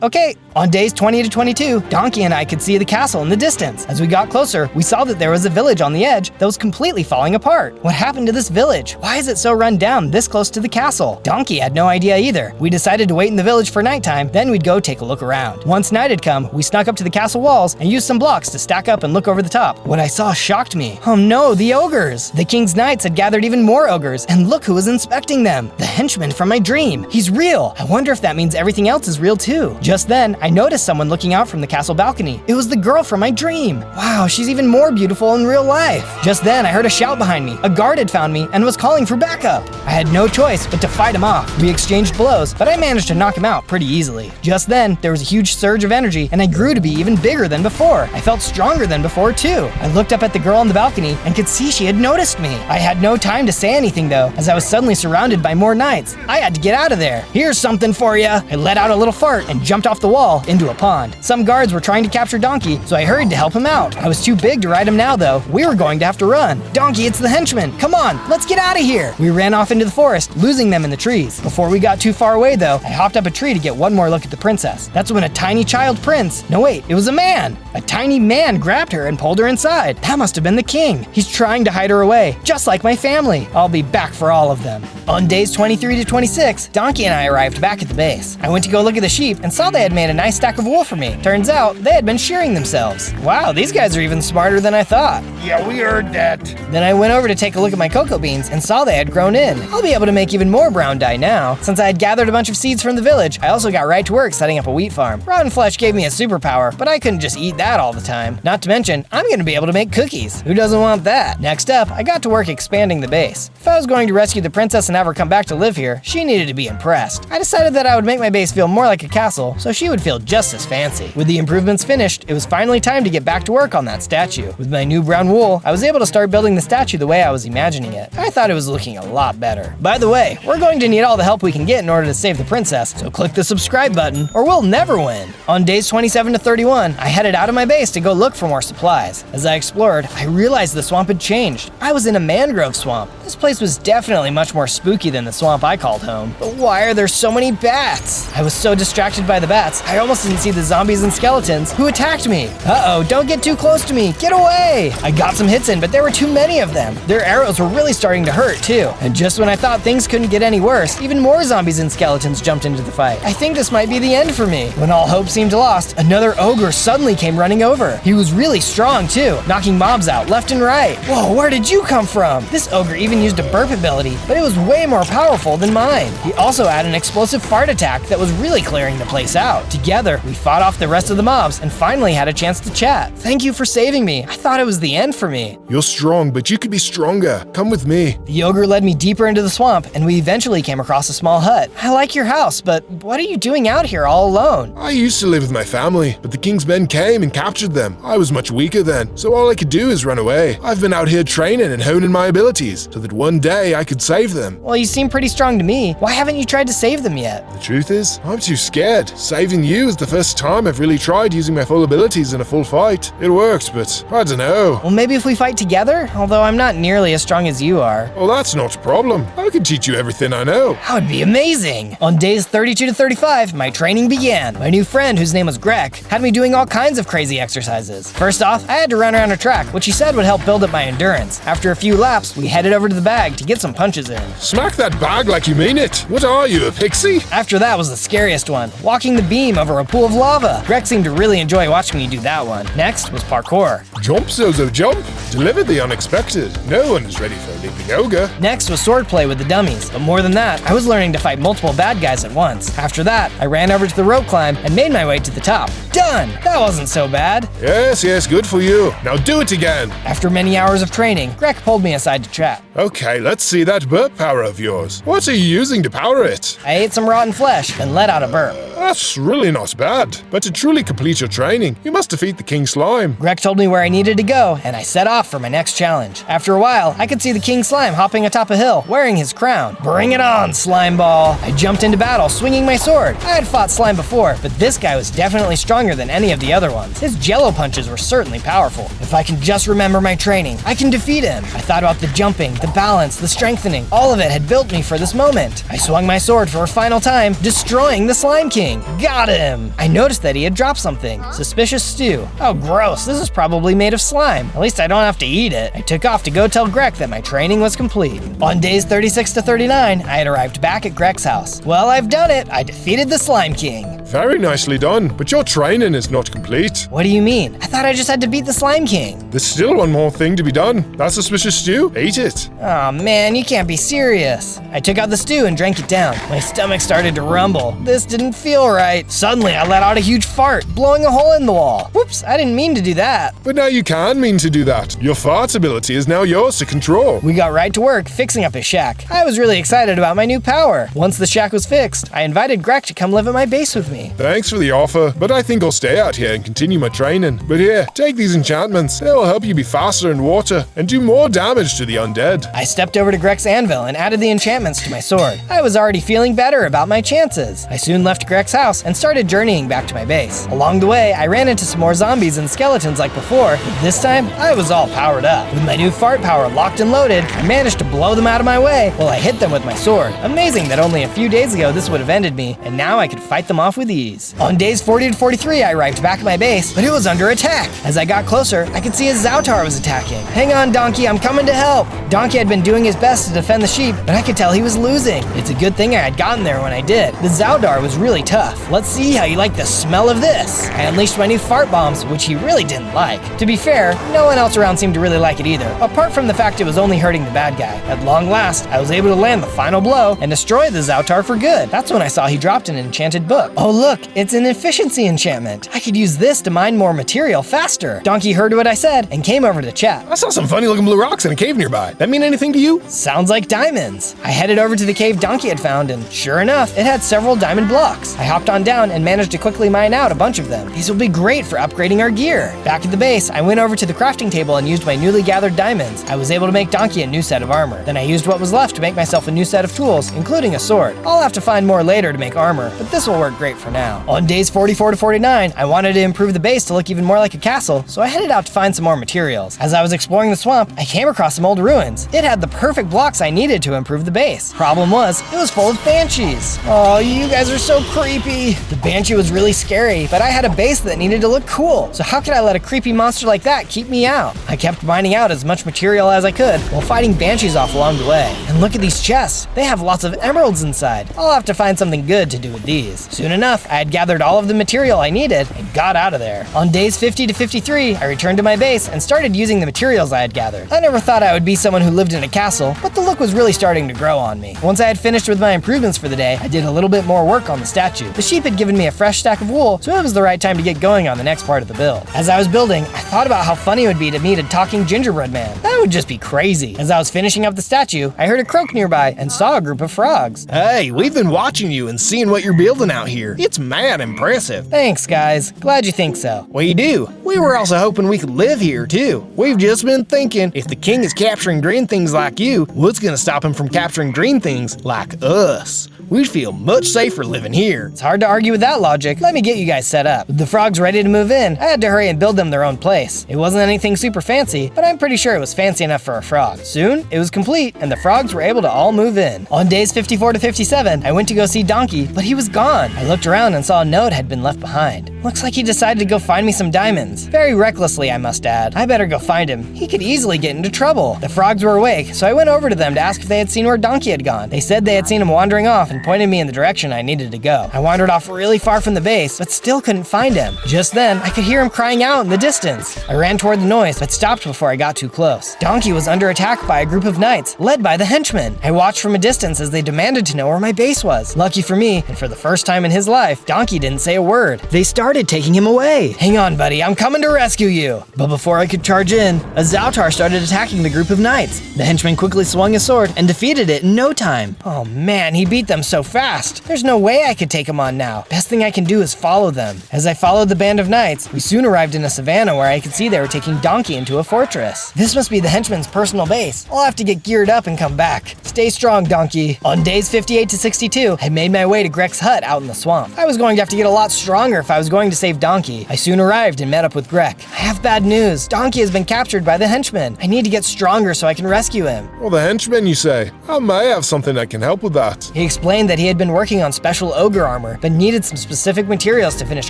Okay. On days 20 to 22, Donkey and I could see the castle in the distance. As we got closer, we saw that there was a village on the edge that was completely falling apart. What happened to this village? Why is it so run down this close to the castle? Donkey had no idea either. We decided to wait in the village for nighttime, then we'd go take a look around. Once night had come, we snuck up to the castle walls and used some blocks to stack up and look over the top. What I saw shocked me. Oh no, the ogres! The king's knights had gathered even more ogres, and look who was inspecting them. The henchman from my dream. He's real. I wonder if that means everything else is real too. Just then, I noticed someone looking out from the castle balcony. It was the girl from my dream. Wow, she's even more beautiful in real life. Just then, I heard a shout behind me. A guard had found me and was calling for backup. I had no choice but to fight him off. We exchanged blows, but I managed to knock him out pretty easily. Just then, there was a huge surge of energy, and I grew to be even bigger than before. I felt stronger than before, too. I looked up at the girl on the balcony and could see she had noticed me. I had no time to say anything, though, as I was suddenly surrounded by more knights. I had to get out of there. Here's something for ya. I let out a little fart and jumped off the wall into a pond. Some guards were trying to capture Donkey, so I hurried to help him out. I was too big to ride him now, though. We were going to have to run. Donkey, it's the henchman. Come on, let's get out of here. We ran off into the forest, losing them in the trees. Before we got too far away, though, I hopped up a tree to get one more look at the princess. That's when a tiny child prince, no wait, it was a man. A tiny man grabbed her and pulled her inside. That must have been the king. He's trying to hide her away, just like my family. I'll be back for all of them. On days 23 to 26, Donkey and I arrived back at the base. I went to go look at the sheep and saw they had made a nice stack of wool for me. Turns out, they had been shearing themselves. Wow, these guys are even smarter than I thought. Yeah, we heard that. Then I went over to take a look at my cocoa beans and saw they had grown in. I'll be able to make even more brown dye now. Since I had gathered a bunch of seeds from the village, I also got right to work setting up a wheat farm. Rotten flesh gave me a superpower, but I couldn't just eat that all the time. Not to mention, I'm gonna be able to make cookies. Who doesn't want that? Next up, I got to work expanding the base. If I was going to rescue the princess and have her come back to live here, she needed to be impressed. I decided that I would make my base feel more like a castle, so she would feel just as fancy. With the improvements finished, it was finally time to get back to work on that statue. With my new brown wool, I was able to start building the statue the way I was imagining it. I thought it was looking a lot better. By the way, we're going to need all the help we can get in order to save the princess, so click the subscribe button or we'll never win. On days 27 to 31, I headed out of my base to go look for more supplies. As I explored, I realized the swamp had changed. I was in a mangrove swamp. This place was definitely much more spooky than the swamp I called home. But why are there so many bats? I was so distracted distracted by the bats, I almost didn't see the zombies and skeletons who attacked me. Uh-oh, don't get too close to me, get away! I got some hits in, but there were too many of them. Their arrows were really starting to hurt too. And just when I thought things couldn't get any worse, even more zombies and skeletons jumped into the fight. I think this might be the end for me. When all hope seemed lost, another ogre suddenly came running over. He was really strong too, knocking mobs out left and right. Whoa, where did you come from? This ogre even used a burp ability, but it was way more powerful than mine. He also had an explosive fart attack that was really clearing the place out. Together, we fought off the rest of the mobs and finally had a chance to chat. Thank you for saving me. I thought it was the end for me. You're strong, but you could be stronger. Come with me. The ogre led me deeper into the swamp, and we eventually came across a small hut. I like your house, but what are you doing out here all alone? I used to live with my family, but the king's men came and captured them. I was much weaker then, so all I could do is run away. I've been out here training and honing my abilities, so that one day I could save them. Well, you seem pretty strong to me. Why haven't you tried to save them yet? The truth is, I'm too scared. Saving you is the first time I've really tried using my full abilities in a full fight. It works, but I don't know. Well, maybe if we fight together? Although I'm not nearly as strong as you are. Well, that's not a problem. I can teach you everything I know. That would be amazing. On days 32 to 35, my training began. My new friend, whose name was Greg, had me doing all kinds of crazy exercises. First off, I had to run around a track, which he said would help build up my endurance. After a few laps, we headed over to the bag to get some punches in. Smack that bag like you mean it. What are you, a pixie? After that was the scariest one, walking the beam over a pool of lava. Greg seemed to really enjoy watching me do that one. Next was parkour. Jump, Zozo, jump. Deliver the unexpected. No one is ready for a leaping ogre. Next was swordplay with the dummies, but more than that, I was learning to fight multiple bad guys at once. After that, I ran over to the rope climb and made my way to the top. Done! That wasn't so bad. Yes, good for you. Now do it again. After many hours of training, Greg pulled me aside to chat. Okay, let's see that burp power of yours. What are you using to power it? I ate some rotten flesh and let out a burp. That's really not bad. But to truly complete your training, you must defeat the King Slime. Greg told me where I needed to go, and I set off for my next challenge. After a while, I could see the King Slime hopping atop a hill, wearing his crown. Bring it on, Slime Ball! I jumped into battle, swinging my sword. I had fought slime before, but this guy was definitely stronger than any of the other ones. His jello punches were certainly powerful. If I can just remember my training, I can defeat him. I thought about the jumping, the balance, the strengthening. All of it had built me for this moment. I swung my sword for a final time, destroying the Slime King. Got him! I noticed that he had dropped something. Suspicious stew. Oh, gross. This is probably made of slime. At least I don't have to eat it. I took off to go tell Greg that my training was complete. On days 36 to 39, I had arrived back at Greg's house. Well, I've done it. I defeated the Slime King. Very nicely done, but your training is not complete. What do you mean? I thought I just had to beat the Slime King. There's still one more thing to be done. That suspicious stew? Eat it. Oh man, you can't be serious. I took out the stew and drank it down. My stomach started to rumble. This didn't feel right. Suddenly, I let out a huge fart, blowing a hole in the wall. Whoops, I didn't mean to do that. But now you can mean to do that. Your fart ability is now yours to control. We got right to work fixing up his shack. I was really excited about my new power. Once the shack was fixed, I invited Greg to come live at my base with me. Thanks for the offer, but I think I'll stay out here and continue my training. But here, take these enchantments. They will help you be faster in water and do more damage to the undead. I stepped over to Greg's anvil and added the enchantments to my sword. I was already feeling better about my chances. I soon left Greg's house and started journeying back to my base. Along the way, I ran into some more zombies and skeletons like before, but this time, I was all powered up. With my new fart power locked and loaded, I managed to blow them out of my way while I hit them with my sword. Amazing that only a few days ago this would have ended me, and now I could fight them off with ease. On days 40 to 43, I arrived back at my base, but it was under attack. As I got closer, I could see a Zautar was attacking. Hang on, Donkey, I'm coming to help. Donkey had been doing his best to defend the sheep, but I could tell he was losing. It's a good thing I had gotten there when I did. The Zautar was really tough. Let's see how you like the smell of this. I unleashed my new fart bombs, which he really didn't like. To be fair, no one else around seemed to really like it either, apart from the fact it was only hurting the bad guy. At long last, I was able to land the final blow and destroy the Zautar for good. That's when I saw he dropped an enchanted book. Oh look, it's an efficiency enchantment. I could use this to mine more material faster. Donkey heard what I said and came over to chat. I saw some funny looking blue rocks in a cave nearby. That mean anything to you? Sounds like diamonds. I headed over to the cave Donkey had found, and sure enough, it had several diamond blocks. I hopped on down and managed to quickly mine out a bunch of them. These will be great for upgrading our gear. Back at the base, I went over to the crafting table and used my newly gathered diamonds. I was able to make Donkey a new set of armor. Then I used what was left to make myself a new set of tools, including a sword. I'll have to find more later to make armor, but this will work great for for now. On days 44 to 49, I wanted to improve the base to look even more like a castle, so I headed out to find some more materials. As I was exploring the swamp, I came across some old ruins. It had the perfect blocks I needed to improve the base. Problem was, it was full of banshees. Oh, you guys are so creepy. The banshee was really scary, but I had a base that needed to look cool, so how could I let a creepy monster like that keep me out? I kept mining out as much material as I could while fighting banshees off along the way. And look at these chests. They have lots of emeralds inside. I'll have to find something good to do with these. Soon enough, I had gathered all of the material I needed and got out of there. On days 50 to 53, I returned to my base and started using the materials I had gathered. I never thought I would be someone who lived in a castle, but the look was really starting to grow on me. Once I had finished with my improvements for the day, I did a little bit more work on the statue. The sheep had given me a fresh stack of wool, so it was the right time to get going on the next part of the build. As I was building, I thought about how funny it would be to meet a talking gingerbread man. That would just be crazy. As I was finishing up the statue, I heard a croak nearby and saw a group of frogs. Hey, we've been watching you and seeing what you're building out here. It's mad impressive. Thanks, guys. Glad you think so. We do. We were also hoping we could live here, too. We've just been thinking, if the king is capturing green things like you, what's gonna stop him from capturing green things like us? We'd feel much safer living here. It's hard to argue with that logic. Let me get you guys set up. With the frogs ready to move in, I had to hurry and build them their own place. It wasn't anything super fancy, but I'm pretty sure it was fancy enough for a frog. Soon, it was complete, and the frogs were able to all move in. On days 54 to 57, I went to go see Donkey, but he was gone. I looked around and saw a note had been left behind. Looks like he decided to go find me some diamonds. Very recklessly, I must add. I better go find him. He could easily get into trouble. The frogs were awake, so I went over to them to ask if they had seen where Donkey had gone. They said they had seen him wandering off and pointed me in the direction I needed to go. I wandered off really far from the base, but still couldn't find him. Just then, I could hear him crying out in the distance. I ran toward the noise, but stopped before I got too close. Donkey was under attack by a group of knights, led by the henchmen. I watched from a distance as they demanded to know where my base was. Lucky for me, and for the first time in his life, Donkey didn't say a word. They started taking him away. Hang on, buddy, I'm coming to rescue you. But before I could charge in, a Zoutar started attacking the group of knights. The henchman quickly swung his sword and defeated it in no time. Oh man, he beat them so fast. There's no way I could take him on now. Best thing I can do is follow them. As I followed the band of knights, we soon arrived in a savannah where I could see they were taking Donkey into a fortress. This must be the henchman's personal base. I'll have to get geared up and come back. Stay strong, Donkey. On days 58 to 62, I made my way to Grek's hut out in the swamp. I was going to have to get a lot stronger if I was going to save Donkey. I soon arrived and met up with Grek. I have bad news. Donkey has been captured by the henchmen. I need to get stronger so I can rescue him. Well, the henchmen, you say? I may have something that can help with that. He explained that he had been working on special ogre armor, but needed some specific materials to finish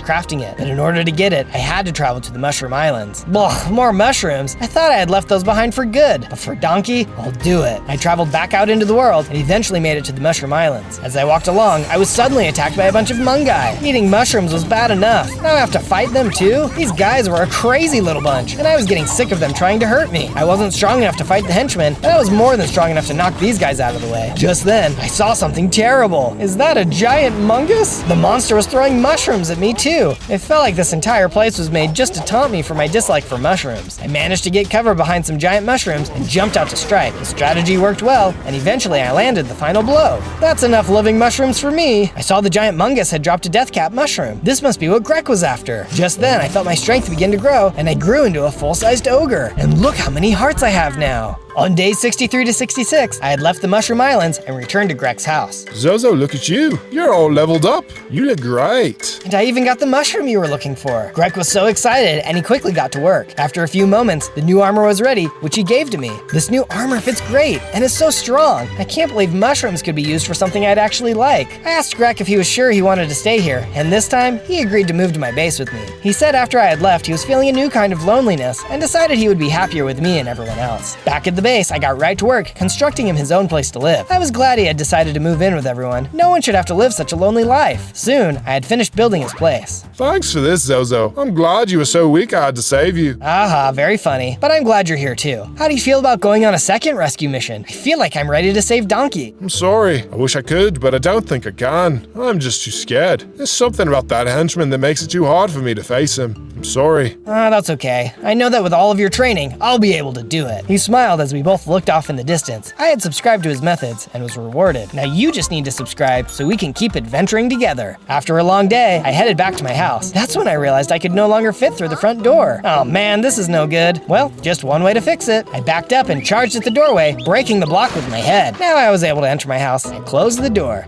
crafting it. But in order to get it, I had to travel to the Mushroom Islands. Blah, more mushrooms? I thought I had left those behind for good. But for Donkey, I'll do it. I traveled back out into the world and eventually made it to the Mushroom Islands. As I walked along, I was suddenly attacked by a bunch of mungai. Eating mushrooms was bad enough. Now I have to fight them too? These guys were a crazy little bunch, and I was getting sick of them trying to hurt me. I wasn't strong enough to fight the henchmen, but I was more than strong enough to knock these guys out of the way. Just then, I saw something terrible. Is that a giant mungus? The monster was throwing mushrooms at me too. It felt like this entire place was made just to taunt me for my dislike for mushrooms. I managed to get cover behind some giant mushrooms and jumped out to strike. The strategy worked well, and eventually I landed the final blow. That's enough living mushrooms for me. I saw the giant mungus had dropped a deathcap mushroom. This must be what Grek was after. Just then, I felt my strength begin to grow, and I grew into a full-sized ogre. And look how many hearts I have now. On days 63 to 66, I had left the Mushroom Islands and returned to Grek's house. Zozo, look at you. You're all leveled up. You look great. And I even got the mushroom you were looking for. Grek was so excited, and he quickly got to work. After a few moments, the new armor was ready, which he gave to me. This new armor fits great, and is so strong. I can't believe mushrooms could be used for something I'd actually like. I asked Grek if he was sure he wanted to stay here, and this time, he agreed to move to my base with me. He said after I had left, he was feeling a new kind of loneliness, and decided he would be happier with me and everyone else. Back at the base, I got right to work, constructing him his own place to live. I was glad he had decided to move in with everyone. No one should have to live such a lonely life. Soon, I had finished building his place. Thanks for this, Zozo. I'm glad you were so weak I had to save you. Aha, very funny. But I'm glad you're here too. How do you feel about going on a second rescue mission? I feel like I'm ready to save Donkey. I'm sorry. I wish I could, but I don't think I can. I'm just too scared. There's something about that henchman that makes it too hard for me to face him. I'm sorry. That's okay. I know that with all of your training, I'll be able to do it. He smiled as we both looked off in the distance. I had subscribed to his methods and was rewarded. Now you just need to subscribe so we can keep adventuring together. After a long day, I headed back to my house. That's when I realized I could no longer fit through the front door. Oh man, this is no good. Well, just one way to fix it. I backed up and charged at the doorway, breaking the block with my head. Now I was able to enter my house and close the door.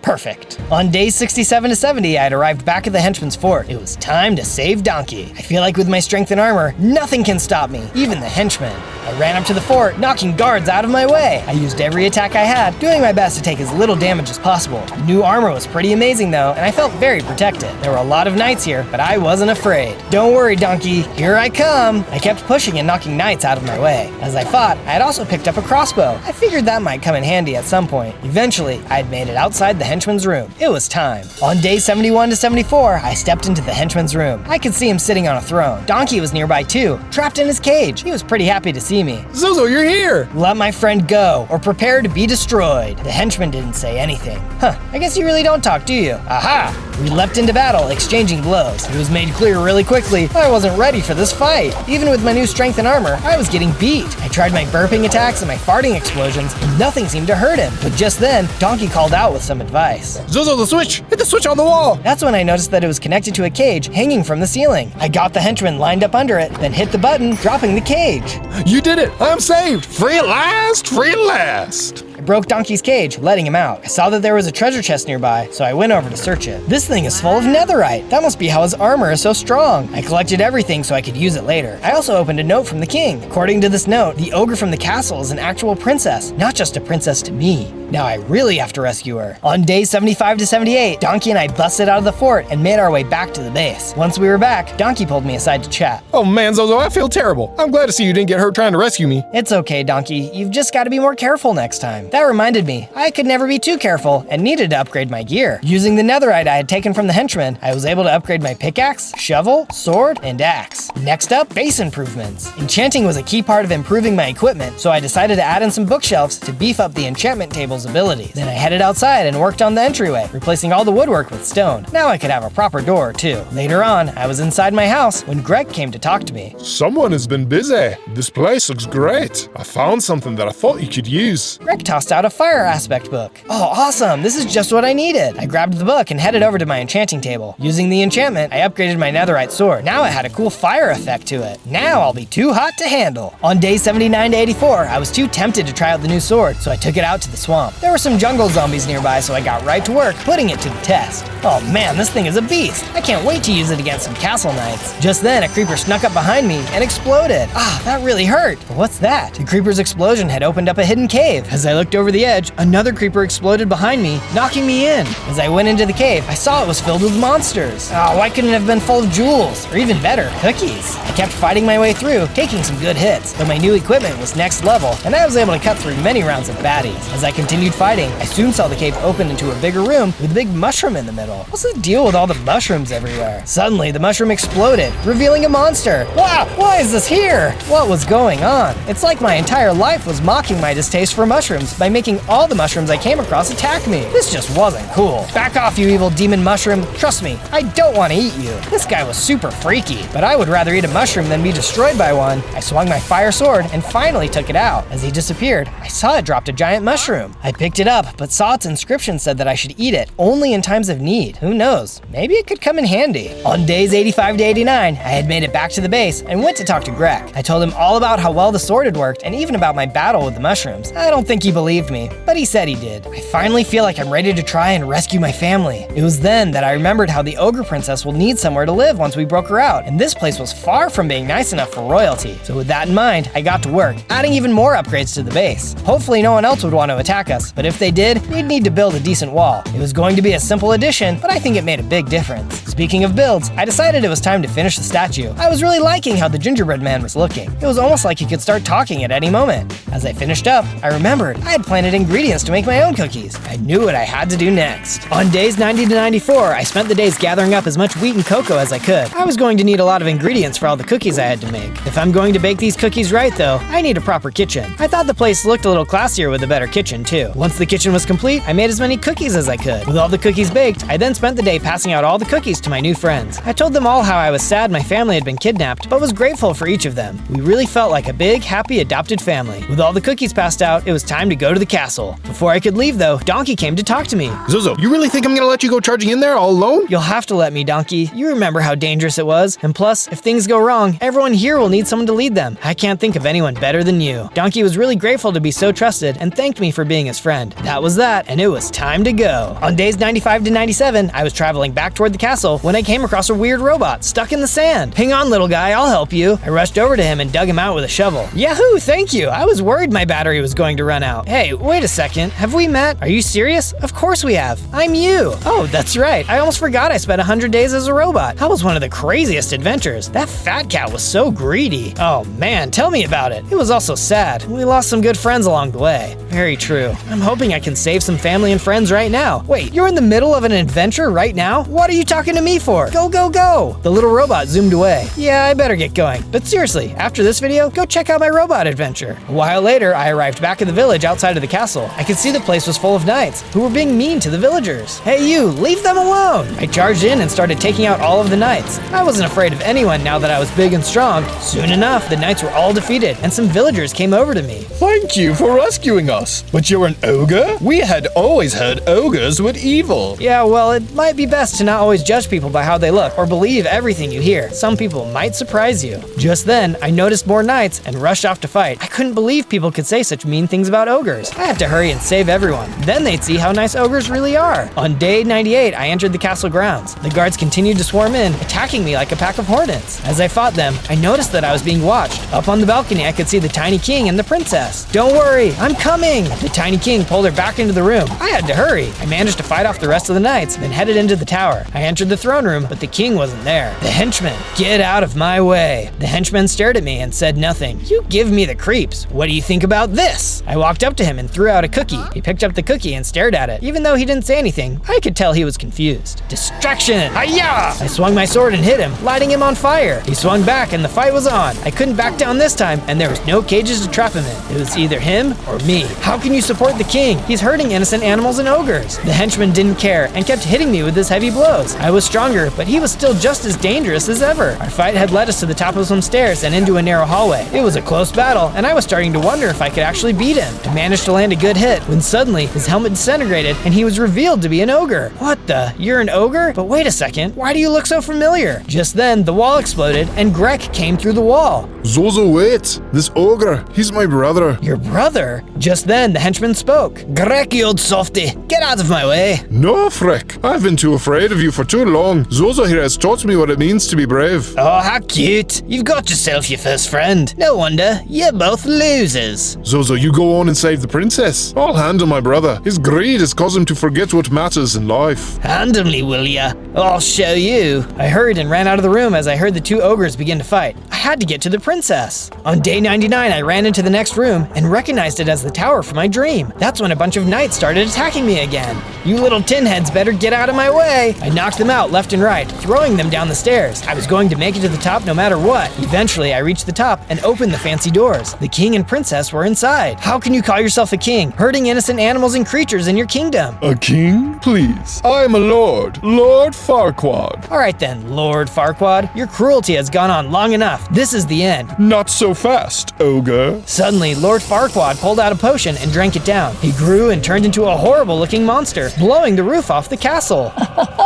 Perfect. On days 67 to 70, I had arrived back at the henchman's fort. It was time to save Donkey. I feel like with my strength and armor, nothing can stop me, even the henchmen. I ran up to the fort, knocking guards out of my way. I used every attack I had, doing my best to take as little damage as possible. The new armor was pretty amazing though, and I felt very protected. There were a lot of knights here, but I wasn't afraid. Don't worry, Donkey, here I come. I kept pushing and knocking knights out of my way. As I fought, I had also picked up a crossbow. I figured that might come in handy at some point. Eventually, I had made it outside the henchman's room. It was time. On day 71 to 74, I stepped into the henchman's room. I could see him sitting on a throne. Donkey was nearby too, trapped in his cage. He was pretty happy to see me. Zozo, you're here! Let my friend go, or prepare to be destroyed. The henchman didn't say anything. I guess you really don't talk, do you? Aha! We leapt into battle, exchanging blows. It was made clear really quickly I wasn't ready for this fight. Even with my new strength and armor, I was getting beat. I tried my burping attacks and my farting explosions, and nothing seemed to hurt him. But just then, Donkey called out with some advice. Zozo, the switch! Hit the switch on the wall! That's when I noticed that it was connected to a cage hanging from the ceiling. I got the henchman lined up under it, then hit the button, dropping the cage. You did it! I'm saved! Free at last! Free at last! I broke Donkey's cage, letting him out. I saw that there was a treasure chest nearby, so I went over to search it. This thing is full of netherite. That must be how his armor is so strong. I collected everything so I could use it later. I also opened a note from the king. According to this note, the ogre from the castle is an actual princess, not just a princess to me. Now I really have to rescue her. On days 75 to 78, Donkey and I busted out of the fort and made our way back to the base. Once we were back, Donkey pulled me aside to chat. Oh man, Zozo, I feel terrible. I'm glad to see you didn't get hurt trying to rescue me. It's okay, Donkey. You've just got to be more careful next time. That reminded me, I could never be too careful and needed to upgrade my gear. Using the netherite I had taken from the henchman, I was able to upgrade my pickaxe, shovel, sword, and axe. Next up, base improvements. Enchanting was a key part of improving my equipment, so I decided to add in some bookshelves to beef up the enchantment table's abilities. Then I headed outside and worked on the entryway, replacing all the woodwork with stone. Now I could have a proper door, too. Later on, I was inside my house when Greg came to talk to me. Someone has been busy. This place looks great. I found something that I thought you could use. Greg tossed out a fire aspect book. Oh, awesome! This is just what I needed. I grabbed the book and headed over to my enchanting table. Using the enchantment, I upgraded my netherite sword. Now it had a cool fire effect to it. Now I'll be too hot to handle. On day 79 to 84, I was too tempted to try out the new sword, so I took it out to the swamp. There were some jungle zombies nearby, so I got right to work, putting it to the test. Oh man, this thing is a beast. I can't wait to use it against some castle knights. Just then, a creeper snuck up behind me and exploded. That really hurt. But what's that? The creeper's explosion had opened up a hidden cave. As I looked over the edge, another creeper exploded behind me, knocking me in. As I went into the cave, I saw it was filled with monsters. Why couldn't it have been full of jewels? Or even better, cookies? I kept fighting my way through, taking some good hits, though my new equipment was next level, and I was able to cut through many rounds of baddies. As I continued fighting, I soon saw the cave open into a bigger room with a big mushroom in the middle. What's the deal with all the mushrooms everywhere? Suddenly, the mushroom exploded, revealing a monster. Wow, why is this here? What was going on? It's like my entire life was mocking my distaste for mushrooms by making all the mushrooms I came across attack me. This just wasn't cool. Back off, you evil demon mushroom. Trust me, I don't want to eat you. This guy was super freaky, but I would rather eat a mushroom than be destroyed by one. I swung my fire sword and finally took it out. As he disappeared, I saw it dropped a giant mushroom. I picked it up, but saw its inscription said that I should eat it only in times of need. Who knows? Maybe it could come in handy. On days 85 to 89, I had made it back to the base and went to talk to Greg. I told him all about how well the sword had worked and even about my battle with the mushrooms. I don't think he believed me, but he said he did. I finally feel like I'm ready to try and rescue my family. It was then that I remembered how the ogre princess will need somewhere to live once we broke her out, and this place was far from being nice enough for royalty. So with that in mind, I got to work, adding even more upgrades to the base. Hopefully no one else would want to attack us, but if they did, we'd need to build a decent wall. It was going to be a simple addition, but I think it made a big difference. Speaking of builds, I decided it was time to finish the statue. I was really liking how the gingerbread man was looking. It was almost like he could start talking at any moment. As I finished up, I remembered I had planted ingredients to make my own cookies. I knew what I had to do next. On days 90 to 94, I spent the days gathering up as much wheat and cocoa as I could. I was going to need a lot of ingredients for all the cookies I had to make. If I'm going to bake these cookies right though, I need a proper kitchen. I thought the place looked a little classier with a better kitchen too. too. Once the kitchen was complete, I made as many cookies as I could. With all the cookies baked, I then spent the day passing out all the cookies to my new friends. I told them all how I was sad my family had been kidnapped, but was grateful for each of them. We really felt like a big, happy, adopted family. With all the cookies passed out, it was time to go to the castle. Before I could leave though, Donkey came to talk to me. Zozo, you really think I'm gonna let you go charging in there all alone? You'll have to let me, Donkey. You remember how dangerous it was. And plus, if things go wrong, everyone here will need someone to lead them. I can't think of anyone better than you. Donkey was really grateful to be so trusted and thanked me for being his friend. That was that, and it was time to go. On days 95 to 97, I was traveling back toward the castle when I came across a weird robot stuck in the sand. Hang on, little guy, I'll help you. I rushed over to him and dug him out with a shovel. Yahoo, thank you. I was worried my battery was going to run out. Hey, wait a second. Have we met? Are you serious? Of course we have. I'm you. Oh, that's right. I almost forgot I spent 100 days as a robot. That was one of the craziest adventures. That fat cat was so greedy. Oh man, tell me about it. It was also sad. We lost some good friends along the way. Very true. I'm hoping I can save some family and friends right now. Wait, you're in the middle of an adventure right now? What are you talking to me for? Go, go, go! The little robot zoomed away. Yeah, I better get going. But seriously, after this video, go check out my robot adventure. A while later, I arrived back at the village outside of the castle. I could see the place was full of knights who were being mean to the villagers. Hey you, leave them alone! I charged in and started taking out all of the knights. I wasn't afraid of anyone now that I was big and strong. Soon enough, the knights were all defeated and some villagers came over to me. Thank you for rescuing us. But you're an ogre? We had always heard ogres were evil. Yeah, well, it might be best to not always judge people by how they look or believe everything you hear. Some people might surprise you. Just then, I noticed more knights and rushed off to fight. I couldn't believe people could say such mean things about ogres. I had to hurry and save everyone. Then they'd see how nice ogres really are. On day 98, I entered the castle grounds. The guards continued to swarm in, attacking me like a pack of hornets. As I fought them, I noticed that I was being watched. Up on the balcony, I could see the tiny king and the princess. Don't worry, I'm coming! The tiny king pulled her back into the room. I had to hurry. I managed to fight off the rest of the knights, then headed into the tower. I entered the throne room, but the king wasn't there. The henchman, get out of my way. The henchman stared at me and said nothing. You give me the creeps. What do you think about this? I walked up to him and threw out a cookie. He picked up the cookie and stared at it. Even though he didn't say anything, I could tell he was confused. Distraction! Hi-ya! I swung my sword and hit him, lighting him on fire. He swung back and the fight was on. I couldn't back down this time, and there was no cages to trap him in. It was either him or me. How can you support the king? He's hurting innocent animals and ogres. The henchman didn't care and kept hitting me with his heavy blows. I was stronger, but he was still just as dangerous as ever. Our fight had led us to the top of some stairs and into a narrow hallway. It was a close battle, and I was starting to wonder if I could actually beat him. I managed to land a good hit when suddenly his helmet disintegrated and he was revealed to be an ogre. What the? You're an ogre? But wait a second, why do you look so familiar? Just then, the wall exploded and SHREK came through the wall. Zozo, wait! This ogre, he's my brother. Your brother? Just then, the henchman spoke. SHREK, you old softy, get out of my way. No, SHREK. I've been too afraid of you for too long. Zozo here has taught me what it means to be brave. Oh, how cute. You've got yourself your first friend. No wonder, you're both losers. Zozo, you go on and save the princess. I'll handle my brother. His greed has caused him to forget what matters in life. Handle me, will ya? I'll show you. I hurried and ran out of the room as I heard the two ogres begin to fight. I had to get to the princess. On day 99, I ran into the next room and recognized it as the tower from my dream. That's when a bunch of knights started attacking me again. You little tin heads better get out of my way. I knocked them out left and right, throwing them down the stairs. I was going to make it to the top no matter what. Eventually, I reached the top and opened the fancy doors. The king and princess were inside. How can you call yourself a king, hurting innocent animals and creatures in your kingdom? A king? Please. I am a lord. Lord Farquaad. All right then, Lord Farquaad. Your cruelty has gone on long enough. This is the end. Not so fast, ogre. Suddenly, Lord Farquaad pulled out a potion and drank it down. He grew and turned into a horrible-looking monster, blowing the roof off the castle.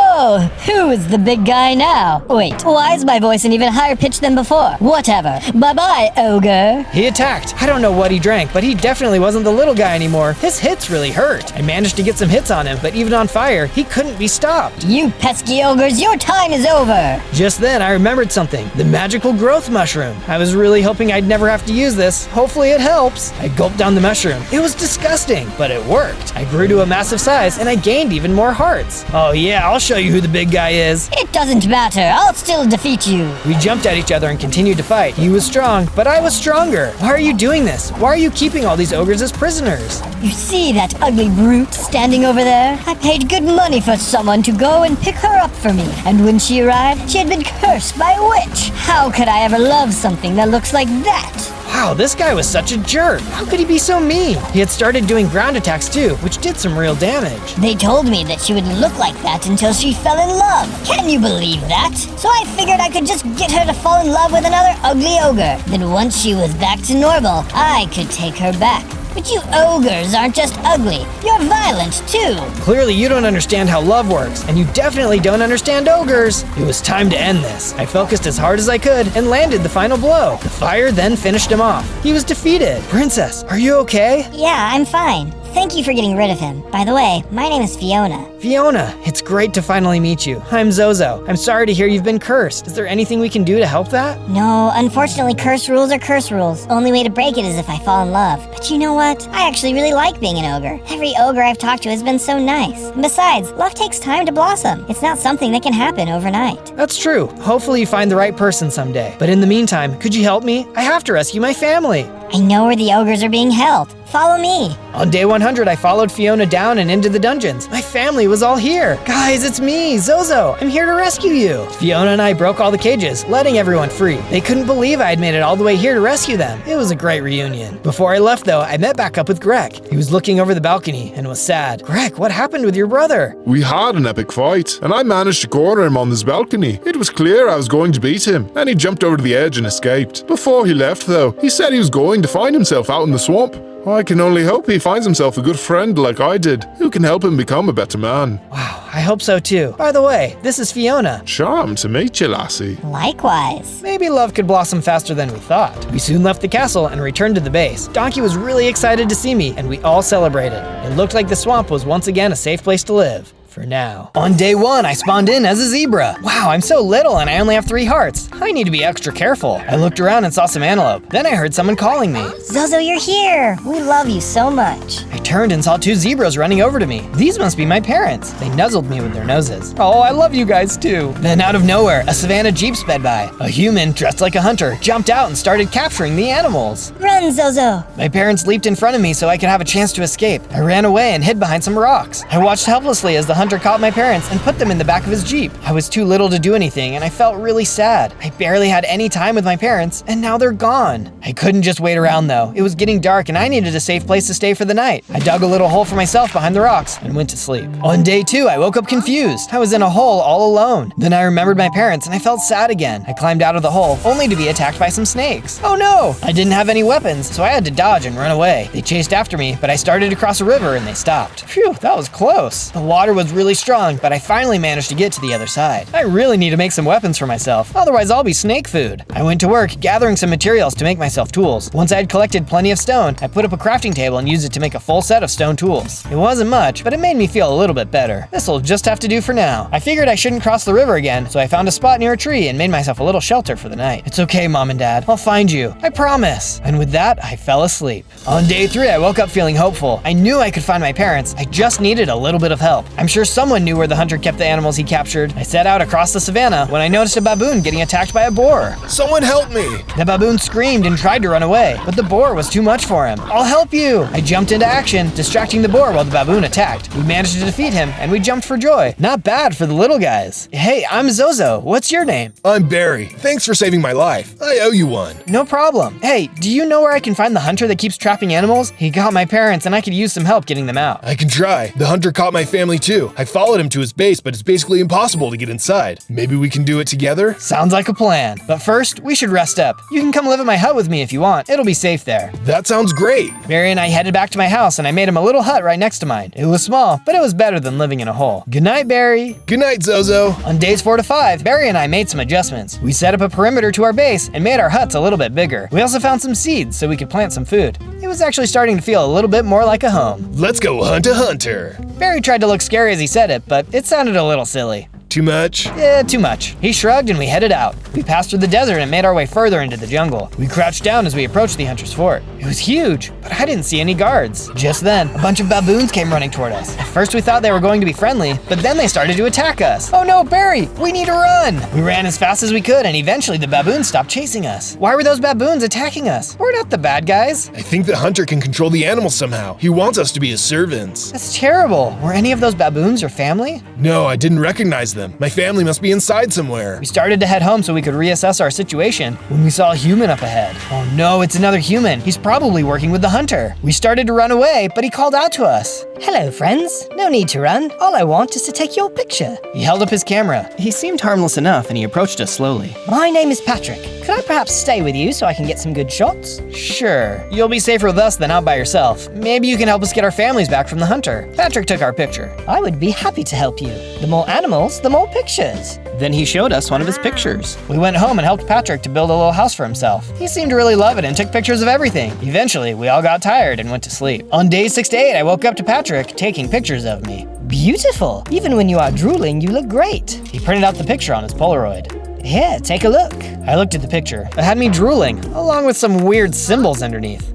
Oh, who is the big guy now? Wait, why is my voice an even higher pitch than before? Whatever. Bye-bye, ogre. He attacked. I don't know what he drank, but he definitely wasn't the little guy anymore. His hits really hurt. I managed to get some hits on him, but even on fire, he couldn't be stopped. You pesky ogres, your time is over. Just then, I remembered something. The magical growth mushroom. I was really hoping I'd never have to use this. Hopefully it helps. I gulped down the mushroom. It was disgusting, but it worked. I grew to a massive size, and I gained even more hearts. Oh yeah, I'll show you who the big guy is. It doesn't matter. I'll still defeat you. We jumped at each other and continued to fight. He was strong, but I was stronger. Why are you doing this? Why are you keeping all these ogres as prisoners? You see that ugly brute standing over there? I paid good money for someone to go and pick her up for me. And when she arrived, she had been cursed by a witch. How could I ever love something that looks like that? Wow, this guy was such a jerk. How could he be so mean? He had started doing ground attacks too, which did some real damage. They told me that she would look like that until she fell in love. Can you believe that? So I figured I could just get her to fall in love with another ugly ogre. Then once she was back to normal, I could take her back. But you ogres aren't just ugly, you're violent too. Clearly you don't understand how love works, and you definitely don't understand ogres. It was time to end this. I focused as hard as I could and landed the final blow. The fire then finished him off. He was defeated. Princess, are you okay? Yeah, I'm fine. Thank you for getting rid of him. By the way, my name is Fiona. Fiona, it's great to finally meet you. I'm Zozo. I'm sorry to hear you've been cursed. Is there anything we can do to help that? No, unfortunately, curse rules are curse rules. Only way to break it is if I fall in love. But you know what? I actually really like being an ogre. Every ogre I've talked to has been so nice. And besides, love takes time to blossom. It's not something that can happen overnight. That's true. Hopefully you find the right person someday. But in the meantime, could you help me? I have to rescue my family. I know where the ogres are being held. Follow me. On day 100, I followed Fiona down and into the dungeons. My family was all here. Guys, it's me, Zozo. I'm here to rescue you. Fiona and I broke all the cages, letting everyone free. They couldn't believe I had made it all the way here to rescue them. It was a great reunion. Before I left, though, I met back up with Greg. He was looking over the balcony and was sad. Greg, what happened with your brother? We had an epic fight, and I managed to corner him on this balcony. It was clear I was going to beat him, and he jumped over to the edge and escaped. Before he left, though, he said he was going to find himself out in the swamp. I can only hope he finds himself a good friend like I did, who can help him become a better man. Wow, I hope so too. By the way, this is Fiona. Charmed to meet you, lassie. Likewise. Maybe love could blossom faster than we thought. We soon left the castle and returned to the base. Donkey was really excited to see me, and we all celebrated. It looked like the swamp was once again a safe place to live. For now. On day 1, I spawned in as a zebra. Wow, I'm so little and I only have 3 hearts. I need to be extra careful. I looked around and saw some antelope. Then I heard someone calling me. Zozo, you're here. We love you so much. I turned and saw 2 zebras running over to me. These must be my parents. They nuzzled me with their noses. Oh, I love you guys too. Then out of nowhere, a savannah jeep sped by. A human dressed like a hunter jumped out and started capturing the animals. Run, Zozo. My parents leaped in front of me so I could have a chance to escape. I ran away and hid behind some rocks. I watched helplessly as the hunter caught my parents and put them in the back of his jeep. I was too little to do anything and I felt really sad. I barely had any time with my parents and now they're gone. I couldn't just wait around though. It was getting dark and I needed a safe place to stay for the night. I dug a little hole for myself behind the rocks and went to sleep. On day 2, I woke up confused. I was in a hole all alone. Then I remembered my parents and I felt sad again. I climbed out of the hole only to be attacked by some snakes. Oh no! I didn't have any weapons, so I had to dodge and run away. They chased after me, but I started to cross a river and they stopped. Phew, that was close. The water was really strong, but I finally managed to get to the other side. I really need to make some weapons for myself, otherwise I'll be snake food. I went to work gathering some materials to make myself tools. Once I had collected plenty of stone, I put up a crafting table and used it to make a full set of stone tools. It wasn't much, but it made me feel a little bit better. This'll just have to do for now. I figured I shouldn't cross the river again, so I found a spot near a tree and made myself a little shelter for the night. It's okay, Mom and Dad. I'll find you. I promise. And with that, I fell asleep. On day 3, I woke up feeling hopeful. I knew I could find my parents. I just needed a little bit of help. I'm sure someone knew where the hunter kept the animals he captured. I set out across the savannah when I noticed a baboon getting attacked by a boar. Someone help me! The baboon screamed and tried to run away, but the boar was too much for him. I'll help you! I jumped into action, distracting the boar while the baboon attacked. We managed to defeat him, and we jumped for joy. Not bad for the little guys. Hey, I'm Zozo. What's your name? I'm Barry. Thanks for saving my life. I owe you one. No problem. Hey, do you know where I can find the hunter that keeps trapping animals? He got my parents, and I could use some help getting them out. I can try. The hunter caught my family too. I followed him to his base, but it's basically impossible to get inside. Maybe we can do it together? Sounds like a plan. But first, we should rest up. You can come live at my hut with me if you want. It'll be safe there. That sounds great. Barry and I headed back to my house and I made him a little hut right next to mine. It was small, but it was better than living in a hole. Good night, Barry. Good night, Zozo. On days 4 to 5, Barry and I made some adjustments. We set up a perimeter to our base and made our huts a little bit bigger. We also found some seeds so we could plant some food. It was actually starting to feel a little bit more like a home. Let's go hunt a hunter. Barry tried to look scary as he said it, but it sounded a little silly. Too much? Yeah, too much. He shrugged and we headed out. We passed through the desert and made our way further into the jungle. We crouched down as we approached the hunter's fort. It was huge, but I didn't see any guards. Just then, a bunch of baboons came running toward us. At first we thought they were going to be friendly, but then they started to attack us. Oh no, Barry, we need to run! We ran as fast as we could and eventually the baboons stopped chasing us. Why were those baboons attacking us? We're not the bad guys. I think the hunter can control the animals somehow. He wants us to be his servants. That's terrible. Were any of those baboons your family? No, I didn't recognize them. them. My family must be inside somewhere. We started to head home so we could reassess our situation when we saw a human up ahead. Oh no, it's another human. He's probably working with the hunter. We started to run away, but he called out to us. Hello, friends. No need to run. All I want is to take your picture. He held up his camera. He seemed harmless enough and he approached us slowly. My name is Patrick. Could I perhaps stay with you so I can get some good shots? Sure. You'll be safer with us than out by yourself. Maybe you can help us get our families back from the hunter. Patrick took our picture. I would be happy to help you. The more animals, the more pictures. Then he showed us one of his pictures. We went home and helped Patrick to build a little house for himself. He seemed to really love it and took pictures of everything. Eventually, we all got tired and went to sleep. On day 6 to 8, I woke up to Patrick taking pictures of me. Beautiful. Even when you are drooling, you look great. He printed out the picture on his Polaroid. Here, take a look. I looked at the picture. It had me drooling, along with some weird symbols underneath.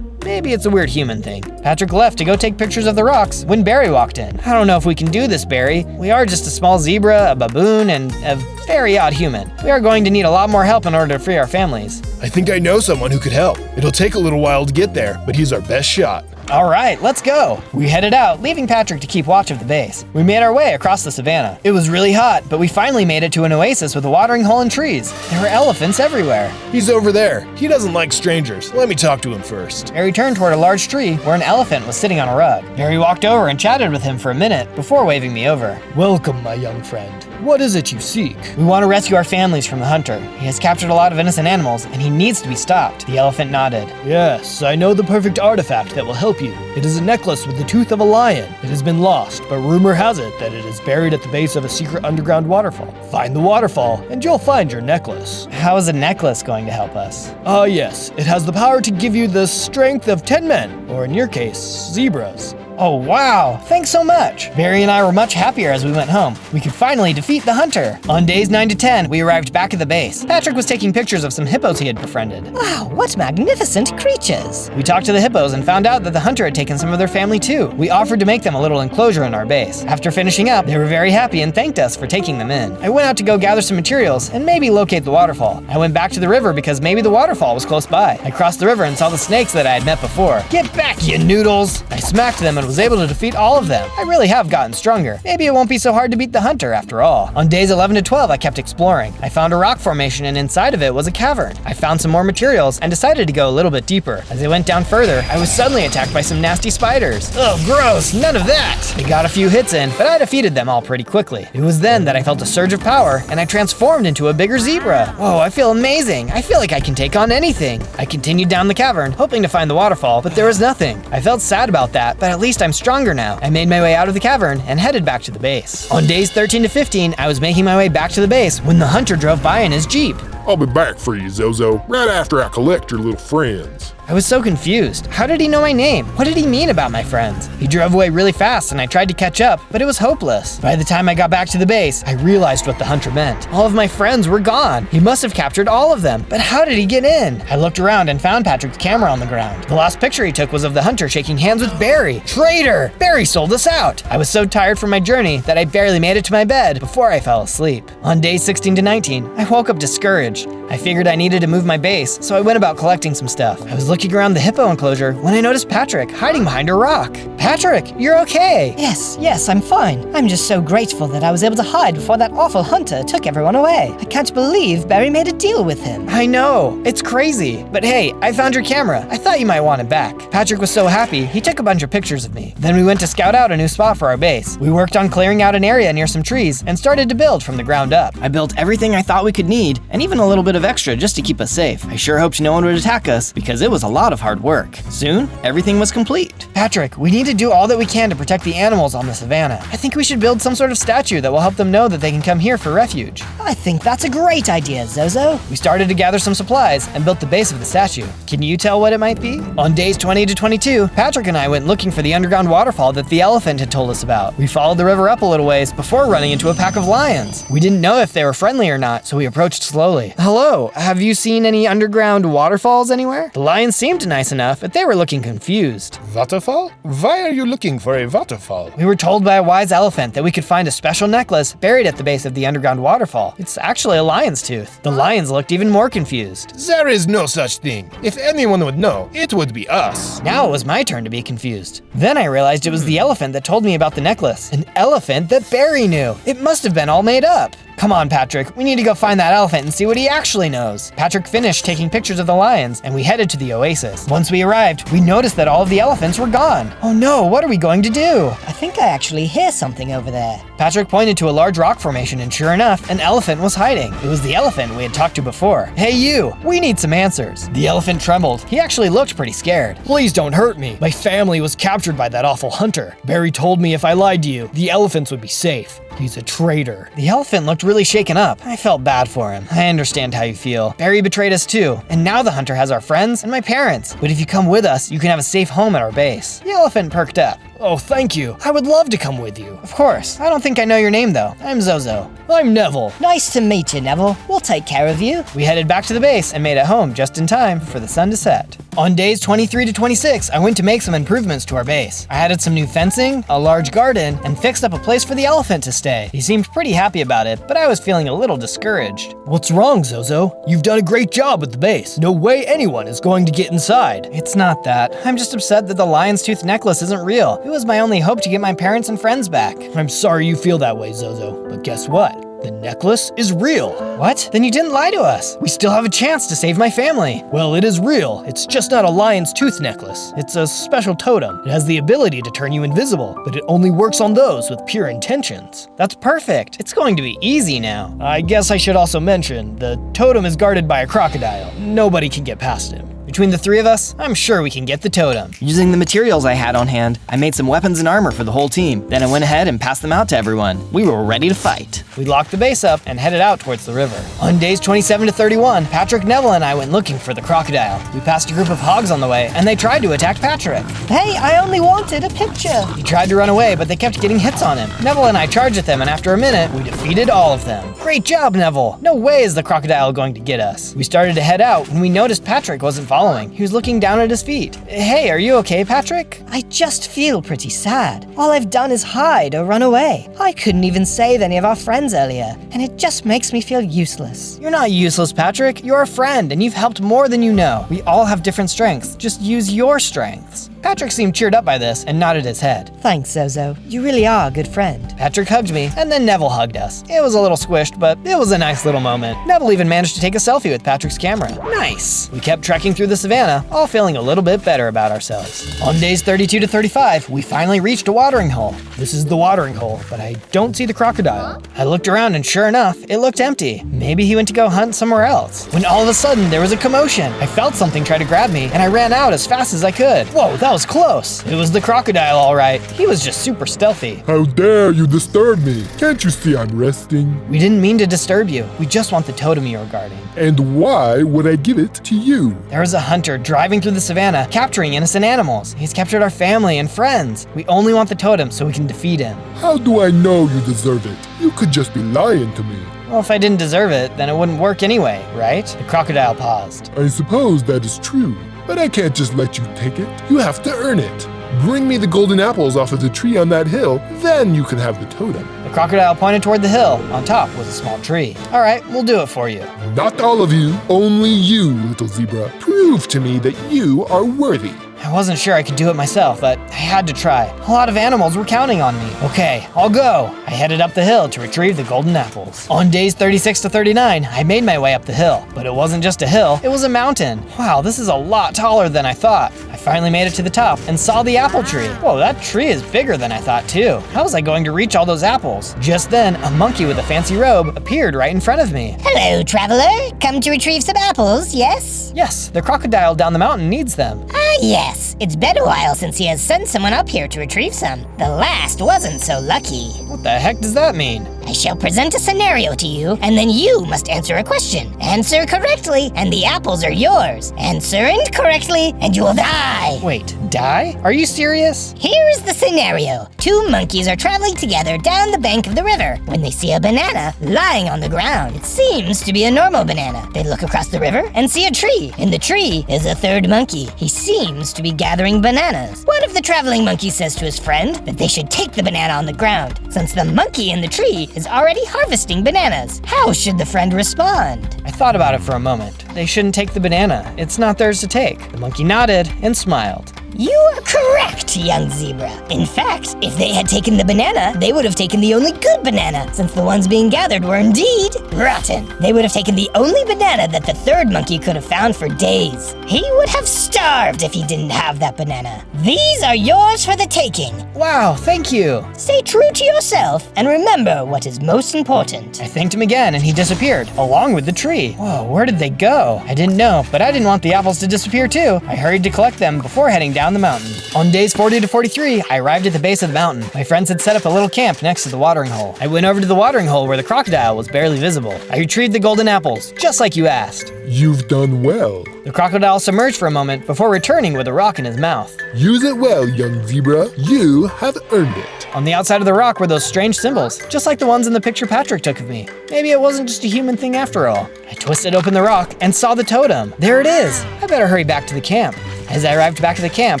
Maybe it's a weird human thing. Patrick left to go take pictures of the rocks when Barry walked in. I don't know if we can do this, Barry. We are just a small zebra, a baboon, and a very odd human. We are going to need a lot more help in order to free our families. I think I know someone who could help. It'll take a little while to get there, but he's our best shot. All right, let's go. We headed out, leaving Patrick to keep watch of the base. We made our way across the savannah. It was really hot, but we finally made it to an oasis with a watering hole and trees. There were elephants everywhere. He's over there. He doesn't like strangers. Let me talk to him first. Barry turned toward a large tree where an elephant was sitting on a rug. Barry walked over and chatted with him for a minute before waving me over. Welcome, my young friend. What is it you seek? We want to rescue our families from the hunter. He has captured a lot of innocent animals, and he needs to be stopped. The elephant nodded. Yes, I know the perfect artifact that will help you. It is a necklace with the tooth of a lion. It has been lost, but rumor has it that it is buried at the base of a secret underground waterfall. Find the waterfall, and you'll find your necklace. How is a necklace going to help us? Yes, it has the power to give you the strength of 10 men, or in your case, zebras. Oh wow, thanks so much. Barry and I were much happier as we went home. We could finally defeat the hunter. On days 9 to 10, we arrived back at the base. Patrick was taking pictures of some hippos he had befriended. Wow, what magnificent creatures. We talked to the hippos and found out that the hunter had taken some of their family too. We offered to make them a little enclosure in our base. After finishing up, they were very happy and thanked us for taking them in. I went out to go gather some materials and maybe locate the waterfall. I went back to the river because maybe the waterfall was close by. I crossed the river and saw the snakes that I had met before. Get back, you noodles! I smacked them and was able to defeat all of them. I really have gotten stronger. Maybe it won't be so hard to beat the hunter after all. On days 11 to 12, I kept exploring. I found a rock formation and inside of it was a cavern. I found some more materials and decided to go a little bit deeper. As I went down further, I was suddenly attacked by some nasty spiders. Oh, gross, none of that! I got a few hits in, but I defeated them all pretty quickly. It was then that I felt a surge of power and I transformed into a bigger zebra. Whoa, I feel amazing. I feel like I can take on anything. I continued down the cavern, hoping to find the waterfall, but there was nothing. I felt sad about that, but at least I'm stronger now. I made my way out of the cavern and headed back to the base. On days 13 to 15, I was making my way back to the base when the hunter drove by in his Jeep. I'll be back for you, Zozo, right after I collect your little friends. I was so confused. How did he know my name? What did he mean about my friends? He drove away really fast and I tried to catch up, but it was hopeless. By the time I got back to the base, I realized what the hunter meant. All of my friends were gone. He must have captured all of them, but how did he get in? I looked around and found Patrick's camera on the ground. The last picture he took was of the hunter shaking hands with Barry. Traitor! Barry sold us out! I was so tired from my journey that I barely made it to my bed before I fell asleep. On days 16 to 19, I woke up discouraged. I figured I needed to move my base, so I went about collecting some stuff. I was looking around the hippo enclosure when I noticed Patrick hiding behind a rock. Patrick, you're okay. Yes, I'm fine. I'm just so grateful that I was able to hide before that awful hunter took everyone away. I can't believe Barry made a deal with him. I know, it's crazy. But hey, I found your camera. I thought you might want it back. Patrick was so happy, he took a bunch of pictures of me. Then we went to scout out a new spot for our base. We worked on clearing out an area near some trees and started to build from the ground up. I built everything I thought we could need, and even a little bit of extra just to keep us safe. I sure hoped no one would attack us because it was a lot of hard work. Soon, everything was complete. Patrick, we need to do all that we can to protect the animals on the savannah. I think we should build some sort of statue that will help them know that they can come here for refuge. I think that's a great idea, Zozo. We started to gather some supplies and built the base of the statue. Can you tell what it might be? On days 20 to 22, Patrick and I went looking for the underground waterfall that the elephant had told us about. We followed the river up a little ways before running into a pack of lions. We didn't know if they were friendly or not, so we approached slowly. Hello, have you seen any underground waterfalls anywhere? The lions seemed nice enough, but they were looking confused. Waterfall? Why are are you looking for a waterfall? We were told by a wise elephant that we could find a special necklace buried at the base of the underground waterfall. It's actually a lion's tooth. The lions looked even more confused. There is no such thing. If anyone would know, it would be us. Now it was my turn to be confused. Then I realized it was the elephant that told me about the necklace. An elephant that Barry knew. It must have been all made up. Come on, Patrick, we need to go find that elephant and see what he actually knows. Patrick finished taking pictures of the lions, and we headed to the oasis. Once we arrived, we noticed that all of the elephants were gone. Oh no, what are we going to do? I think I actually hear something over there. Patrick pointed to a large rock formation, and sure enough, an elephant was hiding. It was the elephant we had talked to before. Hey you, we need some answers. The elephant trembled. He actually looked pretty scared. Please don't hurt me. My family was captured by that awful hunter. Barry told me if I lied to you, the elephants would be safe. He's a traitor. The elephant looked really shaken up. I felt bad for him. I understand how you feel. Barry betrayed us too, and now the hunter has our friends and my parents. But if you come with us, you can have a safe home at our base. The elephant perked up. Oh, thank you. I would love to come with you. Of course. I don't think I know your name though. I'm Zozo. I'm Neville. Nice to meet you, Neville. We'll take care of you. We headed back to the base and made it home just in time for the sun to set. On days 23 to 26, I went to make some improvements to our base. I added some new fencing, a large garden, and fixed up a place for the elephant to stay. He seemed pretty happy about it, but I was feeling a little discouraged. What's wrong, Zozo? You've done a great job with the base. No way anyone is going to get inside. It's not that. I'm just upset that the lion's tooth necklace isn't real. It was my only hope to get my parents and friends back. I'm sorry you feel that way, Zozo, but guess what? The necklace is real. What? Then you didn't lie to us. We still have a chance to save my family. Well, it is real. It's just not a lion's tooth necklace. It's a special totem. It has the ability to turn you invisible, but it only works on those with pure intentions. That's perfect. It's going to be easy now. I guess I should also mention, the totem is guarded by a crocodile. Nobody can get past him. Between the three of us, I'm sure we can get the totem. Using the materials I had on hand, I made some weapons and armor for the whole team. Then I went ahead and passed them out to everyone. We were ready to fight. We locked the base up and headed out towards the river. On days 27 to 31, Patrick, Neville, and I went looking for the crocodile. We passed a group of hogs on the way, and they tried to attack Patrick. Hey, I only wanted a picture. He tried to run away, but they kept getting hits on him. Neville and I charged at them, and after a minute, we defeated all of them. Great job, Neville. No way is the crocodile going to get us. We started to head out when we noticed Patrick wasn't following. He was looking down at his feet. Hey, are you okay, Patrick? I just feel pretty sad. All I've done is hide or run away. I couldn't even save any of our friends earlier, and it just makes me feel useless. You're not useless, Patrick. You're a friend, and you've helped more than you know. We all have different strengths. Just use your strengths. Patrick seemed cheered up by this and nodded his head. Thanks, Zozo. You really are a good friend. Patrick hugged me, and then Neville hugged us. It was a little squished, but it was a nice little moment. Neville even managed to take a selfie with Patrick's camera. Nice! We kept trekking through the savannah, all feeling a little bit better about ourselves. On days 32 to 35, we finally reached a watering hole. This is the watering hole, but I don't see the crocodile. I looked around, and sure enough, it looked empty. Maybe he went to go hunt somewhere else. When all of a sudden, there was a commotion. I felt something try to grab me, and I ran out as fast as I could. Whoa, that was close. It was the crocodile, all right. He was just super stealthy. How dare you disturb me? Can't you see I'm resting? We didn't mean to disturb you. We just want the totem you were guarding. And why would I give it to you? There was a hunter driving through the savannah, capturing innocent animals. He's captured our family and friends. We only want the totem so we can defeat him. How do I know you deserve it? You could just be lying to me. Well, if I didn't deserve it, then it wouldn't work anyway, right? The crocodile paused. I suppose that is true, but I can't just let you take it. You have to earn it. Bring me the golden apples off of the tree on that hill, then you can have the totem. The crocodile pointed toward the hill. On top was a small tree. All right, we'll do it for you. Not all of you, only you, little zebra. Prove to me that you are worthy. I wasn't sure I could do it myself, but I had to try. A lot of animals were counting on me. Okay, I'll go. I headed up the hill to retrieve the golden apples. On days 36 to 39, I made my way up the hill. But it wasn't just a hill, it was a mountain. Wow, this is a lot taller than I thought. I finally made it to the top and saw the apple tree. Whoa, that tree is bigger than I thought too. How was I going to reach all those apples? Just then, a monkey with a fancy robe appeared right in front of me. Hello, traveler. Come to retrieve some apples, yes? Yes, the crocodile down the mountain needs them. Ah, yes. It's been a while since he has sent someone up here to retrieve some. The last wasn't so lucky. What the heck does that mean? I shall present a scenario to you, and then you must answer a question. Answer correctly, and the apples are yours. Answer incorrectly, and you will die. Wait, die? Are you serious? Here is the scenario. Two monkeys are traveling together down the bank of the river when they see a banana lying on the ground. It seems to be a normal banana. They look across the river and see a tree. In the tree is a third monkey. He seems to be gathering bananas. One of the traveling monkeys says to his friend that they should take the banana on the ground, since the monkey in the tree is already harvesting bananas. How should the friend respond? I thought about it for a moment. They shouldn't take the banana. It's not theirs to take. The monkey nodded and smiled. You are correct, young zebra. In fact, if they had taken the banana, they would have taken the only good banana, since the ones being gathered were indeed rotten. They would have taken the only banana that the third monkey could have found for days. He would have starved if he didn't have that banana. These are yours for the taking. Wow, thank you. Stay true to yourself and remember what is most important. I thanked him again and he disappeared, along with the tree. Whoa, where did they go? I didn't know, but I didn't want the apples to disappear too. I hurried to collect them before heading down the mountain. On days 40 to 43, I arrived at the base of the mountain. My friends had set up a little camp next to the watering hole. I went over to the watering hole where the crocodile was barely visible. I retrieved the golden apples, just like you asked. You've done well. The crocodile submerged for a moment before returning with a rock in his mouth. Use it well, young zebra. You have earned it. On the outside of the rock were those strange symbols, just like the ones in the picture Patrick took of me. Maybe it wasn't just a human thing after all. I twisted open the rock and saw the totem. There it is. I better hurry back to the camp. As I arrived back at the camp,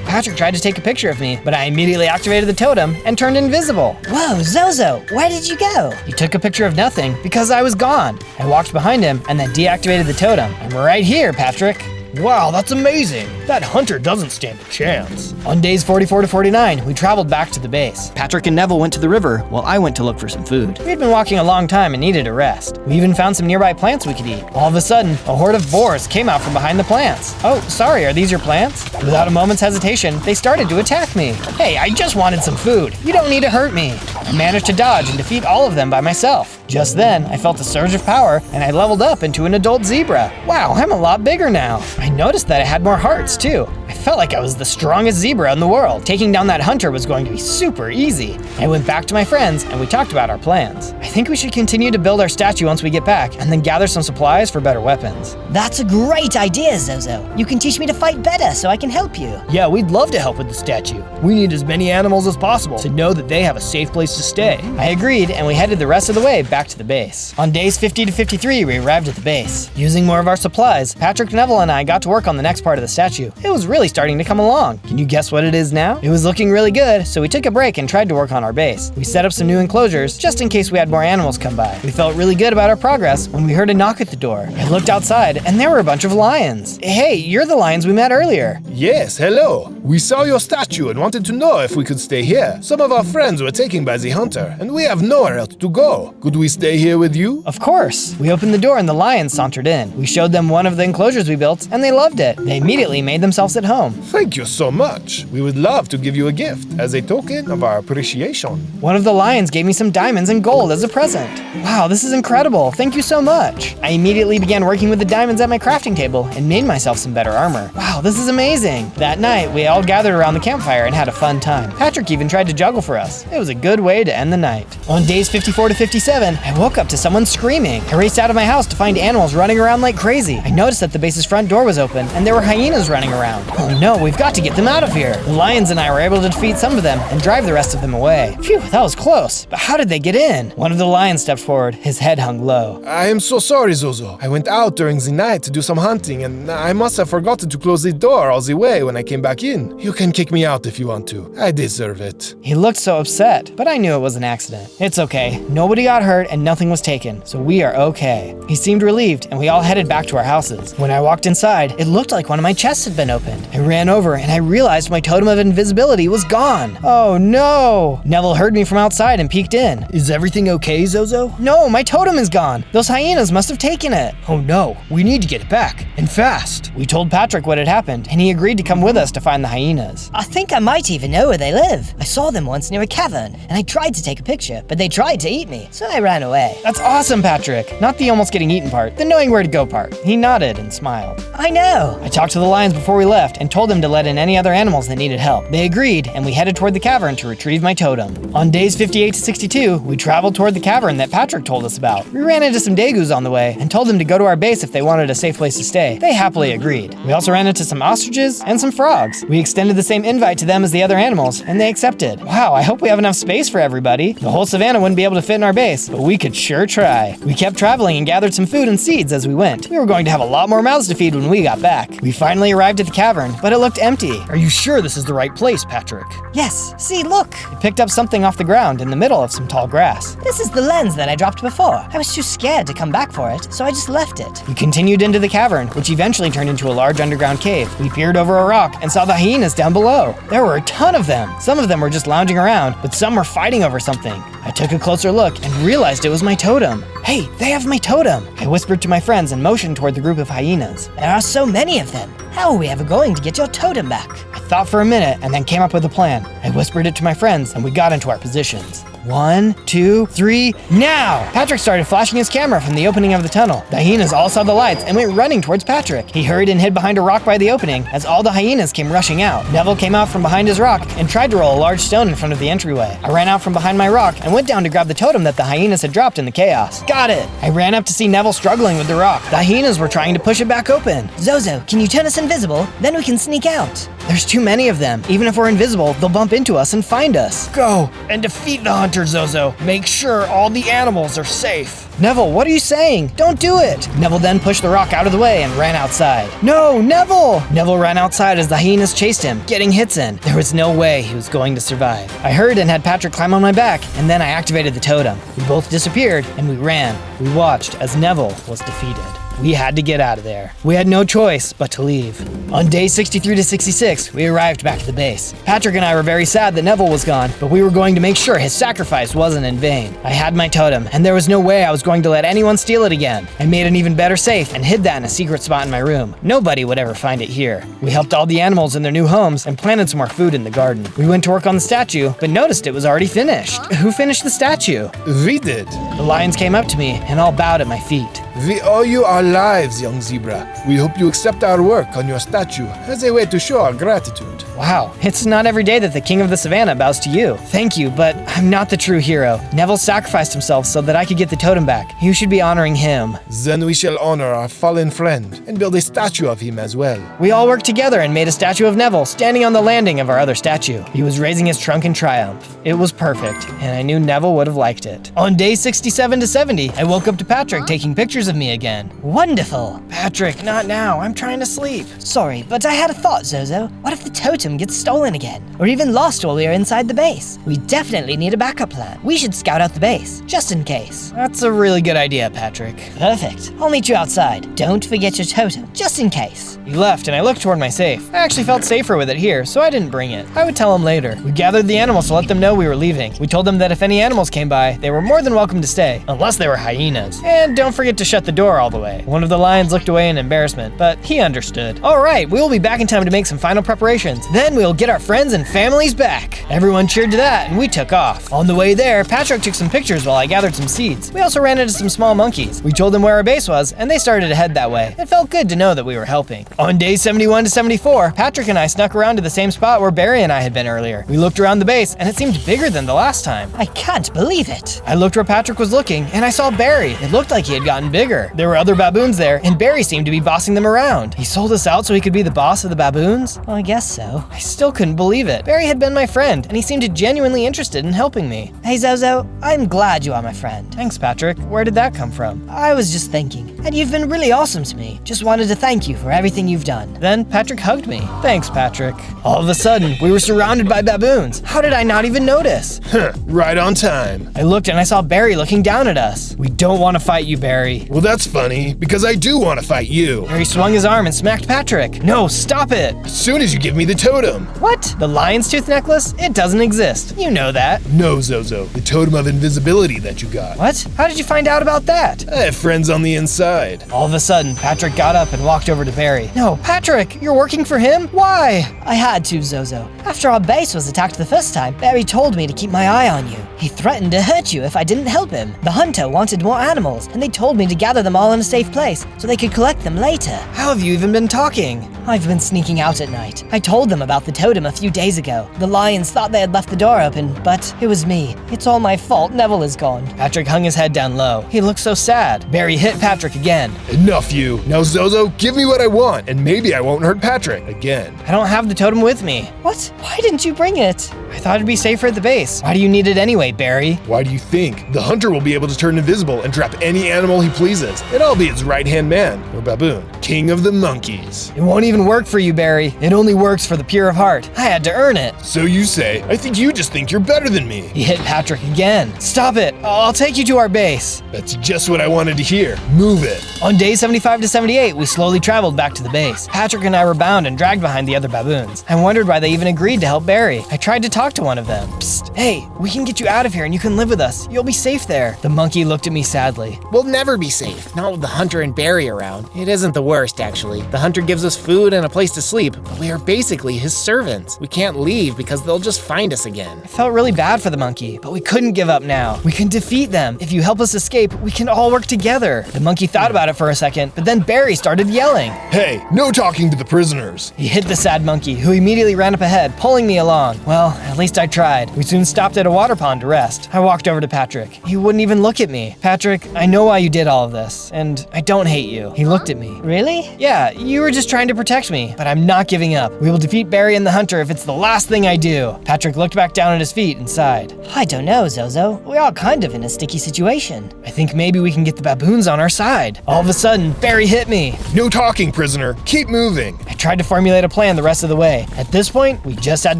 Patrick tried to take a picture of me, but I immediately activated the totem and turned invisible. Whoa, Zozo, where did you go? He took a picture of nothing because I was gone. I walked behind him and then deactivated the totem. I'm right here, Patrick. Wow, that's amazing. That hunter doesn't stand a chance. On days 44 to 49, we traveled back to the base. Patrick and Neville went to the river while I went to look for some food. We had been walking a long time and needed a rest. We even found some nearby plants we could eat. All of a sudden, a horde of boars came out from behind the plants. Oh, sorry, are these your plants? Without a moment's hesitation, they started to attack me. Hey, I just wanted some food. You don't need to hurt me. I managed to dodge and defeat all of them by myself. Just then, I felt a surge of power and I leveled up into an adult zebra. Wow, I'm a lot bigger now. I noticed that I had more hearts too. I felt like I was the strongest zebra in the world. Taking down that hunter was going to be super easy. I went back to my friends and we talked about our plans. I think we should continue to build our statue once we get back and then gather some supplies for better weapons. That's a great idea, Zozo. You can teach me to fight better so I can help you. Yeah, we'd love to help with the statue. We need as many animals as possible to know that they have a safe place to stay. I agreed and we headed the rest of the way back to the base. On days 50 to 53, we arrived at the base. Using more of our supplies, Patrick, Neville, and I got to work on the next part of the statue. It was really starting to come along. Can you guess what it is now? It was looking really good, so we took a break and tried to work on our base. We set up some new enclosures just in case we had more animals come by. We felt really good about our progress when we heard a knock at the door. I looked outside and there were a bunch of lions. Hey, you're the lions we met earlier. Yes, hello. We saw your statue and wanted to know if we could stay here. Some of our friends were taken by the hunter, and we have nowhere else to go. Could we stay here with you? Of course. We opened the door and the lions sauntered in. We showed them one of the enclosures we built and they loved it. They immediately made themselves at home. Thank you so much. We would love to give you a gift as a token of our appreciation. One of the lions gave me some diamonds and gold as a present. Wow, this is incredible. Thank you so much. I immediately began working with the diamonds at my crafting table and made myself some better armor. Wow, this is amazing. That night, we all gathered around the campfire and had a fun time. Patrick even tried to juggle for us. It was a good way to end the night. On days 54 to 57, I woke up to someone screaming. I raced out of my house to find animals running around like crazy. I noticed that the base's front door was open and there were hyenas running around. Oh no, we've got to get them out of here. The lions and I were able to defeat some of them and drive the rest of them away. Phew, that was close. But how did they get in? One of the lions stepped forward, his head hung low. I am so sorry, Zozo. I went out during the night to do some hunting and I must have forgotten to close the door all the way when I came back in. You can kick me out if you want to. I deserve it. He looked so upset, but I knew it was an accident. It's okay. Nobody got hurt and nothing was taken, so we are okay. He seemed relieved and we all headed back to our houses. When I walked inside, it looked like one of my chests had been opened. I ran over and I realized my totem of invisibility was gone. Oh no! Neville heard me from outside and peeked in. Is everything okay, Zozo? No, my totem is gone. Those hyenas must have taken it. Oh no, we need to get it back, and fast. We told Patrick what had happened and he agreed to come with us to find the hyenas. I think I might even know where they live. I saw them once near a cavern and I tried to take a picture, but they tried to eat me, so I ran away. That's awesome, Patrick. Not the almost getting eaten part, the knowing where to go part. He nodded and smiled. I know. I talked to the lions before we left arrived and told them to let in any other animals that needed help. They agreed, and we headed toward the cavern to retrieve my totem. On days 58 to 62, we traveled toward the cavern that Patrick told us about. We ran into some Dagoos on the way and told them to go to our base if they wanted a safe place to stay. They happily agreed. We also ran into some ostriches and some frogs. We extended the same invite to them as the other animals, and they accepted. Wow, I hope we have enough space for everybody. The whole savannah wouldn't be able to fit in our base, but we could sure try. We kept traveling and gathered some food and seeds as we went. We were going to have a lot more mouths to feed when we got back. We finally arrived at the cavern, but it looked empty. Are you sure this is the right place, Patrick? Yes, see, look. I picked up something off the ground in the middle of some tall grass. This is the lens that I dropped before. I was too scared to come back for it, so I just left it. We continued into the cavern, which eventually turned into a large underground cave. We peered over a rock and saw the hyenas down below. There were a ton of them. Some of them were just lounging around, but some were fighting over something. I took a closer look and realized it was my totem. Hey, they have my totem. I whispered to my friends and motioned toward the group of hyenas. There are so many of them. How are we ever going to get your totem back? I thought for a minute and then came up with a plan. I whispered it to my friends and we got into our positions. 1, 2, 3, now! Patrick started flashing his camera from the opening of the tunnel. The hyenas all saw the lights and went running towards Patrick. He hurried and hid behind a rock by the opening as all the hyenas came rushing out. Neville came out from behind his rock and tried to roll a large stone in front of the entryway. I ran out from behind my rock and went down to grab the totem that the hyenas had dropped in the chaos. Got it! I ran up to see Neville struggling with the rock. The hyenas were trying to push it back open. Zozo, can you turn us invisible? Then we can sneak out. There's too many of them. Even if we're invisible, they'll bump into us and find us. Go and defeat the hunter, Zozo. Make sure all the animals are safe. Neville, what are you saying? Don't do it! Neville then pushed the rock out of the way and ran outside. No, Neville! Neville ran outside as the hyenas chased him, getting hits in. There was no way he was going to survive. I hurried and had Patrick climb on my back, and then I activated the totem. We both disappeared, and we ran. We watched as Neville was defeated. We had to get out of there. We had no choice but to leave. On day 63 to 66, we arrived back to the base. Patrick and I were very sad that Neville was gone, but we were going to make sure his sacrifice wasn't in vain. I had my totem, and there was no way I was going to let anyone steal it again. I made an even better safe and hid that in a secret spot in my room. Nobody would ever find it here. We helped all the animals in their new homes and planted some more food in the garden. We went to work on the statue, but noticed it was already finished. Who finished the statue? We did. The lions came up to me and all bowed at my feet. We owe you our lives, young zebra. We hope you accept our work on your statue as a way to show our gratitude. Wow, it's not every day that the king of the savannah bows to you. Thank you, but I'm not the true hero. Neville sacrificed himself so that I could get the totem back. You should be honoring him. Then we shall honor our fallen friend and build a statue of him as well. We all worked together and made a statue of Neville standing on the landing of our other statue. He was raising his trunk in triumph. It was perfect, and I knew Neville would have liked it. On day 67 to 70, I woke up to Patrick taking pictures of me again. Wonderful. Patrick, not now. I'm trying to sleep. Sorry, but I had a thought, Zozo. What if the totem gets stolen again? Or even lost while we are inside the base? We definitely need a backup plan. We should scout out the base, just in case. That's a really good idea, Patrick. Perfect. I'll meet you outside. Don't forget your totem, just in case. He left and I looked toward my safe. I actually felt safer with it here, so I didn't bring it. I would tell him later. We gathered the animals to let them know we were leaving. We told them that if any animals came by, they were more than welcome to stay, unless they were hyenas. And don't forget to shut the door all the way. One of the lions looked away in embarrassment, but he understood. All right, we will be back in time to make some final preparations. Then we will get our friends and families back. Everyone cheered to that, and we took off. On the way there, Patrick took some pictures while I gathered some seeds. We also ran into some small monkeys. We told them where our base was, and they started to head that way. It felt good to know that we were helping. On days 71 to 74, Patrick and I snuck around to the same spot where Barry and I had been earlier. We looked around the base, and it seemed bigger than the last time. I can't believe it. I looked where Patrick was looking, and I saw Barry. It looked like he had gotten bigger. There were other baboons there, and Barry seemed to be bossing them around. He sold us out so he could be the boss of the baboons? Well, I guess so. I still couldn't believe it. Barry had been my friend, and he seemed genuinely interested in helping me. Hey, Zozo, I'm glad you are my friend. Thanks, Patrick. Where did that come from? I was just thinking, and you've been really awesome to me. Just wanted to thank you for everything you've done. Then Patrick hugged me. Thanks, Patrick. All of a sudden, we were surrounded by baboons. How did I not even notice? Right on time. I looked and I saw Barry looking down at us. We don't want to fight you, Barry. Well, that's funny, because I do want to fight you. Barry swung his arm and smacked Patrick. No, stop it. As soon as you give me the totem. What? The lion's tooth necklace? It doesn't exist. You know that. No, Zozo. The totem of invisibility that you got. What? How did you find out about that? I have friends on the inside. All of a sudden, Patrick got up and walked over to Barry. No, Patrick, you're working for him? Why? I had to, Zozo. After our base was attacked the first time, Barry told me to keep my eye on you. He threatened to hurt you if I didn't help him. The hunter wanted more animals, and they told me to gather them all in a safe place so they could collect them later. How have you even been talking? I've been sneaking out at night. I told them about the totem a few days ago. The lions thought they had left the door open, but it was me. It's all my fault. Neville is gone. Patrick hung his head down low. He looked so sad. Barry hit Patrick again. Enough, you. Now, Zozo, give me what I want, and maybe I won't hurt Patrick again. I don't have the totem with me. What? Why didn't you bring it? I thought it'd be safer at the base. Why do you need it anyway, Barry? Why do you think? The hunter will be able to turn invisible and trap any animal he pleases, and I'll be its right-hand man, or baboon, king of the monkeys. It won't even work for you, Barry. It only works for the pure of heart. I had to earn it. So you say. I think you just think you're better than me. He hit Patrick again. Stop it. I'll take you to our base. That's just what I wanted to hear. Move it. On days 75 to 78, we slowly traveled back to the base. Patrick and I were bound and dragged behind the other baboons. I wondered why they even agreed to help Barry. I tried to talk to one of them. Psst, hey, we can get you out of here and you can live with us. You'll be safe there. The monkey looked at me sadly. We'll never be safe, not with the hunter and Barry around. It isn't the worst, actually. The hunter gives us food and a place to sleep, but we are basically his servants. We can't leave because they'll just find us again. I felt really bad for the monkey, but we couldn't give up now. We can defeat them. If you help us escape, we can all work together. The monkey thought about it for a second, but then Barry started yelling. Hey, no talking to the prisoners. He hit the sad monkey, who immediately ran up ahead, pulling me along. Well, at least I tried. We soon stopped at a water pond to rest. I walked over to Patrick. He wouldn't even look at me. Patrick, I know why you did all of this, and I don't hate you. He looked at me. Really? Yeah, you were just trying to protect me, but I'm not giving up. We will defeat Barry and the hunter if it's the last thing I do. Patrick looked back down at his feet and sighed. I don't know, Zozo. We're all kind of in a sticky situation. I think maybe we can get the baboons on our side. All of a sudden, Barry hit me. No talking, prisoner. Keep moving. I tried to formulate a plan the rest of the way. At this point, we just had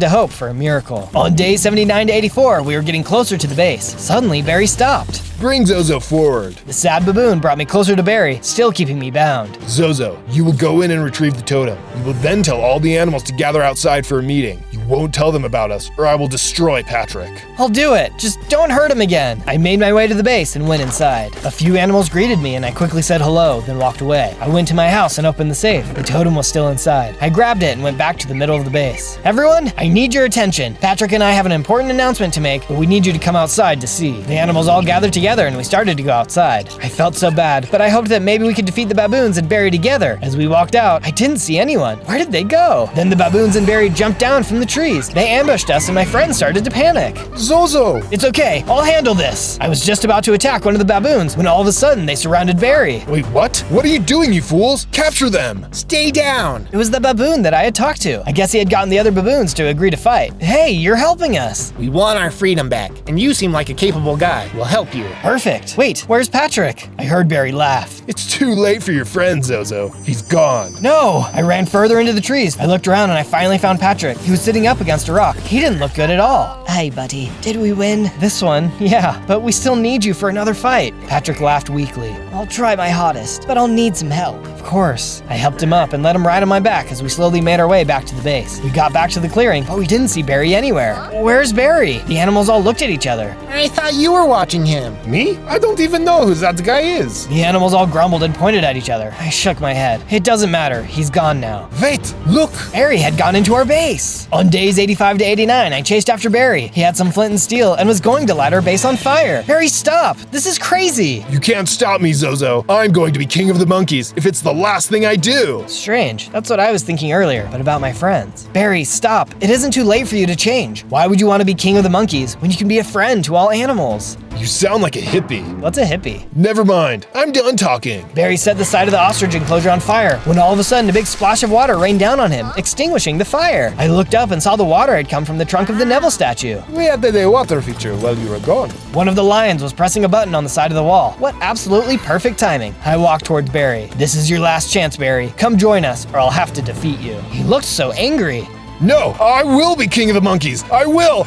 to hope for a miracle. On days 79 to 84, we were getting closer to the base. Suddenly, Barry stopped. Bring Zozo forward. The sad baboon brought me closer to Barry, still keeping me bound. Zozo, you will go in and retrieve the totem. You will then tell all the animals to gather outside for a meeting. You won't tell them about us, or I will destroy Patrick. I'll do it. Just don't hurt him again. I made my way to the base and went inside. A few animals greeted me and I quickly said hello, then walked away. I went to my house and opened the safe. The totem was still inside. I grabbed it and went back to the middle of the base. Everyone, I need your attention. Patrick and I have an important announcement to make, but we need you to come outside to see. The animals all gathered together and we started to go outside. I felt so bad, but I hoped that maybe we could defeat the baboons and Barry together. As we walked out, I didn't see anyone. Where did they go? Then the baboons and Barry jumped down from the trees. They ambushed us and my friends started to panic. Zozo! It's okay, I'll handle this. I was just about to attack one of the baboons when all of a sudden they surrounded Barry. Wait, what? What are you doing, you fools? Capture them! Stay down! It was the baboon that I had talked to. I guess he had gotten the other baboons to agree to fight. Hey, you're helping us. We want our freedom back, and you seem like a capable guy. We'll help you. Perfect. Wait, where's Patrick? I heard Barry laugh. It's too late for your friend, Zozo. He's gone. No! I ran further into the trees. I looked around and I finally found Patrick. He was sitting up against a rock. He didn't look good at all. Hey, buddy, did we win? This one, yeah, but we still need you for another fight. Patrick laughed weakly. I'll try my hardest, but I'll need some help. Of course. I helped him up and let him ride on my back as we slowly made our way back to the base. We got back to the clearing, but we didn't see Barry anywhere. Where's Barry? The animals all looked at each other. I thought you were watching him. Me? I don't even know who that guy is. The animals all grumbled and pointed at each other. I shook my head. It doesn't matter. He's gone now. Wait, look! Barry had gone into our base. On days 85 to 89, I chased after Barry. He had some flint and steel and was going to light our base on fire. Barry, stop! This is crazy! You can't stop me, Zozo. I'm going to be king of the monkeys if it's the last thing I do. Strange. That's what I was thinking earlier, but about my friends. Barry, stop. It isn't too late for you to change. Why would you want to be king of the monkeys when you can be a friend to all animals? You sound like a hippie. What's a hippie? Never mind. I'm done talking. Barry set the side of the ostrich enclosure on fire when all of a sudden a big splash of water rained down on him, extinguishing the fire. I looked up and saw the water had come from the trunk of the Neville statue. We added a water feature while you were gone. One of the lions was pressing a button on the side of the wall. What absolutely perfect timing. I walked towards Barry. This is your last chance, Barry. Come join us or I'll have to defeat you. He looked so angry. No, I will be king of the monkeys. I will.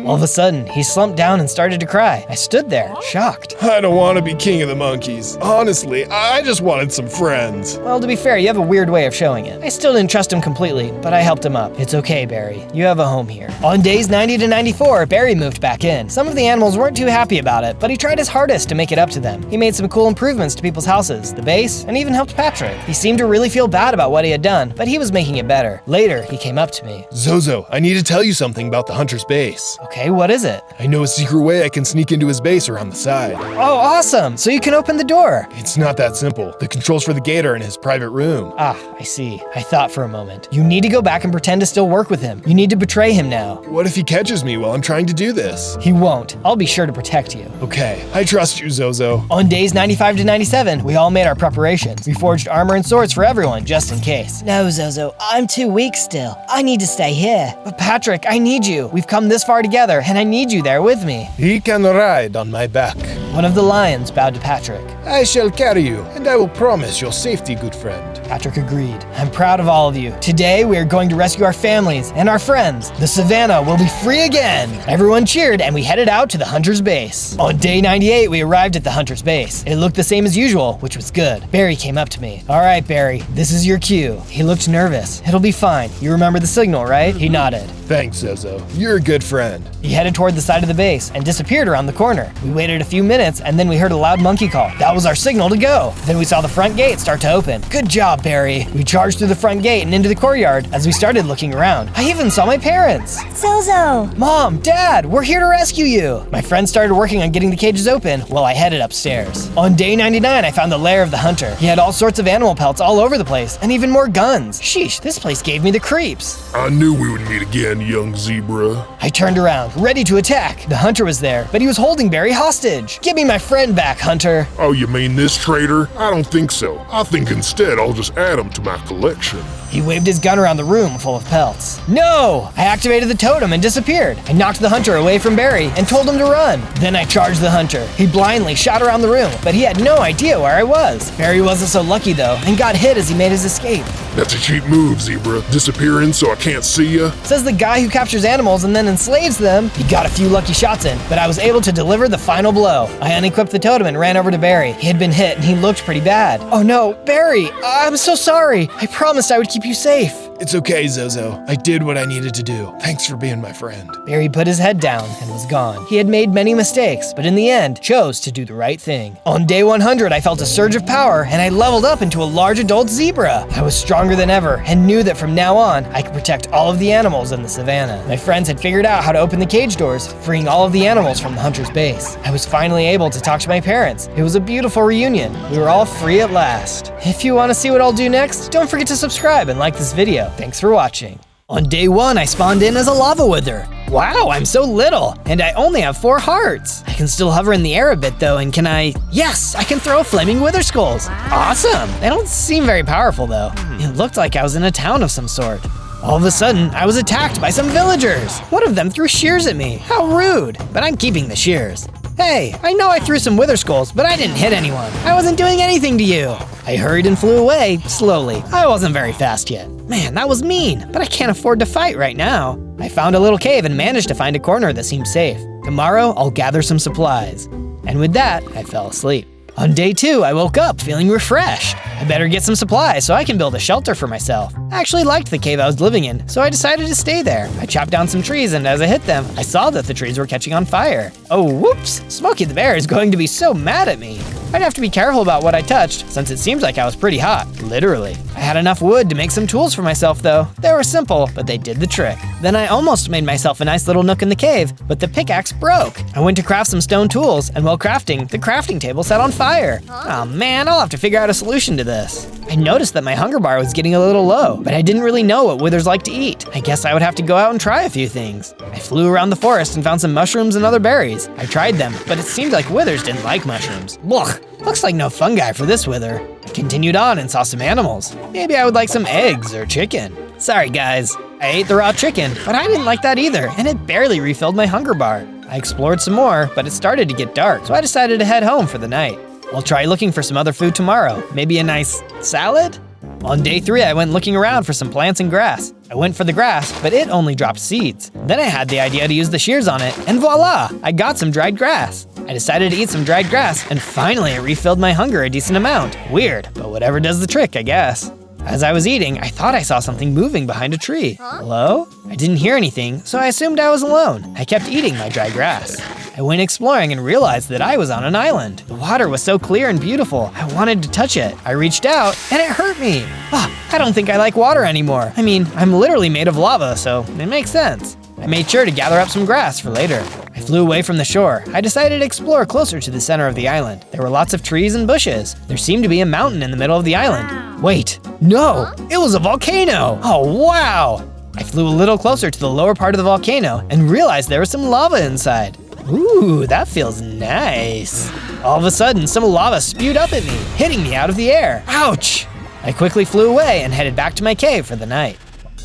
All of a sudden, he slumped down and started to cry. I stood there, shocked. I don't want to be king of the monkeys. Honestly, I just wanted some friends. Well, to be fair, you have a weird way of showing it. I still didn't trust him completely, but I helped him up. It's okay, Barry. You have a home here. On days 90 to 94, Barry moved back in. Some of the animals weren't too happy about it, but he tried his hardest to make it up to them. He made some cool improvements to people's houses, the base, and even helped Patrick. He seemed to really feel bad about what he had done, but he was making it better. Later, he came up to me. Zozo, I need to tell you something about the hunter's base. Okay, what is it? I know a secret way I can sneak into his base around the side. Oh, awesome! So you can open the door. It's not that simple. The controls for the gate are in his private room. Ah, I see. I thought for a moment. You need to go back and pretend to still work with him. You need to betray him now. What if he catches me while I'm trying to do this? He won't. I'll be sure to protect you. Okay, I trust you, Zozo. On days 95 to 97, we all made our preparations. We forged armor and swords for everyone, just in case. No, Zozo, I'm too weak still. I need to stay here. But Patrick, I need you. We've come this far together, and I need you there with me. He can ride on my back. One of the lions bowed to Patrick. I shall carry you, and I will promise your safety, good friend. Patrick agreed. I'm proud of all of you. Today, we are going to rescue our families and our friends. The savannah will be free again. Everyone cheered, and we headed out to the hunter's base. On day 98, we arrived at the hunter's base. It looked the same as usual, which was good. Barry came up to me. All right, Barry, this is your cue. He looked nervous. It'll be fine. You remember the signal, right? He nodded. Thanks, Zozo. You're a good friend. He headed toward the side of the base and disappeared around the corner. We waited a few minutes, and then we heard a loud monkey call. That was our signal to go. Then we saw the front gate start to open. Good job, Barry. We charged through the front gate and into the courtyard. As we started looking around, I even saw my parents. Zozo! Mom, Dad, we're here to rescue you. My friend started working on getting the cages open while I headed upstairs. On day 99, I found the lair of the hunter. He had all sorts of animal pelts all over the place, and even more guns. Sheesh, this place gave me the creeps. I knew we would meet again, young zebra. I turned around, ready to attack. The hunter was there, but he was holding Barry hostage. Give me my friend back, Hunter. Oh, you mean this traitor? I don't think so. I think instead I'll just add him to my collection. He waved his gun around the room full of pelts. No! I activated the totem and disappeared. I knocked the hunter away from Barry and told him to run. Then I charged the hunter. He blindly shot around the room, but he had no idea where I was. Barry wasn't so lucky though, and got hit as he made his escape. That's a cheap move, Zebra. Disappearing so I can't see ya. Says the guy who captures animals and then enslaves them. He got a few lucky shots in, but I was able to deliver the final blow. I unequipped the totem and ran over to Barry. He had been hit and he looked pretty bad. Oh no, Barry, I'm so sorry. I promised I would keep you safe. It's okay, Zozo. I did what I needed to do. Thanks for being my friend. Barry put his head down and was gone. He had made many mistakes, but in the end, chose to do the right thing. On day 100, I felt a surge of power, and I leveled up into a large adult zebra. I was stronger than ever, and knew that from now on, I could protect all of the animals in the savannah. My friends had figured out how to open the cage doors, freeing all of the animals from the hunter's base. I was finally able to talk to my parents. It was a beautiful reunion. We were all free at last. If you want to see what I'll do next, don't forget to subscribe and like this video. Thanks for watching. On day 1, I spawned in as a lava wither. Wow, I'm so little, and I only have 4 hearts. I can still hover in the air a bit though, and can I? Yes, I can throw flaming wither skulls. Awesome. They don't seem very powerful though. It looked like I was in a town of some sort. All of a sudden, I was attacked by some villagers. One of them threw shears at me. How rude, but I'm keeping the shears. Hey, I know I threw some wither skulls, but I didn't hit anyone. I wasn't doing anything to you. I hurried and flew away, slowly. I wasn't very fast yet. Man, that was mean, but I can't afford to fight right now. I found a little cave and managed to find a corner that seemed safe. Tomorrow, I'll gather some supplies. And with that, I fell asleep. On day 2, I woke up feeling refreshed. I better get some supplies so I can build a shelter for myself. I actually liked the cave I was living in, so I decided to stay there. I chopped down some trees, and as I hit them, I saw that the trees were catching on fire. Oh, whoops! Smokey the Bear is going to be so mad at me. I'd have to be careful about what I touched, since it seems like I was pretty hot, literally. I had enough wood to make some tools for myself though. They were simple, but they did the trick. Then I almost made myself a nice little nook in the cave, but the pickaxe broke. I went to craft some stone tools, and while crafting, the crafting table set on fire. Oh man, I'll have to figure out a solution to this. I noticed that my hunger bar was getting a little low, but I didn't really know what withers like to eat. I guess I would have to go out and try a few things. I flew around the forest and found some mushrooms and other berries. I tried them, but it seemed like withers didn't like mushrooms. Blech, looks like no fungi for this wither. I continued on and saw some animals. Maybe I would like some eggs or chicken. Sorry guys, I ate the raw chicken, but I didn't like that either, and it barely refilled my hunger bar. I explored some more, but it started to get dark, so I decided to head home for the night. I'll try looking for some other food tomorrow. Maybe a nice salad? On day 3, I went looking around for some plants and grass. I went for the grass, but it only dropped seeds. Then I had the idea to use the shears on it, and voila, I got some dried grass. I decided to eat some dried grass, and finally it refilled my hunger a decent amount. Weird, but whatever does the trick, I guess. As I was eating, I thought I saw something moving behind a tree. Hello? I didn't hear anything, so I assumed I was alone. I kept eating my dry grass. I went exploring and realized that I was on an island. The water was so clear and beautiful, I wanted to touch it. I reached out, and it hurt me. I don't think I like water anymore. I mean, I'm literally made of lava, so it makes sense. I made sure to gather up some grass for later. I flew away from the shore. I decided to explore closer to the center of the island. There were lots of trees and bushes. There seemed to be a mountain in the middle of the island. Wait, no, it was a volcano. Oh, wow. I flew a little closer to the lower part of the volcano and realized there was some lava inside. Ooh, that feels nice. All of a sudden, some lava spewed up at me, hitting me out of the air. Ouch! I quickly flew away and headed back to my cave for the night.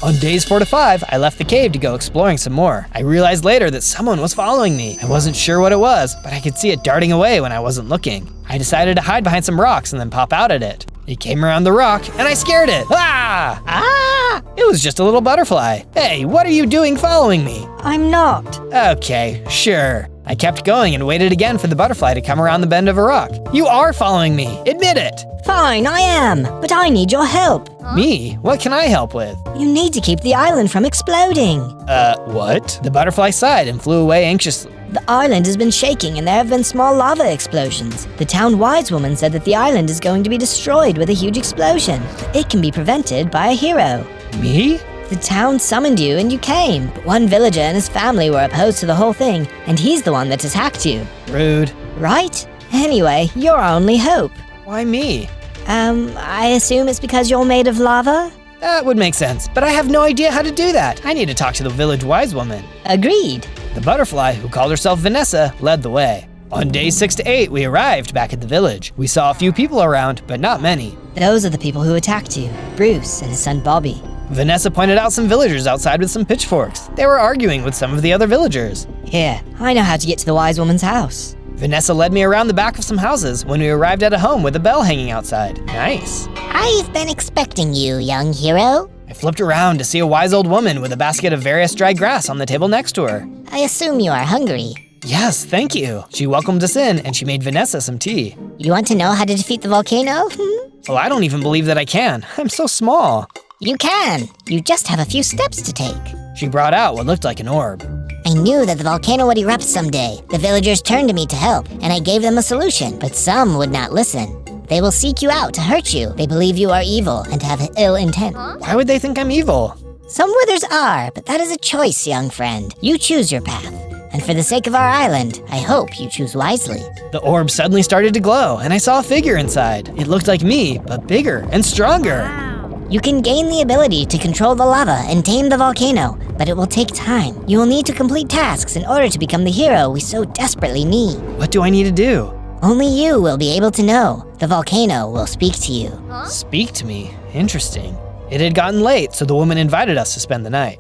On days 4 to 5, I left the cave to go exploring some more. I realized later that someone was following me. I wasn't sure what it was, but I could see it darting away when I wasn't looking. I decided to hide behind some rocks and then pop out at it. It came around the rock, and I scared it. Ah! Ah! It was just a little butterfly. Hey, what are you doing following me? I'm not. Okay, sure. I kept going and waited again for the butterfly to come around the bend of a rock. You are following me. Admit it. Fine, I am, but I need your help. Me? What can I help with? You need to keep the island from exploding. What? The butterfly sighed and flew away anxiously. The island has been shaking and there have been small lava explosions. The town wise woman said that the island is going to be destroyed with a huge explosion. It can be prevented by a hero. Me? The town summoned you and you came, but one villager and his family were opposed to the whole thing, and he's the one that attacked you. Rude. Right? Anyway, you're our only hope. Why me? I assume it's because you're made of lava? That would make sense, but I have no idea how to do that. I need to talk to the village wise woman. Agreed. The butterfly, who called herself Vanessa, led the way. On days 6 to 8, we arrived back at the village. We saw a few people around, but not many. Those are the people who attacked you, Bruce and his son Bobby. Vanessa pointed out some villagers outside with some pitchforks. They were arguing with some of the other villagers. Here, I know how to get to the wise woman's house. Vanessa led me around the back of some houses when we arrived at a home with a bell hanging outside. Nice. I've been expecting you, young hero. I flipped around to see a wise old woman with a basket of various dry grass on the table next to her. I assume you are hungry. Yes, thank you. She welcomed us in and she made Vanessa some tea. You want to know how to defeat the volcano? Well, I don't even believe that I can. I'm so small. You can. You just have a few steps to take. She brought out what looked like an orb. I knew that the volcano would erupt someday. The villagers turned to me to help, and I gave them a solution, but some would not listen. They will seek you out to hurt you. They believe you are evil and have ill intent. Why would they think I'm evil? Some withers are, but that is a choice, young friend. You choose your path. And for the sake of our island, I hope you choose wisely. The orb suddenly started to glow, and I saw a figure inside. It looked like me, but bigger and stronger. You can gain the ability to control the lava and tame the volcano, but it will take time. You will need to complete tasks in order to become the hero we so desperately need. What do I need to do? Only you will be able to know. The volcano will speak to you. Speak to me? Interesting. It had gotten late, so the woman invited us to spend the night.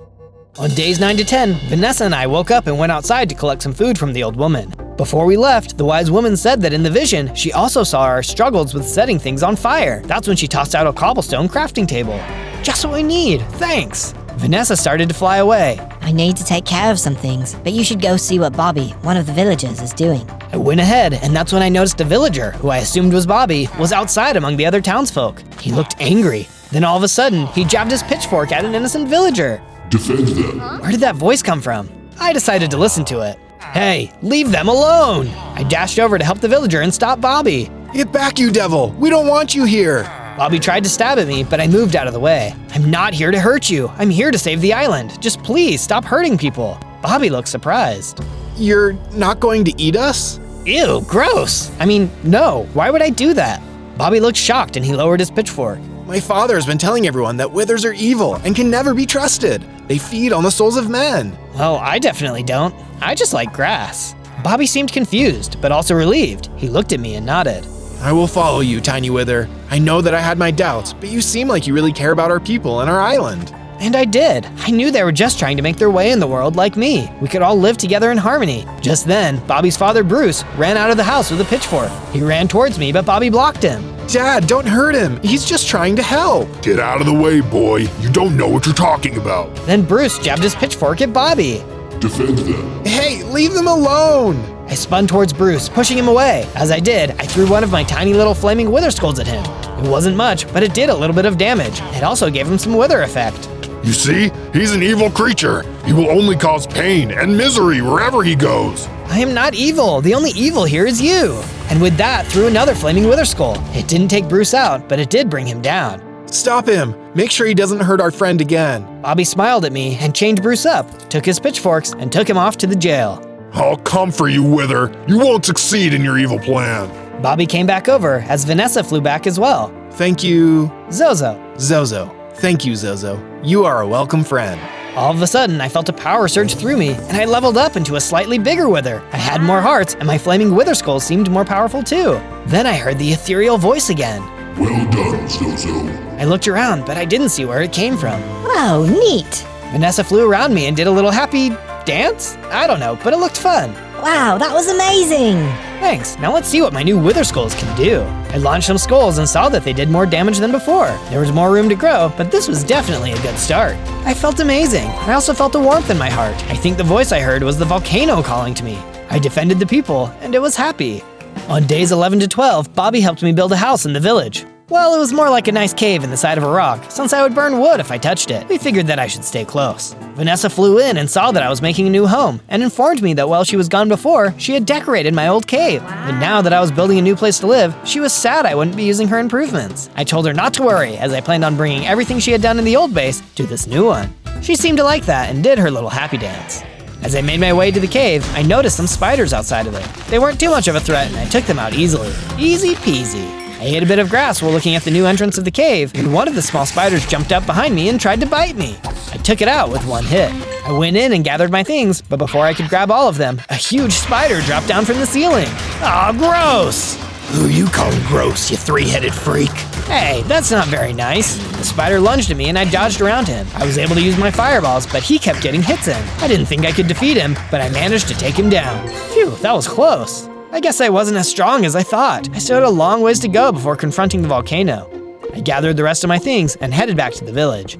On days 9 to 10, Vanessa and I woke up and went outside to collect some food from the old woman. Before we left, the wise woman said that in the vision, she also saw our struggles with setting things on fire. That's when she tossed out a cobblestone crafting table. Just what we need, thanks. Vanessa started to fly away. I need to take care of some things, but you should go see what Bobby, one of the villagers, is doing. I went ahead, and that's when I noticed a villager, who I assumed was Bobby, was outside among the other townsfolk. He looked angry. Then all of a sudden, he jabbed his pitchfork at an innocent villager. Defend them. Where did that voice come from? I decided to listen to it. Hey, leave them alone! I dashed over to help the villager and stop Bobby. Get back, you devil! We don't want you here! Bobby tried to stab at me, but I moved out of the way. I'm not here to hurt you. I'm here to save the island. Just please stop hurting people. Bobby looked surprised. You're not going to eat us? Ew, gross. I mean, no, why would I do that? Bobby looked shocked and he lowered his pitchfork. My father has been telling everyone that withers are evil and can never be trusted. They feed on the souls of men. Well, I definitely don't. I just like grass. Bobby seemed confused, but also relieved. He looked at me and nodded. I will follow you, Tiny Wither. I know that I had my doubts, but you seem like you really care about our people and our island. And I did. I knew they were just trying to make their way in the world like me. We could all live together in harmony. Just then, Bobby's father, Bruce, ran out of the house with a pitchfork. He ran towards me, but Bobby blocked him. Dad, don't hurt him. He's just trying to help. Get out of the way, boy. You don't know what you're talking about. Then Bruce jabbed his pitchfork at Bobby. Defend them. Hey, leave them alone. I spun towards Bruce, pushing him away. As I did, I threw one of my tiny little flaming wither skulls at him. It wasn't much, but it did a little bit of damage. It also gave him some wither effect. You see, he's an evil creature. He will only cause pain and misery wherever he goes. I am not evil. The only evil here is you. And with that, threw another flaming wither skull. It didn't take Bruce out, but it did bring him down. Stop him. Make sure he doesn't hurt our friend again. Bobby smiled at me and chained Bruce up, took his pitchforks, and took him off to the jail. I'll come for you, Wither. You won't succeed in your evil plan. Bobby came back over as Vanessa flew back as well. Thank you, Zozo. Zozo. Thank you, Zozo. You are a welcome friend. All of a sudden, I felt a power surge through me, and I leveled up into a slightly bigger wither. I had more hearts, and my flaming wither skull seemed more powerful too. Then I heard the ethereal voice again. Well done, Zozo. I looked around, but I didn't see where it came from. Wow, neat. Vanessa flew around me and did a little happy dance? I don't know, but it looked fun. Wow, that was amazing. Thanks. Now let's see what my new wither skulls can do. I launched some skulls and saw that they did more damage than before. There was more room to grow, but this was definitely a good start. I felt amazing. I also felt a warmth in my heart. I think the voice I heard was the volcano calling to me. I defended the people, and it was happy. On days 11 to 12, Bobby helped me build a house in the village. Well, it was more like a nice cave in the side of a rock, since I would burn wood if I touched it. We figured that I should stay close. Vanessa flew in and saw that I was making a new home, and informed me that while she was gone before, she had decorated my old cave. And now that I was building a new place to live, she was sad I wouldn't be using her improvements. I told her not to worry, as I planned on bringing everything she had done in the old base to this new one. She seemed to like that and did her little happy dance. As I made my way to the cave, I noticed some spiders outside of it. They weren't too much of a threat, and I took them out easily. Easy peasy. I ate a bit of grass while looking at the new entrance of the cave, and one of the small spiders jumped up behind me and tried to bite me. I took it out with one hit. I went in and gathered my things, but before I could grab all of them, a huge spider dropped down from the ceiling. Aw, gross! Who you calling gross, you three-headed freak? Hey, that's not very nice. The spider lunged at me and I dodged around him. I was able to use my fireballs, but he kept getting hits in. I didn't think I could defeat him, but I managed to take him down. Phew, that was close. I guess I wasn't as strong as I thought. I still had a long ways to go before confronting the volcano. I gathered the rest of my things and headed back to the village.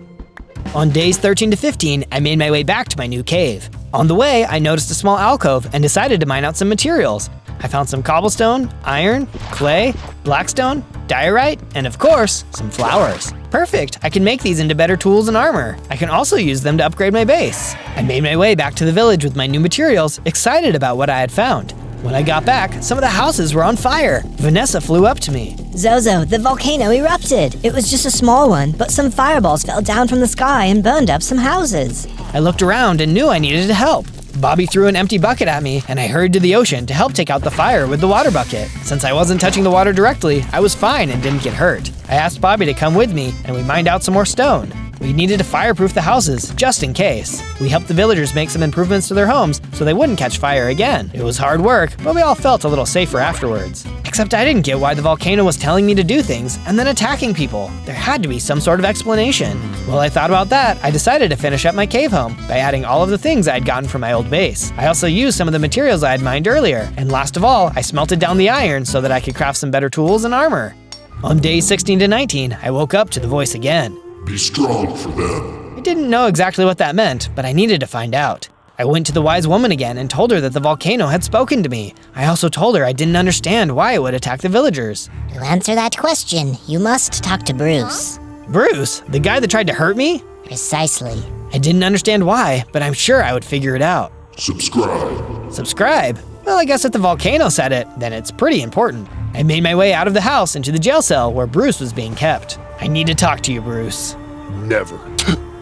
On days 13 to 15, I made my way back to my new cave. On the way, I noticed a small alcove and decided to mine out some materials. I found some cobblestone, iron, clay, blackstone, diorite, and of course, some flowers. Perfect, I can make these into better tools and armor. I can also use them to upgrade my base. I made my way back to the village with my new materials, excited about what I had found. When I got back, some of the houses were on fire. Vanessa flew up to me. Zozo, the volcano erupted. It was just a small one, but some fireballs fell down from the sky and burned up some houses. I looked around and knew I needed help. Bobby threw an empty bucket at me, and I hurried to the ocean to help take out the fire with the water bucket. Since I wasn't touching the water directly, I was fine and didn't get hurt. I asked Bobby to come with me, and we mined out some more stone. We needed to fireproof the houses, just in case. We helped the villagers make some improvements to their homes so they wouldn't catch fire again. It was hard work, but we all felt a little safer afterwards. Except I didn't get why the volcano was telling me to do things and then attacking people. There had to be some sort of explanation. While I thought about that, I decided to finish up my cave home by adding all of the things I had gotten from my old base. I also used some of the materials I had mined earlier, and last of all, I smelted down the iron so that I could craft some better tools and armor. On days 16 to 19, I woke up to the voice again. Be strong for them. I didn't know exactly what that meant, but I needed to find out. I went to the wise woman again and told her that the volcano had spoken to me. I also told her I didn't understand why it would attack the villagers. To answer that question, you must talk to Bruce. Bruce? The guy that tried to hurt me? Precisely. I didn't understand why, but I'm sure I would figure it out. Subscribe. Subscribe? Well, I guess if the volcano said it, then it's pretty important. I made my way out of the house into the jail cell where Bruce was being kept. I need to talk to you, Bruce. Never.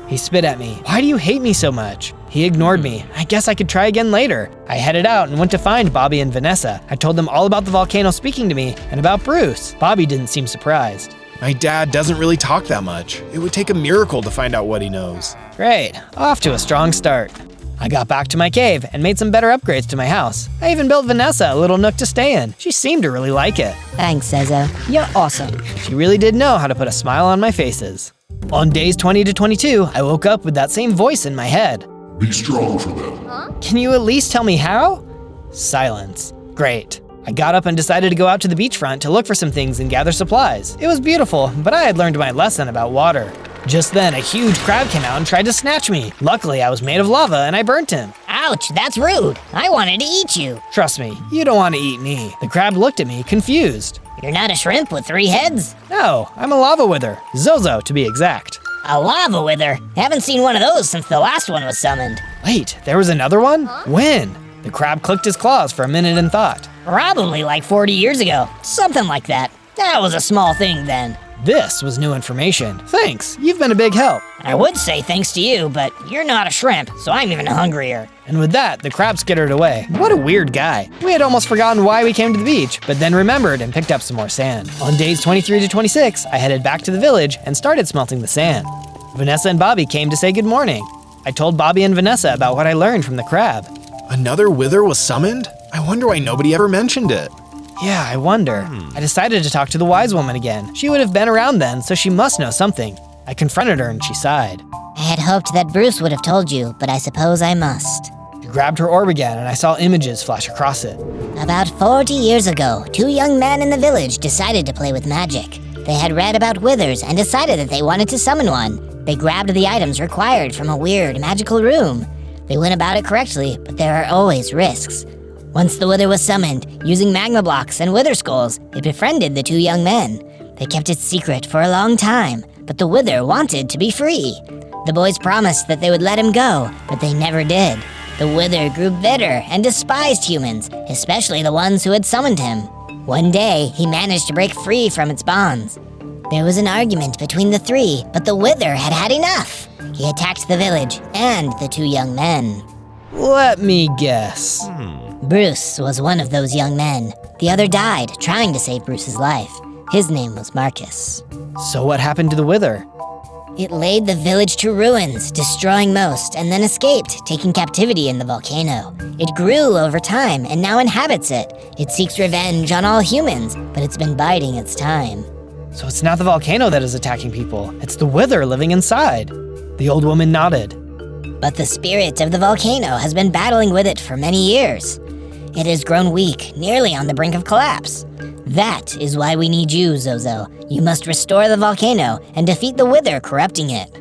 He spit at me. Why do you hate me so much? He ignored me. I guess I could try again later. I headed out and went to find Bobby and Vanessa. I told them all about the volcano speaking to me and about Bruce. Bobby didn't seem surprised. My dad doesn't really talk that much. It would take a miracle to find out what he knows. Great, off to a strong start. I got back to my cave and made some better upgrades to my house. I even built Vanessa a little nook to stay in. She seemed to really like it. Thanks, Zozo. You're awesome. She really did know how to put a smile on my faces. On days 20 to 22, I woke up with that same voice in my head. Be strong for them. Can you at least tell me how? Silence. Great. I got up and decided to go out to the beachfront to look for some things and gather supplies. It was beautiful, but I had learned my lesson about water. Just then, a huge crab came out and tried to snatch me. Luckily, I was made of lava and I burnt him. Ouch, that's rude. I wanted to eat you. Trust me, you don't want to eat me. The crab looked at me, confused. You're not a shrimp with 3 heads? No, I'm a lava wither. Zozo, to be exact. A lava wither? Haven't seen one of those since the last one was summoned. Wait, there was another one? When? The crab clicked his claws for a minute and thought. Probably like 40 years ago. Something like that. That was a small thing then. This was new information. Thanks, you've been a big help. I would say thanks to you, but you're not a shrimp, so I'm even hungrier. And with that, the crab skittered away. What a weird guy. We had almost forgotten why we came to the beach, but then remembered and picked up some more sand. On days 23 to 26, I headed back to the village and started smelting the sand. Vanessa and Bobby came to say good morning. I told Bobby and Vanessa about what I learned from the crab. Another wither was summoned? I wonder why nobody ever mentioned it. Yeah, I wonder. I decided to talk to the wise woman again. She would have been around then, so she must know something. I confronted her and she sighed. I had hoped that Bruce would have told you, but I suppose I must. She grabbed her orb again and I saw images flash across it. About 40 years ago, 2 young men in the village decided to play with magic. They had read about withers and decided that they wanted to summon one. They grabbed the items required from a weird, magical room. They went about it correctly, but there are always risks. Once the wither was summoned, using magma blocks and wither skulls, it befriended the 2 young men. They kept it secret for a long time, but the wither wanted to be free. The boys promised that they would let him go, but they never did. The wither grew bitter and despised humans, especially the ones who had summoned him. One day, he managed to break free from its bonds. There was an argument between the 3, but the wither had had enough. He attacked the village and the 2 young men. Let me guess. Bruce was one of those young men. The other died trying to save Bruce's life. His name was Marcus. So what happened to the wither? It laid the village to ruins, destroying most, and then escaped, taking captivity in the volcano. It grew over time and now inhabits it. It seeks revenge on all humans, but it's been biding its time. So it's not the volcano that is attacking people, it's the wither living inside. The old woman nodded. But the spirit of the volcano has been battling with it for many years. It has grown weak, nearly on the brink of collapse. That is why we need you, Zozo. You must restore the volcano and defeat the wither corrupting it.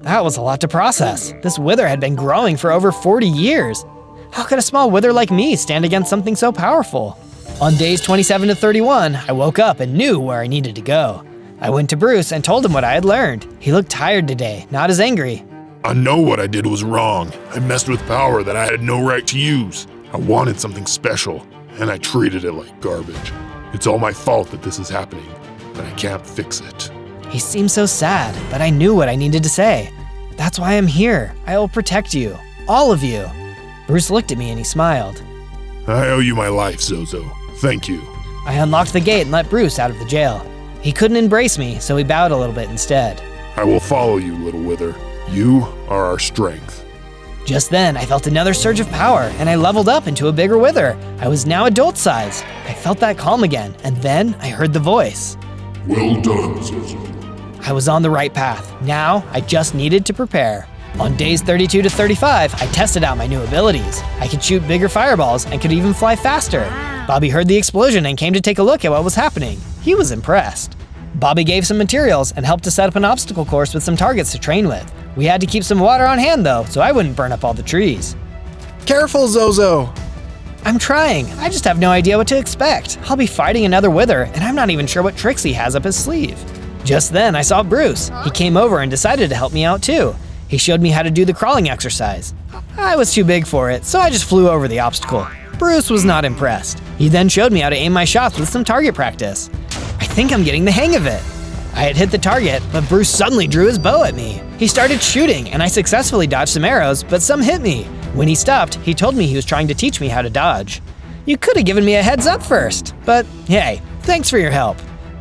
That was a lot to process. This wither had been growing for over 40 years. How could a small wither like me stand against something so powerful? On days 27 to 31, I woke up and knew where I needed to go. I went to Bruce and told him what I had learned. He looked tired today, not as angry. I know what I did was wrong. I messed with power that I had no right to use. I wanted something special, and I treated it like garbage. It's all my fault that this is happening, but I can't fix it. He seemed so sad, but I knew what I needed to say. That's why I'm here. I will protect you. All of you. Bruce looked at me and he smiled. I owe you my life, Zozo. Thank you. I unlocked the gate and let Bruce out of the jail. He couldn't embrace me, so he bowed a little bit instead. I will follow you, little wither. You are our strength. Just then, I felt another surge of power, and I leveled up into a bigger wither. I was now adult size. I felt that calm again, and then I heard the voice. Well done, Zozo. I was on the right path. Now, I just needed to prepare. On days 32 to 35, I tested out my new abilities. I could shoot bigger fireballs and could even fly faster. Bobby heard the explosion and came to take a look at what was happening. He was impressed. Bobby gave some materials and helped to set up an obstacle course with some targets to train with. We had to keep some water on hand though, so I wouldn't burn up all the trees. Careful, Zozo! I'm trying. I just have no idea what to expect. I'll be fighting another wither, and I'm not even sure what tricks he has up his sleeve. Just then, I saw Bruce. He came over and decided to help me out too. He showed me how to do the crawling exercise. I was too big for it, so I just flew over the obstacle. Bruce was not impressed. He then showed me how to aim my shots with some target practice. I think I'm getting the hang of it. I had hit the target, but Bruce suddenly drew his bow at me. He started shooting, and I successfully dodged some arrows, but some hit me. When he stopped, he told me he was trying to teach me how to dodge. You could have given me a heads up first, but hey, thanks for your help.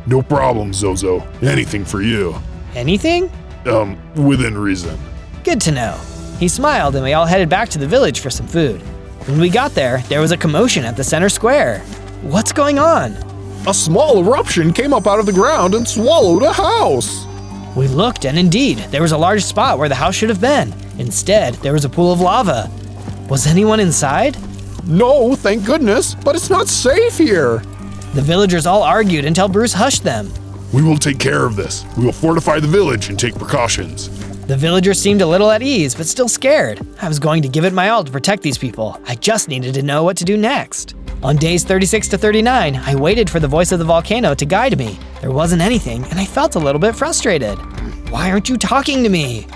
No problem, Zozo. Anything for you. Anything? Within reason. Good to know. He smiled and we all headed back to the village for some food. When we got there was a commotion at the center square. What's going on? A small eruption came up out of the ground and swallowed a house. We looked and indeed, there was a large spot where the house should have been. Instead, there was a pool of lava. Was anyone inside? No, thank goodness, but it's not safe here. The villagers all argued until Bruce hushed them. We will take care of this. We will fortify the village and take precautions. The villagers seemed a little at ease, but still scared. I was going to give it my all to protect these people. I just needed to know what to do next. On days 36 to 39, I waited for the voice of the volcano to guide me. There wasn't anything, and I felt a little bit frustrated. Why aren't you talking to me?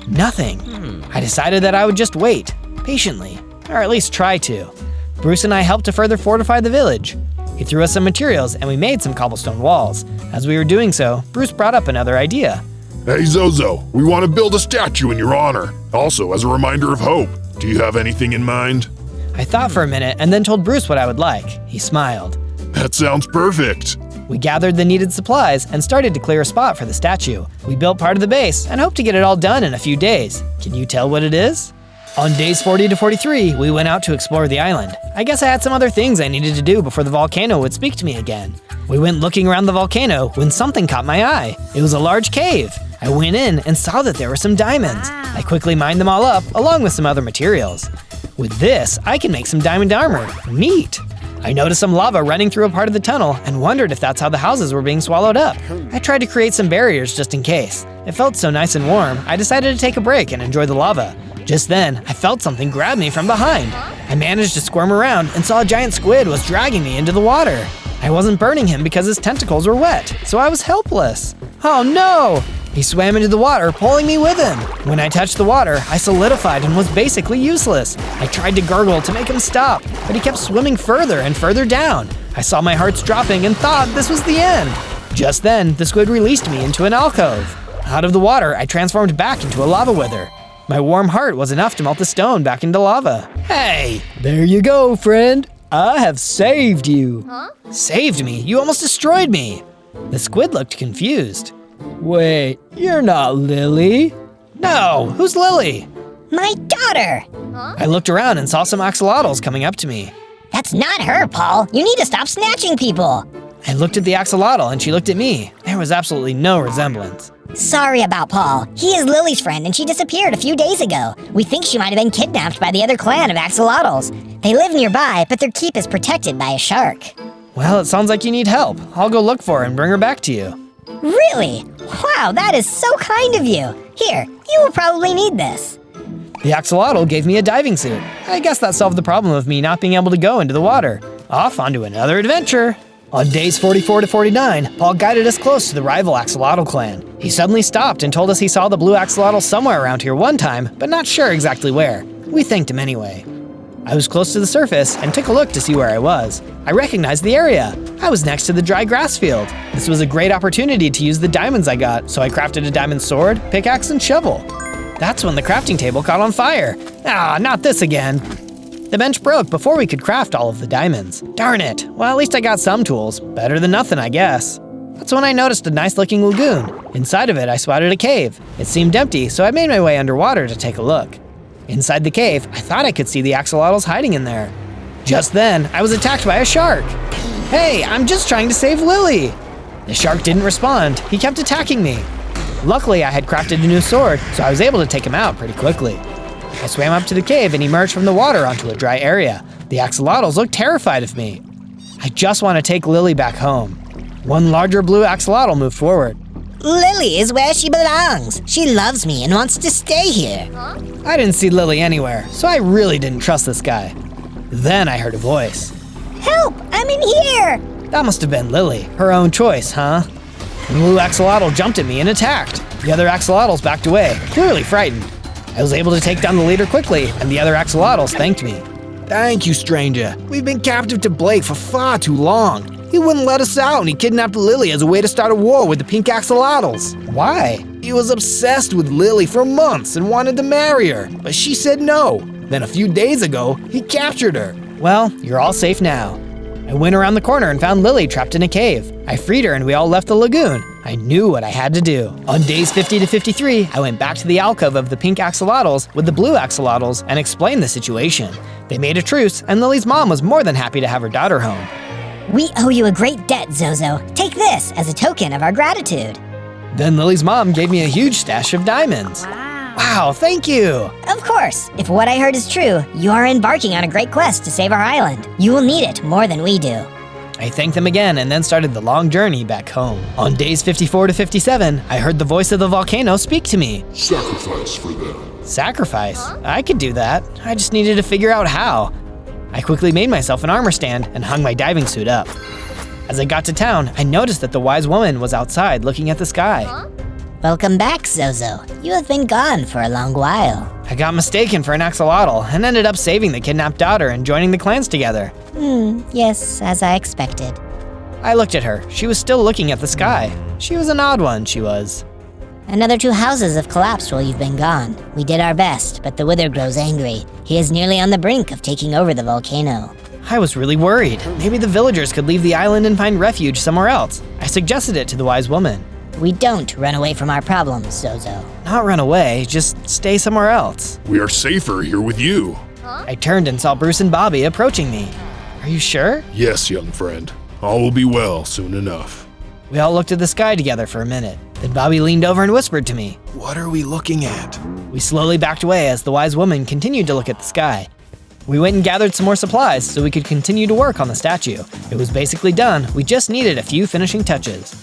Nothing. I decided that I would just wait, patiently. or at least try to. Bruce and I helped to further fortify the village. He threw us some materials and we made some cobblestone walls. As we were doing so, Bruce brought up another idea. Hey Zozo, we want to build a statue in your honor. Also, as a reminder of hope. Do you have anything in mind? I thought for a minute and then told Bruce what I would like. He smiled. That sounds perfect. We gathered the needed supplies and started to clear a spot for the statue. We built part of the base and hoped to get it all done in a few days. Can you tell what it is? On days 40 to 43, we went out to explore the island. I guess I had some other things I needed to do before the volcano would speak to me again. We went looking around the volcano when something caught my eye. It was a large cave. I went in and saw that there were some diamonds. I quickly mined them all up, along with some other materials. With this, I can make some diamond armor. Neat! I noticed some lava running through a part of the tunnel and wondered if that's how the houses were being swallowed up. I tried to create some barriers just in case. It felt so nice and warm, I decided to take a break and enjoy the lava. Just then, I felt something grab me from behind. I managed to squirm around and saw a giant squid was dragging me into the water. I wasn't burning him because his tentacles were wet, so I was helpless. Oh no! He swam into the water, pulling me with him. When I touched the water, I solidified and was basically useless. I tried to gurgle to make him stop, but he kept swimming further and further down. I saw my hearts dropping and thought this was the end. Just then, the squid released me into an alcove. Out of the water, I transformed back into a lava wither. My warm heart was enough to melt the stone back into lava. Hey, there you go, friend. I have saved you. Huh? Saved me? You almost destroyed me. The squid looked confused. Wait, you're not Lily? No, who's Lily? My daughter. I looked around and saw some axolotls coming up to me. That's not her, Paul. You need to stop snatching people. I looked at the axolotl and she looked at me. There was absolutely no resemblance. Sorry about Paul. He is Lily's friend and she disappeared a few days ago. We think she might have been kidnapped by the other clan of axolotls. They live nearby, but their keep is protected by a shark. Well, it sounds like you need help. I'll go look for her and bring her back to you. Really? Wow, that is so kind of you. Here, you will probably need this. The axolotl gave me a diving suit. I guess that solved the problem of me not being able to go into the water. Off onto another adventure. On days 44 to 49, Paul guided us close to the rival axolotl clan. He suddenly stopped and told us he saw the blue axolotl somewhere around here one time, but not sure exactly where. We thanked him anyway. I was close to the surface and took a look to see where I was. I recognized the area. I was next to the dry grass field. This was a great opportunity to use the diamonds I got, so I crafted a diamond sword, pickaxe, and shovel. That's when the crafting table caught on fire. Ah, not this again. The bench broke before we could craft all of the diamonds. Darn it. Well, at least I got some tools. Better than nothing, I guess. That's when I noticed a nice-looking lagoon. Inside of it, I spotted a cave. It seemed empty, so I made my way underwater to take a look. Inside the cave, I thought I could see the axolotls hiding in there. Just then, I was attacked by a shark. Hey, I'm just trying to save Lily. The shark didn't respond. He kept attacking me. Luckily, I had crafted a new sword, so I was able to take him out pretty quickly. I swam up to the cave and emerged from the water onto a dry area. The axolotls looked terrified of me. I just want to take Lily back home. One larger blue axolotl moved forward. Lily is where she belongs. She loves me and wants to stay here. I didn't see Lily anywhere, so I really didn't trust this guy. Then I heard a voice. Help! I'm in here! That must have been Lily. Her own choice, huh? The blue axolotl jumped at me and attacked. The other axolotls backed away, clearly frightened. I was able to take down the leader quickly, and the other axolotls thanked me. Thank you, stranger. We've been captive to Blake for far too long. He wouldn't let us out, and he kidnapped Lily as a way to start a war with the pink axolotls. Why? He was obsessed with Lily for months and wanted to marry her, but she said no. Then a few days ago, he captured her. Well, you're all safe now. I went around the corner and found Lily trapped in a cave. I freed her and we all left the lagoon. I knew what I had to do. On days 50 to 53, I went back to the alcove of the pink axolotls with the blue axolotls and explained the situation. They made a truce, and Lily's mom was more than happy to have her daughter home. We owe you a great debt, Zozo. Take this as a token of our gratitude. Then Lily's mom gave me a huge stash of diamonds. Wow, thank you! Of course. If what I heard is true, you are embarking on a great quest to save our island. You will need it more than we do. I thanked them again and then started the long journey back home. On days 54 to 57, I heard the voice of the volcano speak to me. Sacrifice for them. Sacrifice? I could do that. I just needed to figure out how. I quickly made myself an armor stand and hung my diving suit up. As I got to town, I noticed that the wise woman was outside looking at the sky. Welcome back, Zozo. You have been gone for a long while. I got mistaken for an axolotl and ended up saving the kidnapped daughter and joining the clans together. Yes, as I expected. I looked at her. She was still looking at the sky. She was an odd one, she was. Another 2 houses have collapsed while you've been gone. We did our best, but the Wither grows angry. He is nearly on the brink of taking over the volcano. I was really worried. Maybe the villagers could leave the island and find refuge somewhere else. I suggested it to the wise woman. We don't run away from our problems, Zozo. Not run away, just stay somewhere else. We are safer here with you. I turned and saw Bruce and Bobby approaching me. Are you sure? Yes, young friend. All will be well soon enough. We all looked at the sky together for a minute. Then Bobby leaned over and whispered to me. What are we looking at? We slowly backed away as the wise woman continued to look at the sky. We went and gathered some more supplies so we could continue to work on the statue. It was basically done, we just needed a few finishing touches.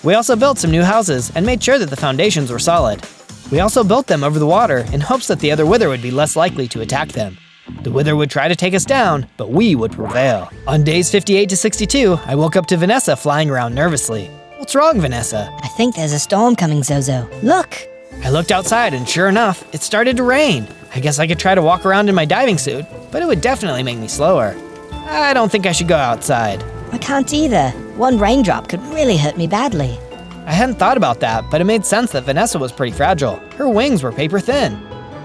We also built some new houses and made sure that the foundations were solid. We also built them over the water in hopes that the other Wither would be less likely to attack them. The Wither would try to take us down, but we would prevail. On days 58 to 62, I woke up to Vanessa flying around nervously. What's wrong, Vanessa? I think there's a storm coming, Zozo. Look! I looked outside and sure enough, it started to rain. I guess I could try to walk around in my diving suit, but it would definitely make me slower. I don't think I should go outside. I can't either. One raindrop could really hurt me badly. I hadn't thought about that, but it made sense that Vanessa was pretty fragile. Her wings were paper thin.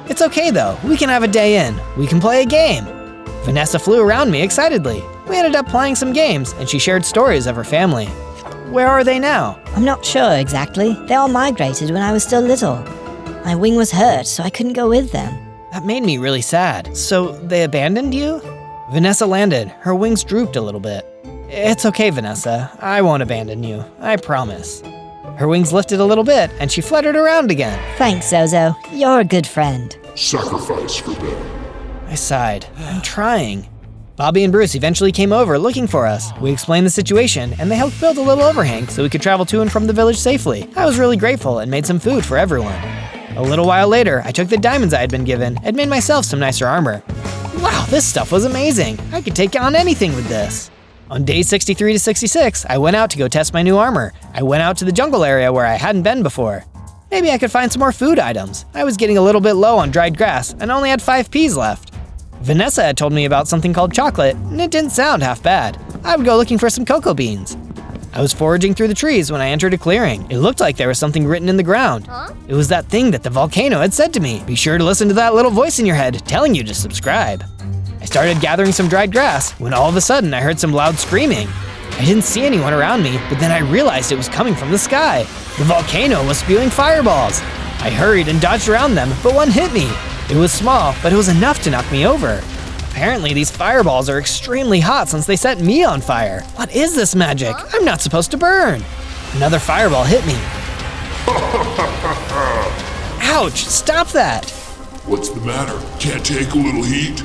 It's okay though, we can have a day in. We can play a game. Vanessa flew around me excitedly. We ended up playing some games, and she shared stories of her family. Where are they now? I'm not sure exactly. They all migrated when I was still little. My wing was hurt, so I couldn't go with them. That made me really sad. So they abandoned you? Vanessa landed. Her wings drooped a little bit. It's okay, Vanessa. I won't abandon you. I promise. Her wings lifted a little bit, and she fluttered around again. Thanks, Zozo. You're a good friend. Sacrifice for them. I sighed. I'm trying. Bobby and Bruce eventually came over looking for us. We explained the situation, and they helped build a little overhang so we could travel to and from the village safely. I was really grateful and made some food for everyone. A little while later, I took the diamonds I had been given and made myself some nicer armor. Wow, this stuff was amazing. I could take on anything with this. On days 63 to 66, I went out to go test my new armor. I went out to the jungle area where I hadn't been before. Maybe I could find some more food items. I was getting a little bit low on dried grass and only had 5 peas left. Vanessa had told me about something called chocolate, and it didn't sound half bad. I would go looking for some cocoa beans. I was foraging through the trees when I entered a clearing. It looked like there was something written in the ground. It was that thing that the volcano had said to me. Be sure to listen to that little voice in your head telling you to subscribe. I started gathering some dried grass when all of a sudden I heard some loud screaming. I didn't see anyone around me, but then I realized it was coming from the sky. The volcano was spewing fireballs. I hurried and dodged around them, but one hit me. It was small, but it was enough to knock me over. Apparently these fireballs are extremely hot since they set me on fire. What is this magic? I'm not supposed to burn. Another fireball hit me. Ouch, stop that. What's the matter? Can't take a little heat?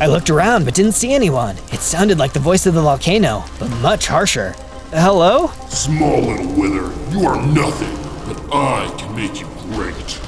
I looked around but didn't see anyone. It sounded like the voice of the volcano, but much harsher. Hello? Small little wither, you are nothing, but I can make you great.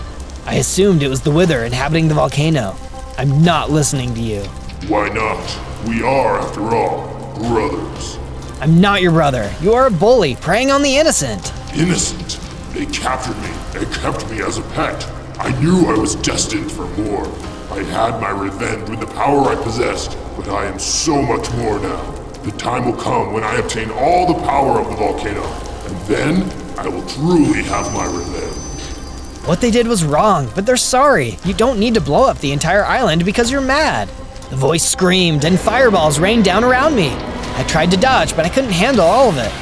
I assumed it was the Wither inhabiting the volcano. I'm not listening to you. Why not? We are, after all, brothers. I'm not your brother. You are a bully, preying on the innocent. Innocent? They captured me and kept me as a pet. I knew I was destined for more. I had my revenge with the power I possessed, but I am so much more now. The time will come when I obtain all the power of the volcano, and then I will truly have my revenge. What they did was wrong, but they're sorry. You don't need to blow up the entire island because you're mad. The voice screamed and fireballs rained down around me. I tried to dodge, but I couldn't handle all of it.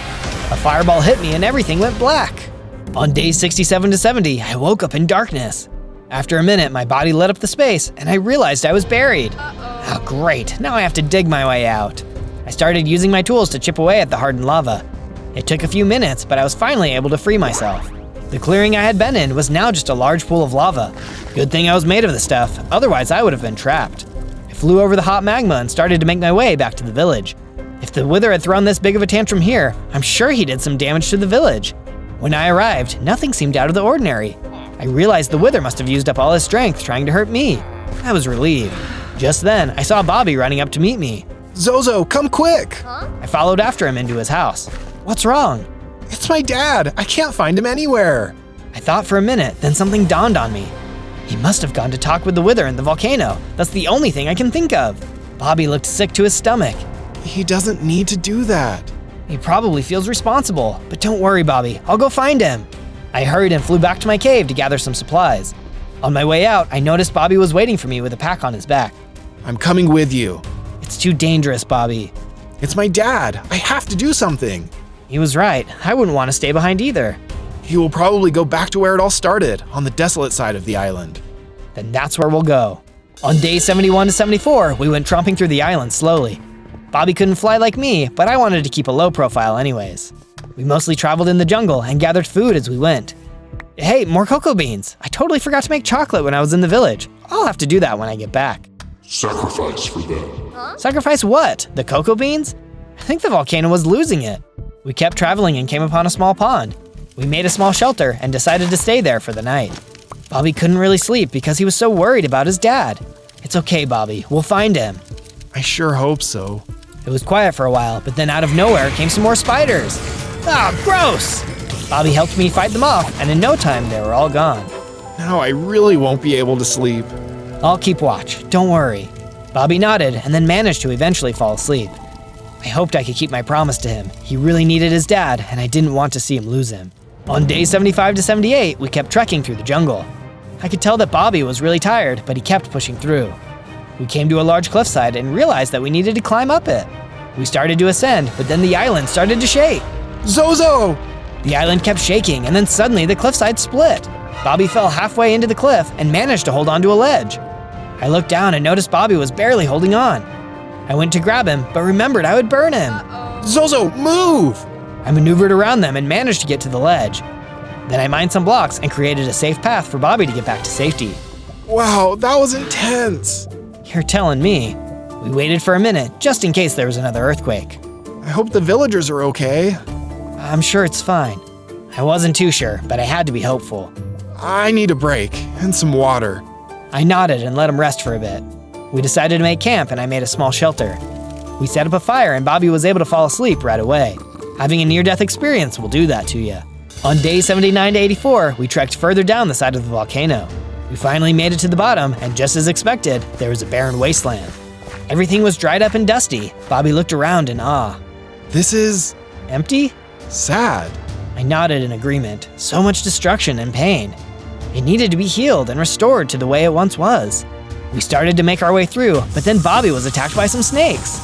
A fireball hit me and everything went black. On days 67 to 70, I woke up in darkness. After a minute, my body lit up the space and I realized I was buried. Oh, great, now I have to dig my way out. I started using my tools to chip away at the hardened lava. It took a few minutes, but I was finally able to free myself. The clearing I had been in was now just a large pool of lava. Good thing I was made of the stuff, otherwise I would have been trapped. I flew over the hot magma and started to make my way back to the village. If the Wither had thrown this big of a tantrum here, I'm sure he did some damage to the village. When I arrived, nothing seemed out of the ordinary. I realized the Wither must have used up all his strength trying to hurt me. I was relieved. Just then, I saw Bobby running up to meet me. Zozo, come quick! I followed after him into his house. What's wrong? It's my dad. I can't find him anywhere. I thought for a minute, then something dawned on me. He must have gone to talk with the Wither in the volcano. That's the only thing I can think of. Bobby looked sick to his stomach. He doesn't need to do that. He probably feels responsible, but don't worry, Bobby. I'll go find him. I hurried and flew back to my cave to gather some supplies. On my way out, I noticed Bobby was waiting for me with a pack on his back. I'm coming with you. It's too dangerous, Bobby. It's my dad. I have to do something. He was right. I wouldn't want to stay behind either. He will probably go back to where it all started, on the desolate side of the island. Then that's where we'll go. On days 71 to 74, we went tromping through the island slowly. Bobby couldn't fly like me, but I wanted to keep a low profile anyways. We mostly traveled in the jungle and gathered food as we went. Hey, more cocoa beans! I totally forgot to make chocolate when I was in the village. I'll have to do that when I get back. Sacrifice for them. Sacrifice what? The cocoa beans? I think the volcano was losing it. We kept traveling and came upon a small pond. We made a small shelter and decided to stay there for the night. Bobby couldn't really sleep because he was so worried about his dad. It's okay, Bobby. We'll find him. I sure hope so. It was quiet for a while, but then out of nowhere came some more spiders. Ah, gross! Bobby helped me fight them off, and in no time they were all gone. Now I really won't be able to sleep. I'll keep watch, don't worry. Bobby nodded and then managed to eventually fall asleep. I hoped I could keep my promise to him. He really needed his dad, and I didn't want to see him lose him. On days 75 to 78, we kept trekking through the jungle. I could tell that Bobby was really tired, but he kept pushing through. We came to a large cliffside and realized that we needed to climb up it. We started to ascend, but then the island started to shake. Zozo! The island kept shaking, and then suddenly the cliffside split. Bobby fell halfway into the cliff and managed to hold onto a ledge. I looked down and noticed Bobby was barely holding on. I went to grab him, but remembered I would burn him. Zozo, move! I maneuvered around them and managed to get to the ledge. Then I mined some blocks and created a safe path for Bobby to get back to safety. Wow, that was intense. You're telling me. We waited for a minute, just in case there was another earthquake. I hope the villagers are okay. I'm sure it's fine. I wasn't too sure, but I had to be hopeful. I need a break and some water. I nodded and let him rest for a bit. We decided to make camp and I made a small shelter. We set up a fire and Bobby was able to fall asleep right away. Having a near-death experience will do that to you. On day 79 to 84, we trekked further down the side of the volcano. We finally made it to the bottom, and just as expected, there was a barren wasteland. Everything was dried up and dusty. Bobby looked around in awe. This is... empty? Sad. I nodded in agreement. So much destruction and pain. It needed to be healed and restored to the way it once was. We started to make our way through, but then Bobby was attacked by some snakes.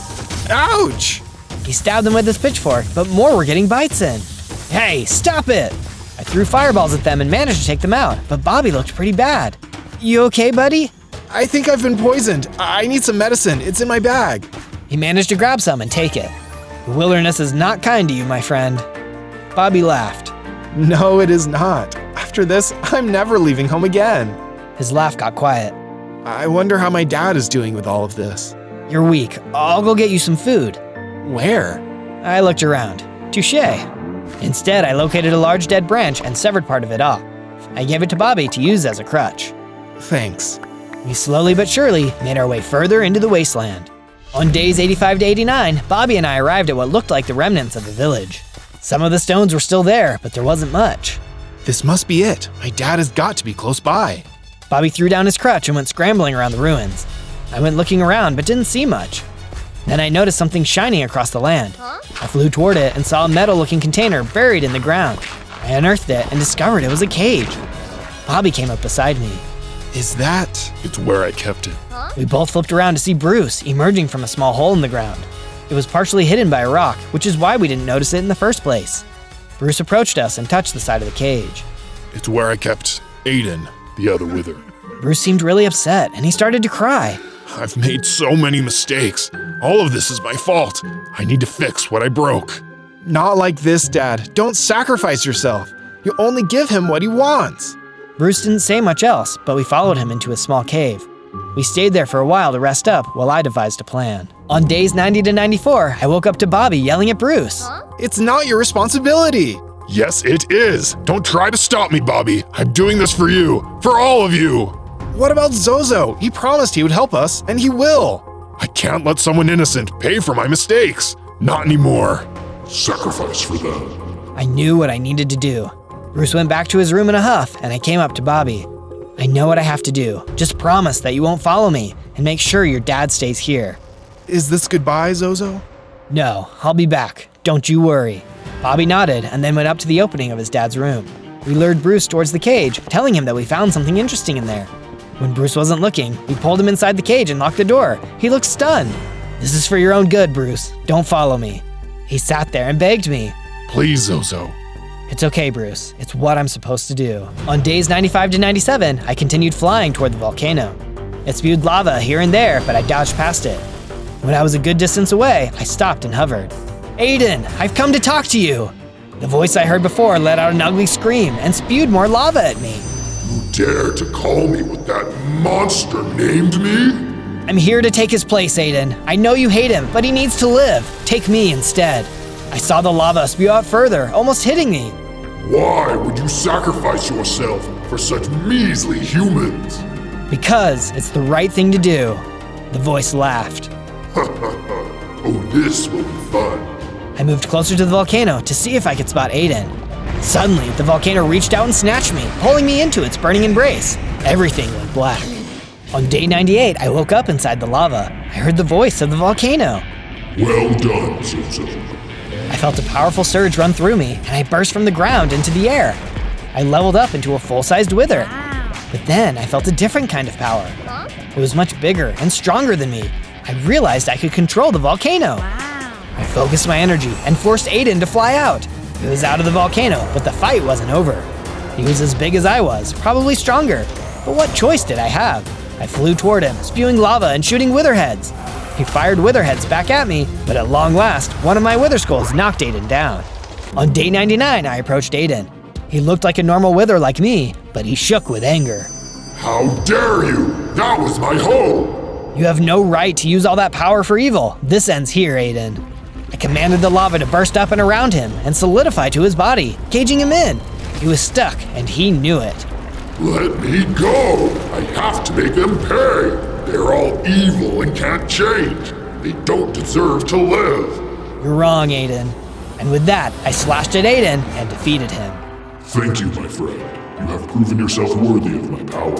Ouch! He stabbed them with his pitchfork, but more were getting bites in. Hey, stop it! I threw fireballs at them and managed to take them out, but Bobby looked pretty bad. You okay, buddy? I think I've been poisoned. I need some medicine. It's in my bag. He managed to grab some and take it. The wilderness is not kind to you, my friend. Bobby laughed. No, it is not. After this, I'm never leaving home again. His laugh got quiet. I wonder how my dad is doing with all of this. You're weak. I'll go get you some food. Where? I looked around. Touché. Instead, I located a large dead branch and severed part of it off. I gave it to Bobby to use as a crutch. Thanks. We slowly but surely made our way further into the wasteland. On days 85 to 89, Bobby and I arrived at what looked like the remnants of the village. Some of the stones were still there, but there wasn't much. This must be it. My dad has got to be close by. Bobby threw down his crutch and went scrambling around the ruins. I went looking around but didn't see much. Then I noticed something shining across the land. I flew toward it and saw a metal-looking container buried in the ground. I unearthed it and discovered it was a cage. Bobby came up beside me. Is that... It's where I kept it. We both flipped around to see Bruce emerging from a small hole in the ground. It was partially hidden by a rock, which is why we didn't notice it in the first place. Bruce approached us and touched the side of the cage. It's where I kept Aiden, the other wither. Bruce seemed really upset and he started to cry. I've made so many mistakes. All of this is my fault. I need to fix what I broke. Not like this, Dad. Don't sacrifice yourself. You only give him what he wants. Bruce didn't say much else, but we followed him into a small cave. We stayed there for a while to rest up while I devised a plan. On days 90 to 94, I woke up to Bobby yelling at Bruce. It's not your responsibility. Yes, it is. Don't try to stop me, Bobby. I'm doing this for you. For all of you. What about Zozo? He promised he would help us, and he will. I can't let someone innocent pay for my mistakes. Not anymore. Sacrifice for them. I knew what I needed to do. Bruce went back to his room in a huff, and I came up to Bobby. I know what I have to do. Just promise that you won't follow me, and make sure your dad stays here. Is this goodbye, Zozo? No, I'll be back. Don't you worry. Bobby nodded and then went up to the opening of his dad's room. We lured Bruce towards the cage, telling him that we found something interesting in there. When Bruce wasn't looking, we pulled him inside the cage and locked the door. He looked stunned. This is for your own good, Bruce. Don't follow me. He sat there and begged me. Please, Zozo. It's okay, Bruce. It's what I'm supposed to do. On days 95 to 97, I continued flying toward the volcano. It spewed lava here and there, but I dodged past it. When I was a good distance away, I stopped and hovered. Aiden, I've come to talk to you. The voice I heard before let out an ugly scream and spewed more lava at me. You dare to call me what that monster named me? I'm here to take his place, Aiden. I know you hate him, but he needs to live. Take me instead. I saw the lava spew out further, almost hitting me. Why would you sacrifice yourself for such measly humans? Because it's the right thing to do. The voice laughed. Oh, this will be fun. I moved closer to the volcano to see if I could spot Aiden. Suddenly, the volcano reached out and snatched me, pulling me into its burning embrace. Everything went black. On day 98, I woke up inside the lava. I heard the voice of the volcano. Well done, Zozo. I felt a powerful surge run through me, and I burst from the ground into the air. I leveled up into a full-sized wither. But then I felt a different kind of power. It was much bigger and stronger than me. I realized I could control the volcano. I focused my energy and forced Aiden to fly out. He was out of the volcano, but the fight wasn't over. He was as big as I was, probably stronger. But what choice did I have? I flew toward him, spewing lava and shooting witherheads. He fired witherheads back at me, but at long last, one of my wither skulls knocked Aiden down. On day 99, I approached Aiden. He looked like a normal wither like me, but he shook with anger. How dare you! That was my home! You have no right to use all that power for evil. This ends here, Aiden. I commanded the lava to burst up and around him and solidify to his body, caging him in. He was stuck, and he knew it. Let me go! I have to make them pay! They're all evil and can't change. They don't deserve to live. You're wrong, Aiden. And with that, I slashed at Aiden and defeated him. Thank you, my friend. You have proven yourself worthy of my power.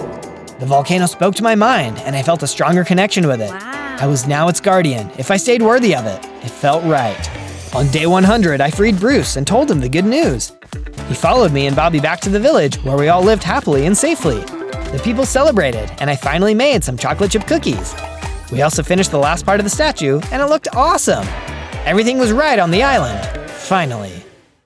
The volcano spoke to my mind, and I felt a stronger connection with it. I was now its guardian, if I stayed worthy of it. It felt right. On day 100, I freed Bruce and told him the good news. He followed me and Bobby back to the village, where we all lived happily and safely. The people celebrated, and I finally made some chocolate chip cookies. We also finished the last part of the statue, and it looked awesome. Everything was right on the island. Finally.